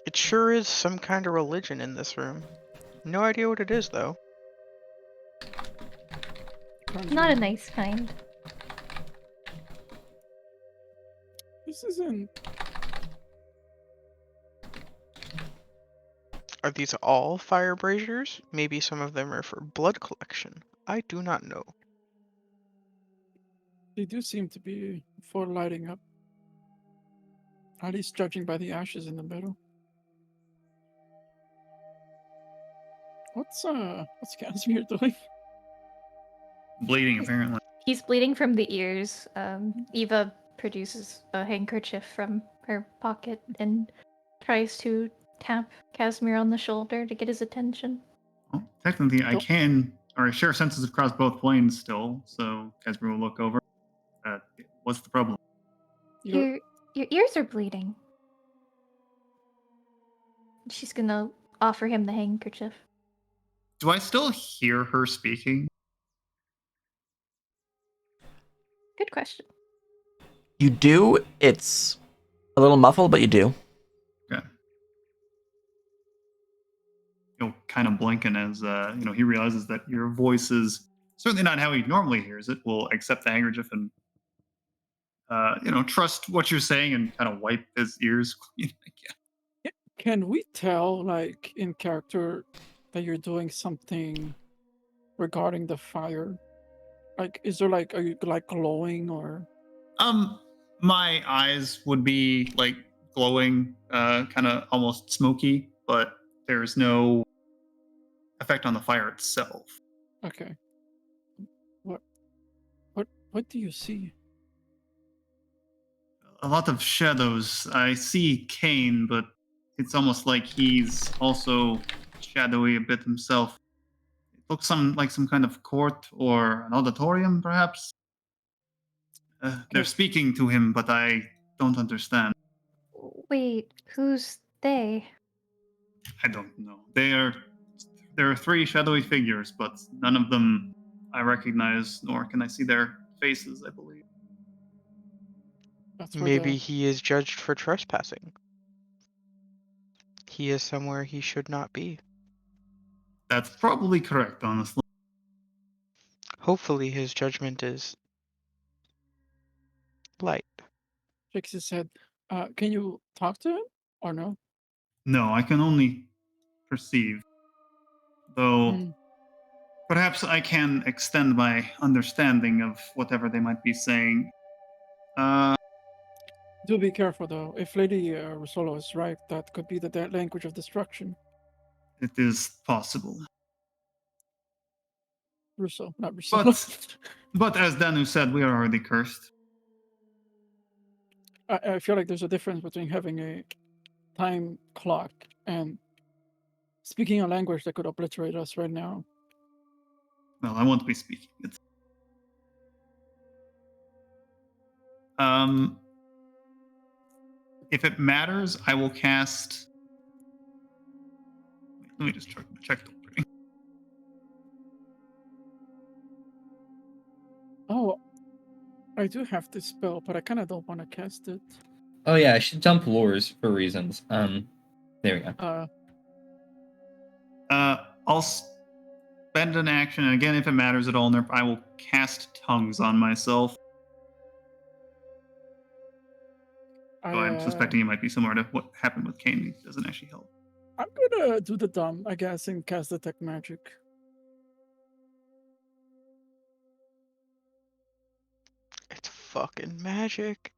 Speaker 2: It sure is some kind of religion in this room. No idea what it is, though.
Speaker 4: Not a nice kind.
Speaker 3: This isn't.
Speaker 2: Are these all fire braziers? Maybe some of them are for blood collection. I do not know.
Speaker 3: They do seem to be for lighting up. At least judging by the ashes in the middle. What's Casimir doing?
Speaker 5: Bleeding, apparently.
Speaker 4: He's bleeding from the ears. Eva produces a handkerchief from her pocket and tries to tap Casimir on the shoulder to get his attention.
Speaker 5: Well, technically, I
Speaker 3: Don't-
Speaker 5: can, or I share senses across both planes still, so Casimir will look over. What's the problem?
Speaker 3: You're-
Speaker 4: Your ears are bleeding. She's gonna offer him the handkerchief.
Speaker 5: Do I still hear her speaking?
Speaker 4: Good question.
Speaker 1: You do. It's a little muffled, but you do.
Speaker 5: Kind of blinking as he realizes that your voice is certainly not how he normally hears it. Will accept the handkerchief and trust what you're saying and kind of wipe his ears.
Speaker 3: Can we tell, like, in character that you're doing something regarding the fire? Like, is there, like, are you, like, glowing or?
Speaker 5: My eyes would be, like, glowing, kind of almost smoky, but there's no effect on the fire itself.
Speaker 3: Okay. What do you see?
Speaker 5: A lot of shadows. I see Kane, but it's almost like he's also shadowy a bit himself. It looks like some kind of court or an auditorium, perhaps. They're speaking to him, but I don't understand.
Speaker 4: Wait, who's they?
Speaker 5: I don't know. There are 3 shadowy figures, but none of them I recognize, nor can I see their faces, I believe.
Speaker 3: That's where
Speaker 2: Maybe
Speaker 3: the
Speaker 2: he is judged for trespassing. He is somewhere he should not be.
Speaker 5: That's probably correct, honestly.
Speaker 2: Hopefully his judgment is light.
Speaker 3: shakes his head. Can you talk to him or no?
Speaker 5: No, I can only perceive. Though
Speaker 3: Hmm.
Speaker 5: perhaps I can extend my understanding of whatever they might be saying.
Speaker 3: Do be careful though. If Lady Rosolo is right, that could be the language of destruction.
Speaker 5: It is possible.
Speaker 3: Russo, not Rosolo.
Speaker 5: But as Danu said, we are already cursed.
Speaker 3: I feel like there's a difference between having a time clock and speaking a language that could obliterate us right now.
Speaker 5: Well, I won't be speaking it. If it matters, I will cast. Let me just check the wording.
Speaker 3: Oh, I do have this spell, but I kind of don't want to cast it.
Speaker 6: Oh yeah, I should dump lures for reasons. There we go.
Speaker 5: I'll spend an action, and again, if it matters at all, Nerf, I will cast tongues on myself. I'm suspecting it might be similar to what happened with Kane. It doesn't actually help.
Speaker 3: I'm gonna do the dumb, I guess, and cast detect magic.
Speaker 2: It's fucking magic.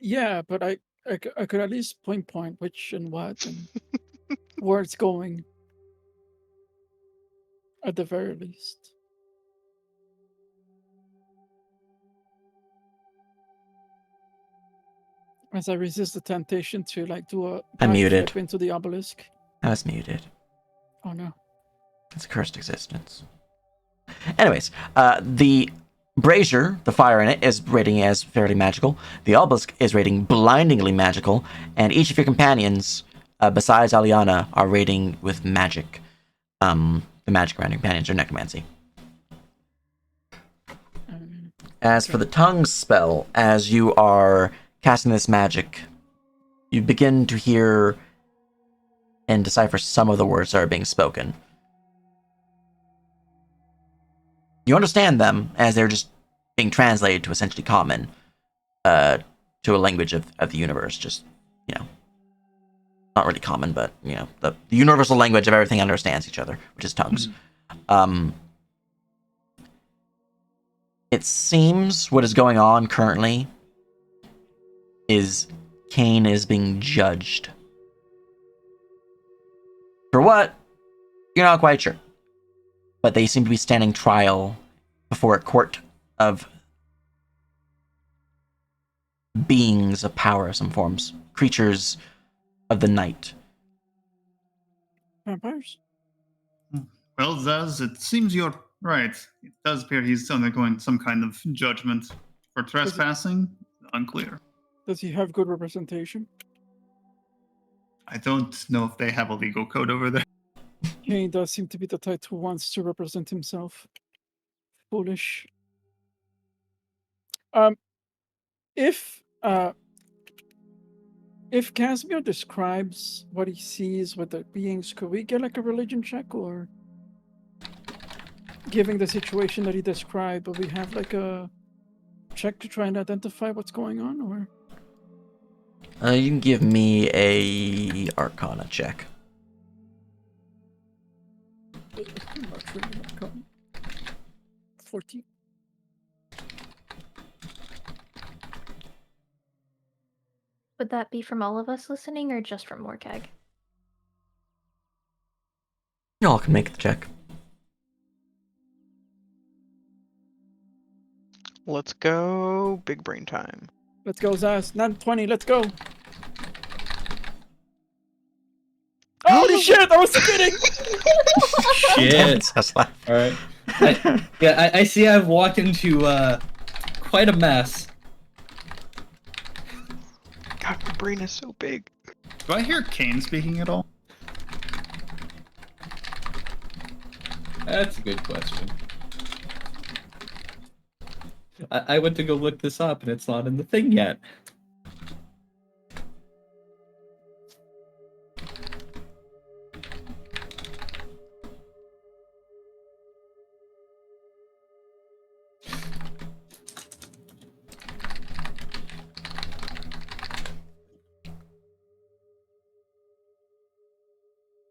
Speaker 3: Yeah, but I could at least pinpoint which and what and where it's going. At the very least. As I resist the temptation to like do a
Speaker 1: I'm
Speaker 3: dive
Speaker 1: muted.
Speaker 3: flip into the obelisk.
Speaker 1: I was muted.
Speaker 3: Oh no.
Speaker 1: It's a cursed existence. Anyways, the brazier, the fire in it, is rating as fairly magical. The obelisk is rating blindingly magical, and each of your companions, besides Aliana, are rating with magic. The magic around your companions are necromancy. As for the tongue spell, as you are casting this magic, you begin to hear and decipher some of the words that are being spoken. You understand them as they're just being translated to essentially common, to a language of the universe. Just, not really common, but, the universal language of everything understands each other, which is tongues. It seems what is going on currently is Kane is being judged. For what? You're not quite sure. But they seem to be standing trial before a court of beings of power of some forms. Creatures of the night.
Speaker 3: Vampires?
Speaker 5: Well, Zaz, it seems you're right. It does appear he's undergoing some kind of judgment for trespassing. Unclear.
Speaker 3: Does he have good representation?
Speaker 5: I don't know if they have a legal code over there.
Speaker 3: He does seem to be the type who wants to represent himself. Foolish. If Casimir describes what he sees with the beings, could we get like a religion check, or giving the situation that he described, but we have like a check to try and identify what's going on, or?
Speaker 1: You can give me a Arcana check.
Speaker 3: Not really Arcana. 14.
Speaker 4: Would that be from all of us listening or just from Morkag?
Speaker 1: Y'all can make the check.
Speaker 2: Let's go. Big brain time.
Speaker 3: Let's go, Zaz. Not 20. Let's go. Holy shit! I was kidding.
Speaker 6: Shit.
Speaker 1: That's laugh.
Speaker 6: All right. I see. I've walked into quite a mess.
Speaker 2: God, my brain is so big.
Speaker 5: Do I hear Kane speaking at all?
Speaker 6: That's a good question. I went to go look this up, and it's not in the thing yet.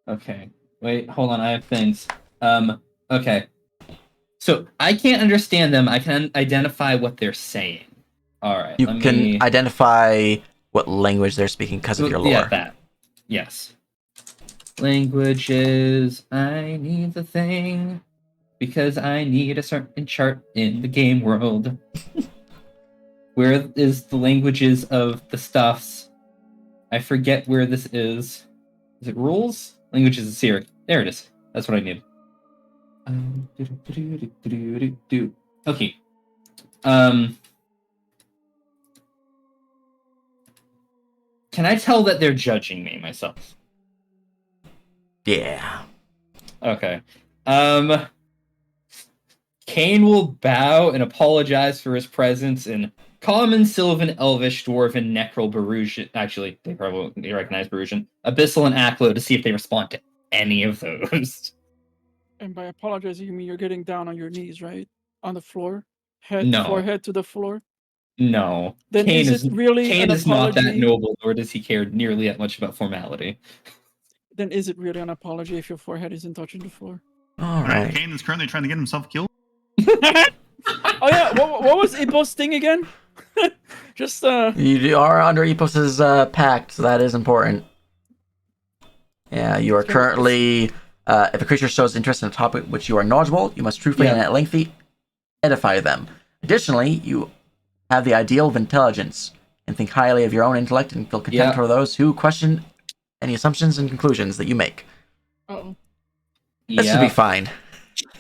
Speaker 6: Okay. Wait, hold on. I have things. Okay. So I can't understand them. I can identify what they're saying. All right.
Speaker 1: You can identify what language they're speaking because of your lore.
Speaker 6: Yeah, that. Yes. Languages. I need the thing because I need a certain chart in the game world. Where is the languages of the stuffs? I forget where this is. Is it rules? Languages of Syrik. There it is. That's what I need. Okay. Can I tell that they're judging me myself?
Speaker 1: Yeah.
Speaker 6: Okay. Kane will bow and apologize for his presence in Common, Sylvan, Elvish, Dwarven, Necral, Barusian. Actually, they probably won't recognize Barusian. Abyssal, and Aklo to see if they respond to any of those.
Speaker 3: And by apologizing, you mean you're getting down on your knees, right? On the floor?
Speaker 6: No.
Speaker 3: Forehead to the floor?
Speaker 6: No.
Speaker 3: Then
Speaker 6: Kane
Speaker 3: is it really
Speaker 6: Kane
Speaker 3: an
Speaker 6: is not that
Speaker 3: apology?
Speaker 6: noble, nor does he care nearly that much about formality.
Speaker 3: Then is it really an apology if your forehead isn't touching the floor?
Speaker 1: All right.
Speaker 5: Kane is currently trying to get himself killed.
Speaker 3: Oh yeah, what was Ipo's thing again? Just
Speaker 1: You are under Epos's pact, so that is important. Yeah, you are currently. If a creature shows interest in a topic which you are knowledgeable, you must truthfully and at lengthy edify them. Additionally, you have the ideal of intelligence and think highly of your own intellect and feel contempt for those who question any assumptions and conclusions that you make.
Speaker 3: uh-oh.
Speaker 1: This will be fine.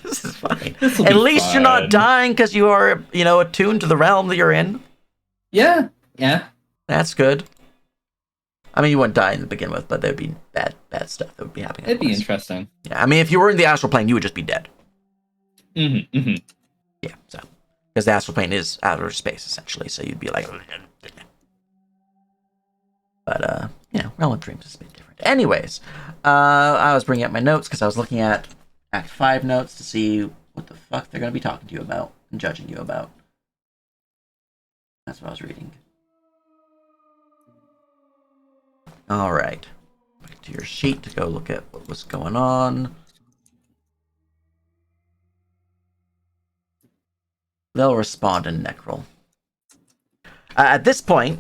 Speaker 1: This is fine.
Speaker 6: This'll
Speaker 1: At
Speaker 6: be
Speaker 1: least you're not
Speaker 6: fine.
Speaker 1: dying because you are, attuned to the realm that you're in.
Speaker 6: Yeah.
Speaker 1: That's good. I mean, you wouldn't die to begin with, but there'd be bad stuff that would be happening.
Speaker 6: It'd be interesting.
Speaker 1: Yeah, I mean, if you were in the astral plane, you would just be dead.
Speaker 6: Mm-hmm.
Speaker 1: Yeah, so because the astral plane is outer space essentially, so you'd be like. But realm of dreams is a bit different. Anyways, I was bringing up my notes because I was looking at Act 5 notes to see what the fuck they're gonna be talking to you about and judging you about. That's what I was reading. All right, back to your sheet to go look at what was going on. They'll respond in Necral. At this point,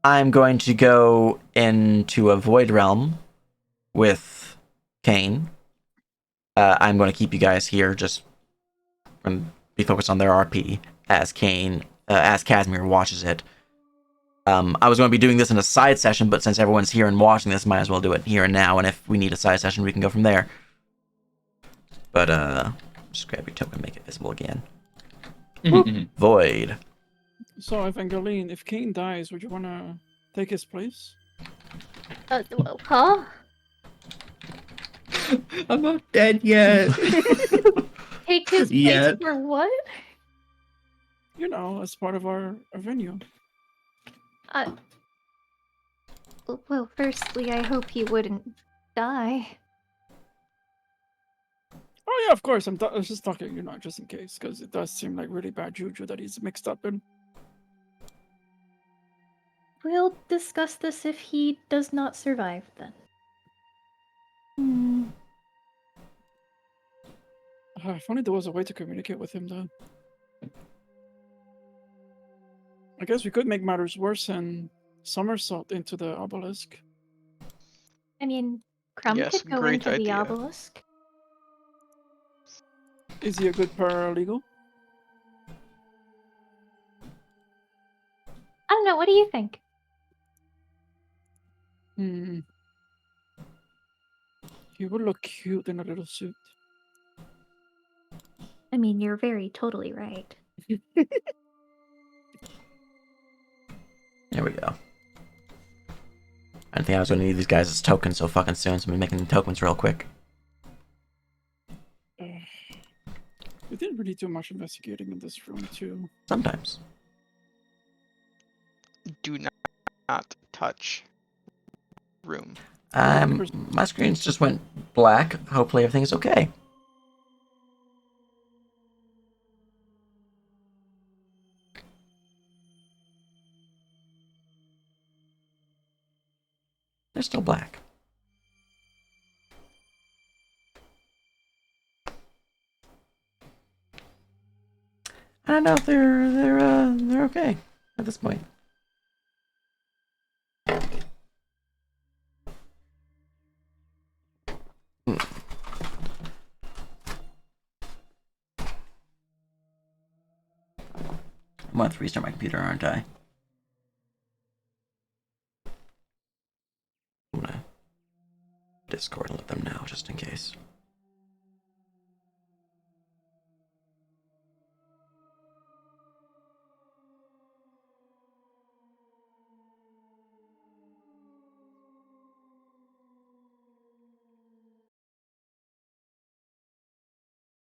Speaker 1: I'm going to go into a Void Realm with Kane. I'm going to keep you guys here just be focused on their RP as Casimir watches it. I was going to be doing this in a side session, but since everyone's here and watching this, might as well do it here and now, and if we need a side session, we can go from there. But, just grab your token and make it visible again. Void.
Speaker 3: So, Evangeline, if Kane dies, would you want to take his place?
Speaker 8: Huh?
Speaker 6: I'm not dead yet.
Speaker 8: Take his place
Speaker 6: Yeah.
Speaker 8: for what?
Speaker 3: you know, as part of our venue.
Speaker 4: Well, firstly, I hope he wouldn't die.
Speaker 3: Oh yeah, of course. I was just talking, you know, just in case, because it does seem like really bad juju that he's mixed up in.
Speaker 4: We'll discuss this if he does not survive, then.
Speaker 3: If only there was a way to communicate with him, though. I guess we could make matters worse and somersault into the obelisk.
Speaker 4: I mean, Crumb
Speaker 2: Yes,
Speaker 4: could go
Speaker 2: great
Speaker 4: into the
Speaker 2: idea.
Speaker 4: obelisk.
Speaker 3: Is he a good paralegal?
Speaker 4: I don't know, what do you think?
Speaker 3: Hmm. He would look cute in a little suit.
Speaker 4: I mean, you're very totally right.
Speaker 1: There we go. I didn't think I was going to need these guys as tokens so fucking soon, so I'm making the tokens real quick.
Speaker 3: We didn't really do much investigating in this room, too.
Speaker 1: Sometimes.
Speaker 2: Do not touch room.
Speaker 1: My screens just went black. Hopefully everything's okay. They're still black. I don't know if they're okay at this point. I'm going to restart my computer, aren't I? I'm gonna Discord and let them know just in case.